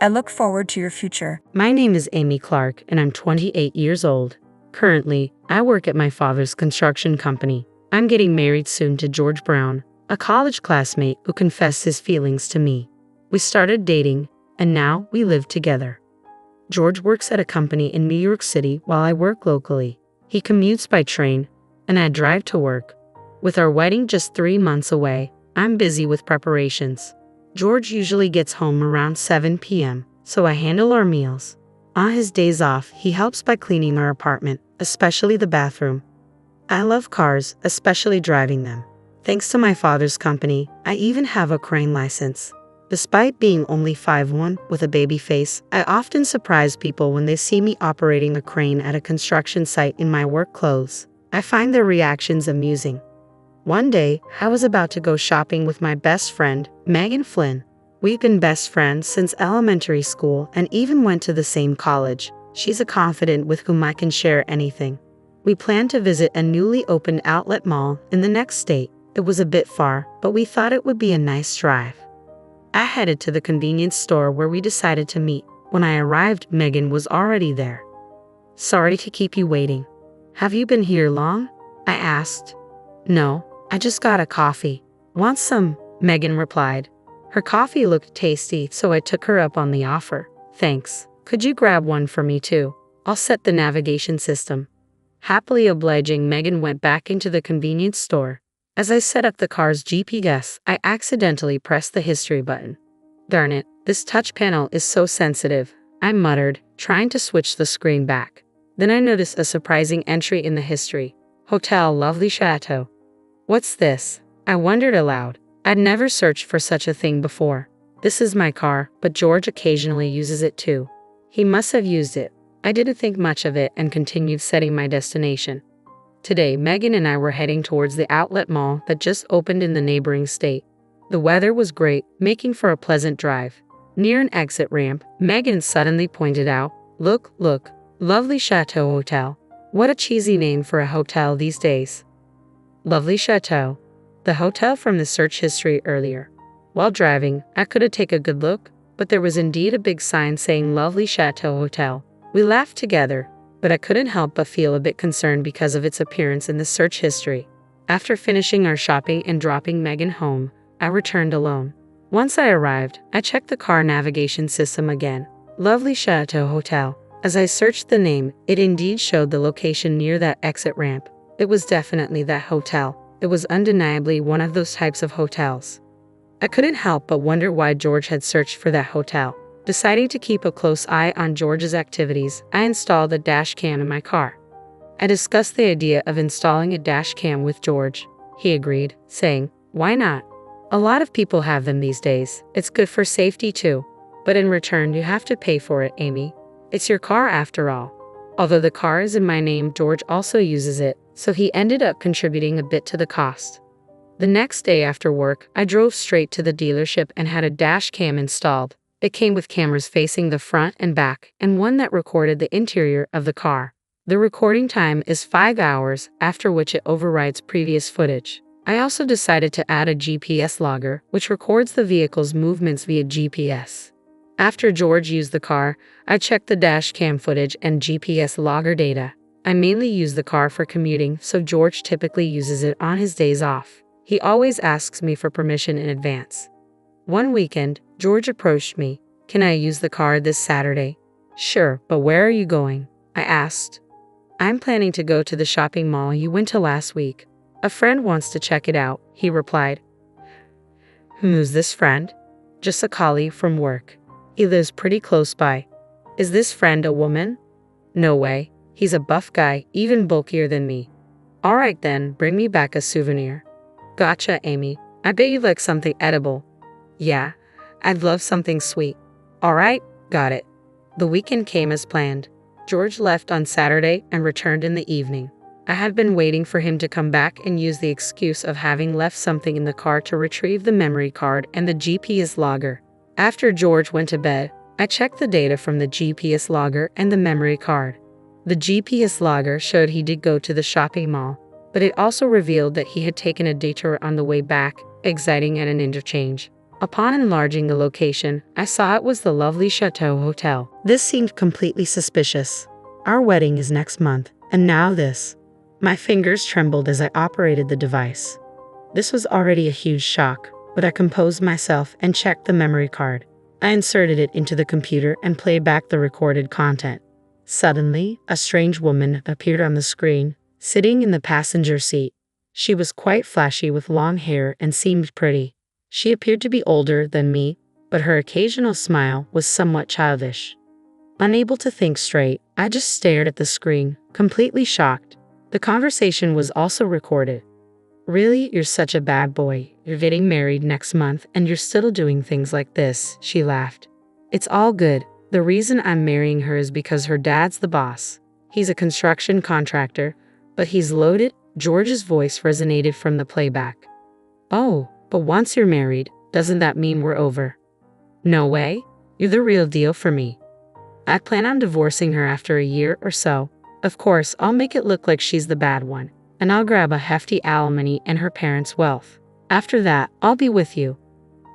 I look forward to your future. My name is Amy Clark, and I'm 28 years old. Currently, I work at my father's construction company. I'm getting married soon to George Brown, a college classmate who confessed his feelings to me. We started dating, and now we live together. George works at a company in New York City while I work locally. He commutes by train, and I drive to work. With our wedding just 3 months away, I'm busy with preparations. George usually gets home around 7 p.m., so I handle our meals. On his days off, he helps by cleaning our apartment, especially the bathroom. I love cars, especially driving them. Thanks to my father's company, I even have a crane license. Despite being only 5'1" with a baby face, I often surprise people when they see me operating a crane at a construction site in my work clothes. I find their reactions amusing. One day, I was about to go shopping with my best friend, Megan Flynn. We've been best friends since elementary school and even went to the same college. She's a confidant with whom I can share anything. We plan to visit a newly opened outlet mall in the next state. It was a bit far, but we thought it would be a nice drive. I headed to the convenience store where we decided to meet. When I arrived, Megan was already there. "Sorry to keep you waiting. Have you been here long?" I asked. "No, I just got a coffee." "Want some?" Megan replied. Her coffee looked tasty, so I took her up on the offer. "Thanks. Could you grab one for me too? I'll set the navigation system." Happily obliging, Megan went back into the convenience store. As I set up the car's GPS, I accidentally pressed the history button. "Darn it, this touch panel is so sensitive," I muttered, trying to switch the screen back. Then I noticed a surprising entry in the history. "Hotel Lovely Chateau." "What's this?" I wondered aloud. I'd never searched for such a thing before. "This is my car, but George occasionally uses it too. He must have used it." I didn't think much of it and continued setting my destination. Today, Megan and I were heading towards the outlet mall that just opened in the neighboring state. The weather was great, making for a pleasant drive. Near an exit ramp, Megan suddenly pointed out, Look, Lovely Chateau Hotel. What a cheesy name for a hotel these days." Lovely Chateau, the hotel from the search history earlier. While driving, I could take a good look, but there was indeed a big sign saying Lovely Chateau Hotel. We laughed together, but I couldn't help but feel a bit concerned because of its appearance in the search history. After finishing our shopping and dropping Megan home, I returned alone. Once I arrived, I checked the car navigation system again. Lovely Chateau Hotel. As I searched the name, it indeed showed the location near that exit ramp. It was definitely that hotel. It was undeniably one of those types of hotels. I couldn't help but wonder why George had searched for that hotel. Deciding to keep a close eye on George's activities, I installed a dash cam in my car. I discussed the idea of installing a dash cam with George. He agreed, saying, "Why not? A lot of people have them these days. It's good for safety too. But in return, you have to pay for it, Amy. It's your car after all." Although the car is in my name, George also uses it, so he ended up contributing a bit to the cost. The next day after work, I drove straight to the dealership and had a dash cam installed. It came with cameras facing the front and back, and one that recorded the interior of the car. The recording time is 5 hours, after which it overrides previous footage. I also decided to add a GPS logger, which records the vehicle's movements via GPS. After George used the car, I checked the dash cam footage and GPS logger data. I mainly use the car for commuting, so George typically uses it on his days off. He always asks me for permission in advance. One weekend, George approached me. "Can I use the car this Saturday?" "Sure, but where are you going?" I asked. "I'm planning to go to the shopping mall you went to last week. A friend wants to check it out," he replied. "Who's this friend?" "Just a colleague from work. He lives pretty close by." "Is this friend a woman?" "No way. He's a buff guy, even bulkier than me." "All right then, bring me back a souvenir." "Gotcha, Amy. I bet you like something edible." "Yeah, I'd love something sweet." "All right, got it." The weekend came as planned. George left on Saturday and returned in the evening. I had been waiting for him to come back and use the excuse of having left something in the car to retrieve the memory card and the GPS logger. After George went to bed, I checked the data from the GPS logger and the memory card. The GPS logger showed he did go to the shopping mall, but it also revealed that he had taken a detour on the way back, exiting at an interchange. Upon enlarging the location, I saw it was the Lovely Chateau Hotel. This seemed completely suspicious. Our wedding is next month, and now this. My fingers trembled as I operated the device. This was already a huge shock, but I composed myself and checked the memory card. I inserted it into the computer and played back the recorded content. Suddenly, a strange woman appeared on the screen, sitting in the passenger seat. She was quite flashy with long hair and seemed pretty. She appeared to be older than me, but her occasional smile was somewhat childish. Unable to think straight, I just stared at the screen, completely shocked. The conversation was also recorded. "Really, you're such a bad boy. You're getting married next month and you're still doing things like this," she laughed. "It's all good. The reason I'm marrying her is because her dad's the boss. He's a construction contractor, but he's loaded." George's voice resonated from the playback. "Oh, but once you're married, doesn't that mean we're over?" No way. You're the real deal for me. I plan on divorcing her after a year or so. Of course, I'll make it look like she's the bad one, and I'll grab a hefty alimony and her parents' wealth. After that, I'll be with you.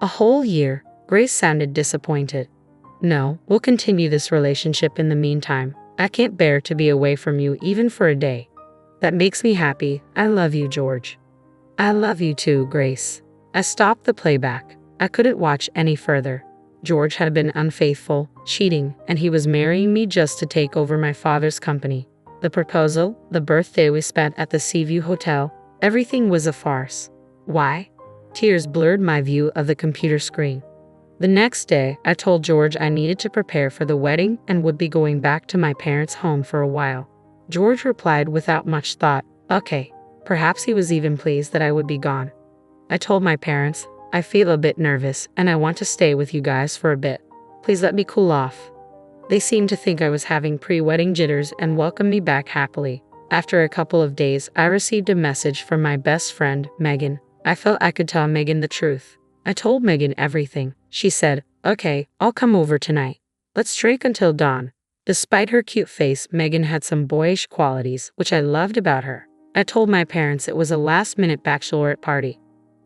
A whole year. Grace sounded disappointed. No, we'll continue this relationship in the meantime. I can't bear to be away from you even for a day. That makes me happy. I love you, George. I love you too, Grace. I stopped the playback. I couldn't watch any further. George had been unfaithful, cheating, and he was marrying me just to take over my father's company. The proposal, the birthday we spent at the Seaview Hotel, everything was a farce. Why? Tears blurred my view of the computer screen. The next day, I told George I needed to prepare for the wedding and would be going back to my parents' home for a while. George replied without much thought, okay. Perhaps he was even pleased that I would be gone. I told my parents, I feel a bit nervous and I want to stay with you guys for a bit. Please let me cool off. They seemed to think I was having pre-wedding jitters and welcomed me back happily. After a couple of days, I received a message from my best friend, Megan. I felt I could tell Megan the truth. I told Megan everything. She said, okay, I'll come over tonight. Let's drink until dawn. Despite her cute face, Megan had some boyish qualities, which I loved about her. I told my parents it was a last-minute bachelorette party.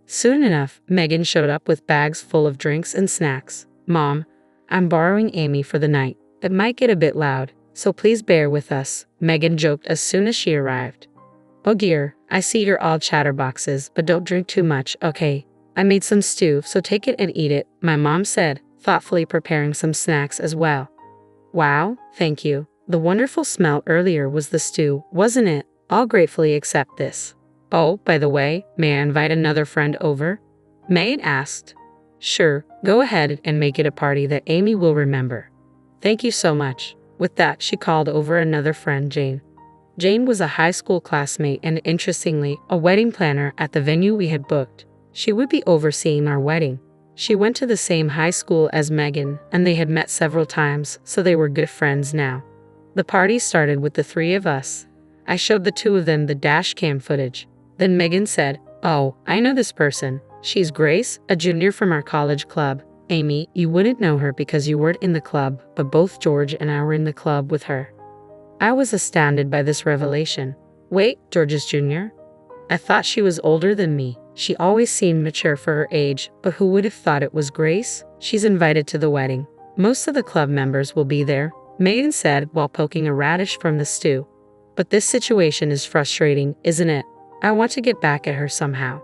Soon enough, Megan showed up with bags full of drinks and snacks. Mom, I'm borrowing Amy for the night. It might get a bit loud, so please bear with us, Megan joked as soon as she arrived. Oh dear, I see you're all chatterboxes, but don't drink too much, okay? I made some stew, so take it and eat it, my mom said, thoughtfully preparing some snacks as well. Wow, thank you. The wonderful smell earlier was the stew, wasn't it? I'll gratefully accept this. Oh, by the way, may I invite another friend over? Megan asked. Sure, go ahead and make it a party that Amy will remember. Thank you so much. With that, she called over another friend, Jane. Jane was a high school classmate and, interestingly, a wedding planner at the venue we had booked. She would be overseeing our wedding. She went to the same high school as Megan, and they had met several times, so they were good friends now. The party started with the three of us. I showed the two of them the dash cam footage. Then Megan said, oh, I know this person. She's Grace, a junior from our college club. Amy, you wouldn't know her because you weren't in the club, but both George and I were in the club with her. I was astounded by this revelation. Wait, George's junior? I thought she was older than me. She always seemed mature for her age, but who would have thought it was Grace? She's invited to the wedding. Most of the club members will be there, Megan said while poking a radish from the stew. But this situation is frustrating, isn't it? I want to get back at her somehow.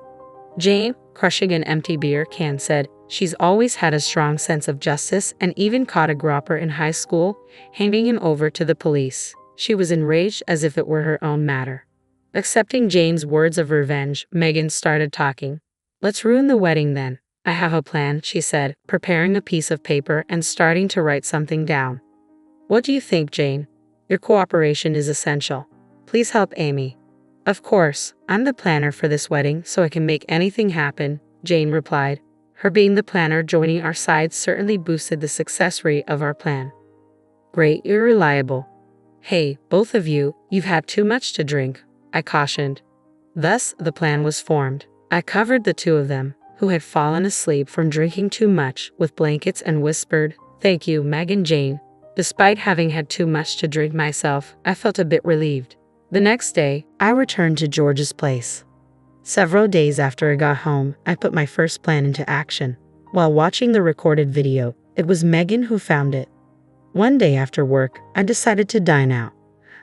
Jane, crushing an empty beer can, said, she's always had a strong sense of justice and even caught a gropper in high school, handing him over to the police. She was enraged as if it were her own matter. Accepting Jane's words of revenge, Megan started talking. Let's ruin the wedding then. I have a plan, she said, preparing a piece of paper and starting to write something down. What do you think, Jane? Your cooperation is essential. Please help Amy. Of course, I'm the planner for this wedding, so I can make anything happen, Jane replied. Her being the planner joining our side certainly boosted the success rate of our plan. Great, you're reliable. Hey, both of you, you've had too much to drink, I cautioned. Thus, the plan was formed. I covered the two of them, who had fallen asleep from drinking too much, with blankets and whispered, thank you, Meg and Jane. Despite having had too much to drink myself, I felt a bit relieved. The next day, I returned to George's place. Several days after I got home, I put my first plan into action. While watching the recorded video, it was Megan who found it. One day after work, I decided to dine out.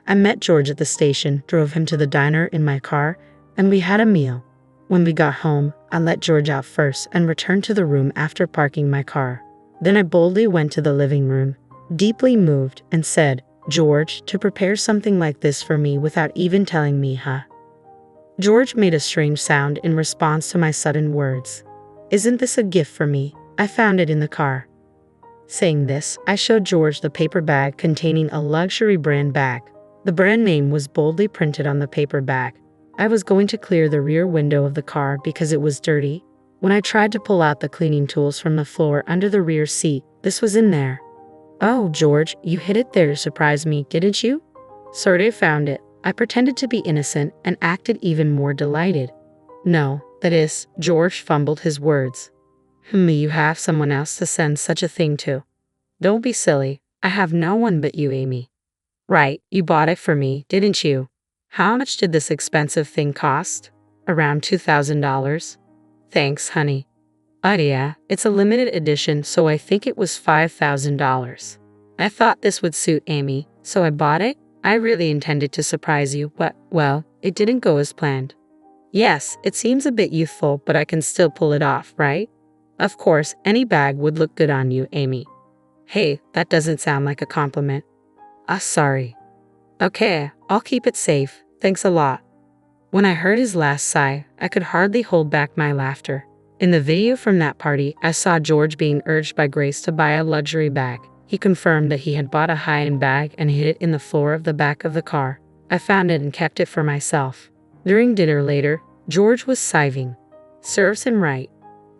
I met George at the station, drove him to the diner in my car, and we had a meal. When we got home, I let George out first and returned to the room after parking my car. Then I boldly went to the living room, deeply moved, and said, George, to prepare something like this for me without even telling me, huh? George made a strange sound in response to my sudden words. Isn't this a gift for me? I found it in the car. Saying this, I showed George the paper bag containing a luxury brand bag. The brand name was boldly printed on the paper bag. I was going to clear the rear window of the car because it was dirty. When I tried to pull out the cleaning tools from the floor under the rear seat, this was in there. Oh, George, you hid it there to surprise me, didn't you? Sorry, I found it. I pretended to be innocent and acted even more delighted. No, that is, George fumbled his words. You have someone else to send such a thing to. Don't be silly. I have no one but you, Amy. Right, you bought it for me, didn't you? How much did this expensive thing cost? Around $2,000. Thanks, honey. Oh yeah, it's a limited edition, so I think it was $5,000. I thought this would suit Amy, so I bought it. I really intended to surprise you, but, well, it didn't go as planned. Yes, it seems a bit youthful, but I can still pull it off, right? Of course, any bag would look good on you, Amy. Hey, that doesn't sound like a compliment. Sorry. Okay, I'll keep it safe. Thanks a lot. When I heard his last sigh, I could hardly hold back my laughter. In the video from that party, I saw George being urged by Grace to buy a luxury bag. He confirmed that he had bought a high-end bag and hid it in the floor of the back of the car. I found it and kept it for myself. During dinner later, George was sighing. Serves him right.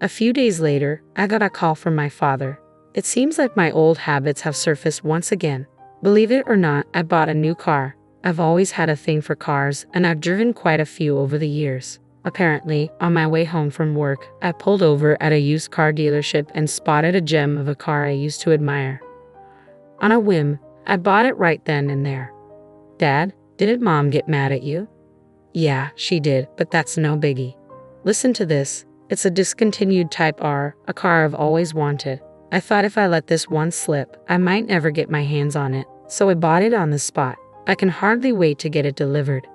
A few days later, I got a call from my father. It seems like my old habits have surfaced once again. Believe it or not, I bought a new car. I've always had a thing for cars, and I've driven quite a few over the years. Apparently, on my way home from work, I pulled over at a used car dealership and spotted a gem of a car I used to admire. On a whim, I bought it right then and there. Dad, didn't Mom get mad at you? Yeah, she did, but that's no biggie. Listen to this. It's a discontinued Type R, a car I've always wanted. I thought if I let this one slip, I might never get my hands on it, so I bought it on the spot. I can hardly wait to get it delivered.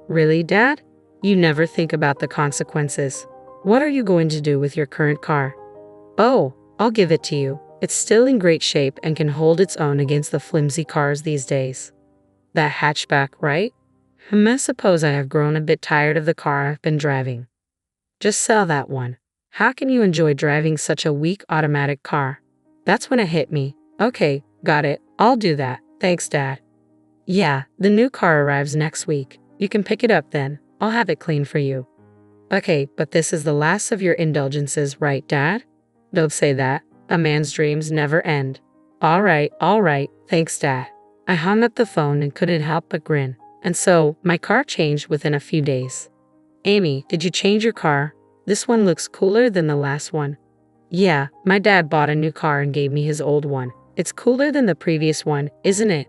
Really, Dad? You never think about the consequences. What are you going to do with your current car? Oh, I'll give it to you. It's still in great shape and can hold its own against the flimsy cars these days. That hatchback, right? I suppose I have grown a bit tired of the car I've been driving. Just sell that one. How can you enjoy driving such a weak automatic car? That's when it hit me. Okay, got it. I'll do that. Thanks, Dad. Yeah, the new car arrives next week. You can pick it up then. I'll have it cleaned for you. Okay, but this is the last of your indulgences, right, Dad? Don't say that. A man's dreams never end. All right, thanks, Dad. I hung up the phone and couldn't help but grin. And so, my car changed within a few days. Amy, did you change your car? This one looks cooler than the last one. Yeah, my dad bought a new car and gave me his old one. It's cooler than the previous one, isn't it?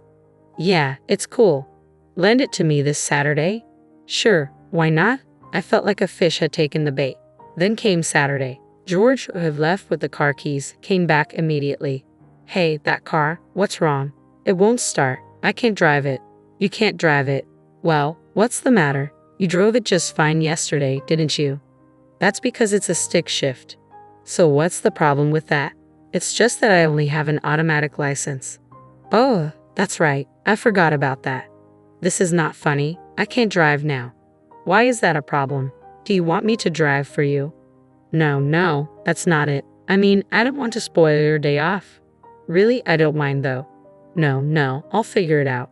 Yeah, it's cool. Lend it to me this Saturday? Sure, why not? I felt like a fish had taken the bait. Then came Saturday. George, who had left with the car keys, came back immediately. Hey, that car, what's wrong? It won't start. I can't drive it. You can't drive it. Well, what's the matter? You drove it just fine yesterday, didn't you? That's because it's a stick shift. So what's the problem with that? It's just that I only have an automatic license. Oh, that's right. I forgot about that. This is not funny. I can't drive now. Why is that a problem? Do you want me to drive for you? No, that's not it. I mean, I don't want to spoil your day off. Really, I don't mind though. No, I'll figure it out.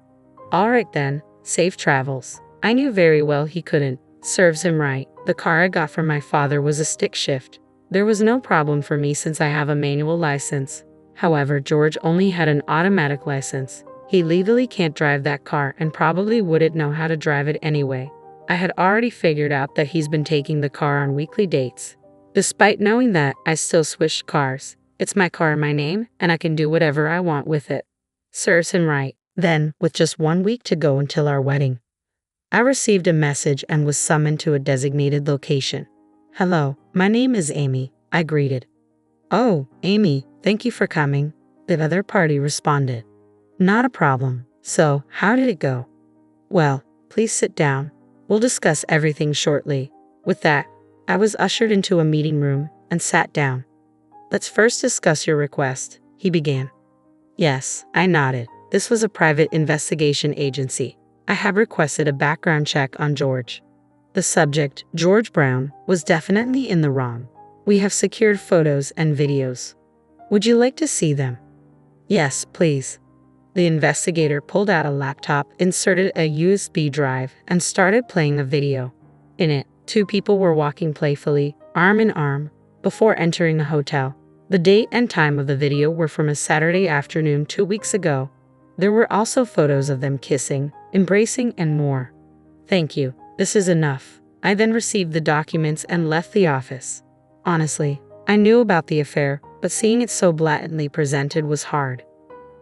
All right then, safe travels. I knew very well he couldn't. Serves him right. The car I got from my father was a stick shift. There was no problem for me since I have a manual license. However, George only had an automatic license. He legally can't drive that car and probably wouldn't know how to drive it anyway. I had already figured out that he's been taking the car on weekly dates. Despite knowing that, I still switched cars. It's my car in my name, and I can do whatever I want with it. Serves him right. Then, with just 1 week to go until our wedding, I received a message and was summoned to a designated location. Hello, my name is Amy, I greeted. Oh, Amy, thank you for coming, the other party responded. Not a problem. So, how did it go? Well, please sit down. We'll discuss everything shortly. With that, I was ushered into a meeting room and sat down. Let's first discuss your request, he began. Yes, I nodded. This was a private investigation agency. I had requested a background check on George. The subject, George Brown, was definitely in the wrong. We have secured photos and videos. Would you like to see them? Yes, please. The investigator pulled out a laptop, inserted a USB drive, and started playing a video. In it, 2 people were walking playfully, arm in arm, before entering the hotel. The date and time of the video were from a Saturday afternoon 2 weeks ago. There were also photos of them kissing, embracing, and more. Thank you. This is enough. I then received the documents and left the office. Honestly, I knew about the affair, but seeing it so blatantly presented was hard.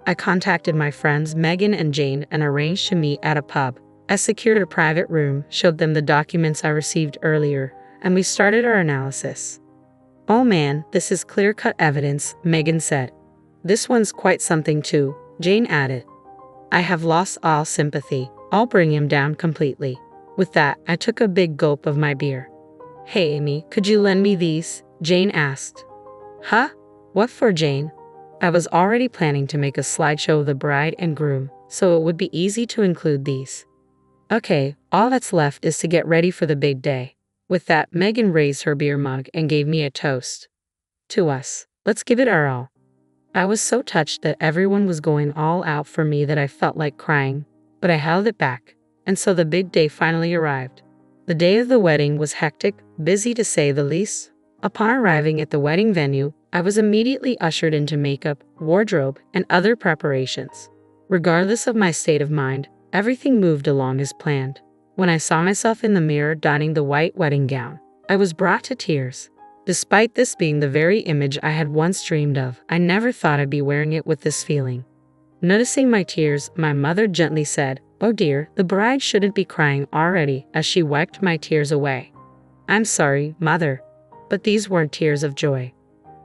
I contacted my friends Megan and Jane and arranged to meet at a pub. I secured a private room, showed them the documents I received earlier, and we started our analysis. "Oh man, this is clear-cut evidence," Megan said. "This one's quite something too," Jane added. "I have lost all sympathy. I'll bring him down completely." With that, I took a big gulp of my beer. "Hey Amy, could you lend me these?" Jane asked. "Huh? What for, Jane?" I was already planning to make a slideshow of the bride and groom, so it would be easy to include these. "Okay, all that's left is to get ready for the big day." With that, Megan raised her beer mug and gave me a toast. "To us. Let's give it our all." I was so touched that everyone was going all out for me that I felt like crying, but I held it back, and so the big day finally arrived. The day of the wedding was hectic, busy to say the least. Upon arriving at the wedding venue, I was immediately ushered into makeup, wardrobe, and other preparations. Regardless of my state of mind, everything moved along as planned. When I saw myself in the mirror donning the white wedding gown, I was brought to tears. Despite this being the very image I had once dreamed of, I never thought I'd be wearing it with this feeling. Noticing my tears, my mother gently said, "Oh dear, the bride shouldn't be crying already," as she wiped my tears away. "I'm sorry, Mother, but these weren't tears of joy."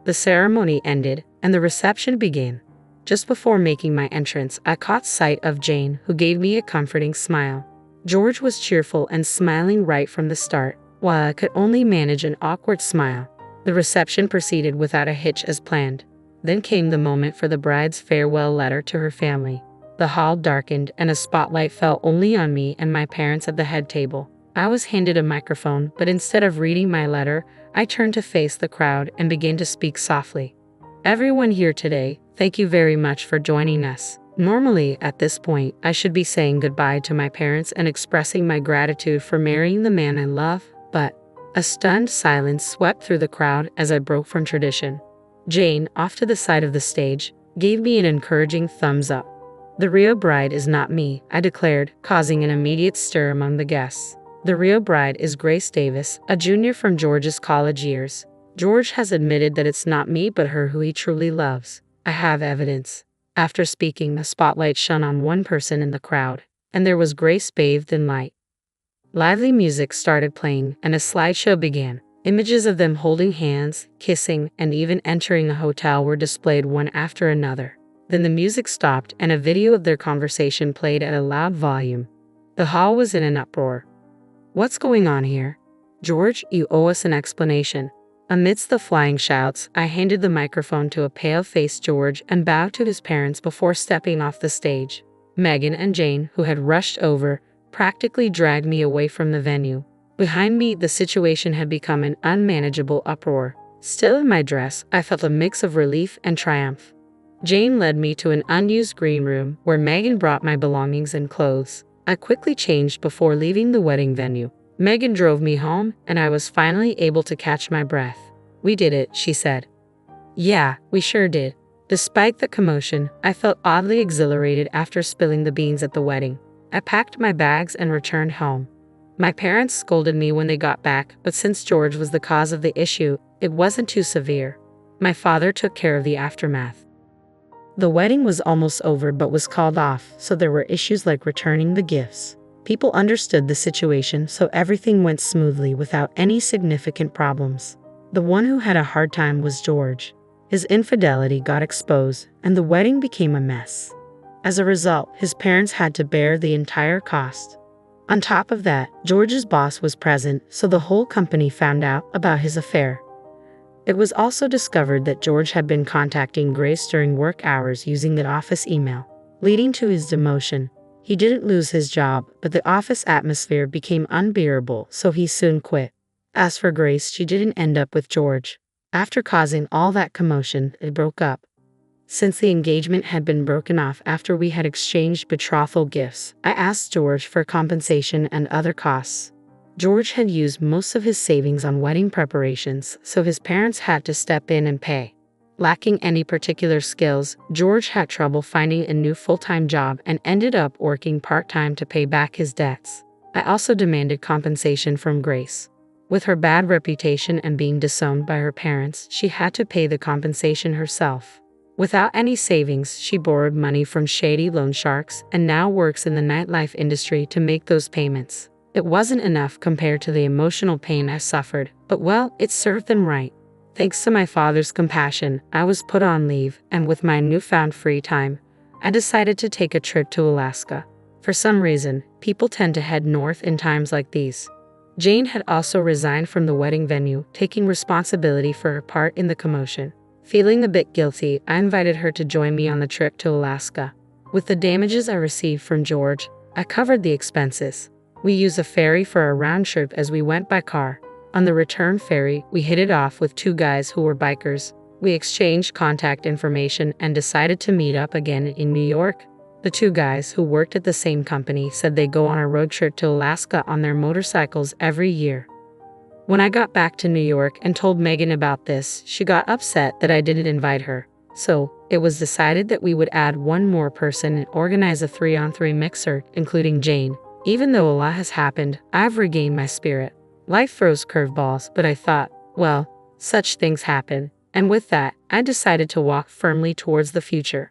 The ceremony ended, and the reception began. Just before making my entrance, I caught sight of Jane, who gave me a comforting smile. George was cheerful and smiling right from the start, while I could only manage an awkward smile. The reception proceeded without a hitch as planned. Then came the moment for the bride's farewell letter to her family. The hall darkened, and a spotlight fell only on me and my parents at the head table. I was handed a microphone, but instead of reading my letter, I turned to face the crowd and began to speak softly. "Everyone here today, thank you very much for joining us." Normally, at this point, I should be saying goodbye to my parents and expressing my gratitude for marrying the man I love, but a stunned silence swept through the crowd as I broke from tradition. Jane, off to the side of the stage, gave me an encouraging thumbs up. "The real bride is not me," I declared, causing an immediate stir among the guests. "The real bride is Grace Davis, a junior from George's college years. George has admitted that it's not me but her who he truly loves. I have evidence." After speaking, the spotlight shone on one person in the crowd, and there was Grace bathed in light. Lively music started playing, and a slideshow began. Images of them holding hands, kissing, and even entering a hotel were displayed one after another. Then the music stopped, and a video of their conversation played at a loud volume. The hall was in an uproar. "What's going on here? George, you owe us an explanation." Amidst the flying shouts, I handed the microphone to a pale-faced George and bowed to his parents before stepping off the stage. Megan and Jane, who had rushed over, practically dragged me away from the venue. Behind me, the situation had become an unmanageable uproar. Still in my dress, I felt a mix of relief and triumph. Jane led me to an unused green room where Megan brought my belongings and clothes. I quickly changed before leaving the wedding venue. Megan drove me home, and I was finally able to catch my breath. "We did it," she said. "Yeah, we sure did." Despite the commotion, I felt oddly exhilarated after spilling the beans at the wedding. I packed my bags and returned home. My parents scolded me when they got back, but since George was the cause of the issue, it wasn't too severe. My father took care of the aftermath. The wedding was almost over but was called off, so there were issues like returning the gifts. People understood the situation, so everything went smoothly without any significant problems. The one who had a hard time was George. His infidelity got exposed, and the wedding became a mess. As a result, his parents had to bear the entire cost. On top of that, George's boss was present, so the whole company found out about his affair. It was also discovered that George had been contacting Grace during work hours using the office email, leading to his demotion. He didn't lose his job, but the office atmosphere became unbearable, so he soon quit. As for Grace, she didn't end up with George. After causing all that commotion, they broke up. Since the engagement had been broken off after we had exchanged betrothal gifts, I asked George for compensation and other costs. George had used most of his savings on wedding preparations, so his parents had to step in and pay. Lacking any particular skills, George had trouble finding a new full-time job and ended up working part-time to pay back his debts. I also demanded compensation from Grace. With her bad reputation and being disowned by her parents, she had to pay the compensation herself. Without any savings, she borrowed money from shady loan sharks and now works in the nightlife industry to make those payments. It wasn't enough compared to the emotional pain I suffered, but well, it served them right. Thanks to my father's compassion, I was put on leave, and with my newfound free time, I decided to take a trip to Alaska. For some reason, people tend to head north in times like these. Jane had also resigned from the wedding venue, taking responsibility for her part in the commotion. Feeling a bit guilty, I invited her to join me on the trip to Alaska. With the damages I received from George, I covered the expenses. We used a ferry for a round trip as we went by car. On the return ferry, we hit it off with two guys who were bikers. We exchanged contact information and decided to meet up again in New York. The two guys who worked at the same company said they go on a road trip to Alaska on their motorcycles every year. When I got back to New York and told Megan about this, she got upset that I didn't invite her. So, it was decided that we would add one more person and organize a 3-on-3 mixer, including Jane. Even though a lot has happened, I've regained my spirit. Life throws curveballs, but I thought, well, such things happen. And with that, I decided to walk firmly towards the future.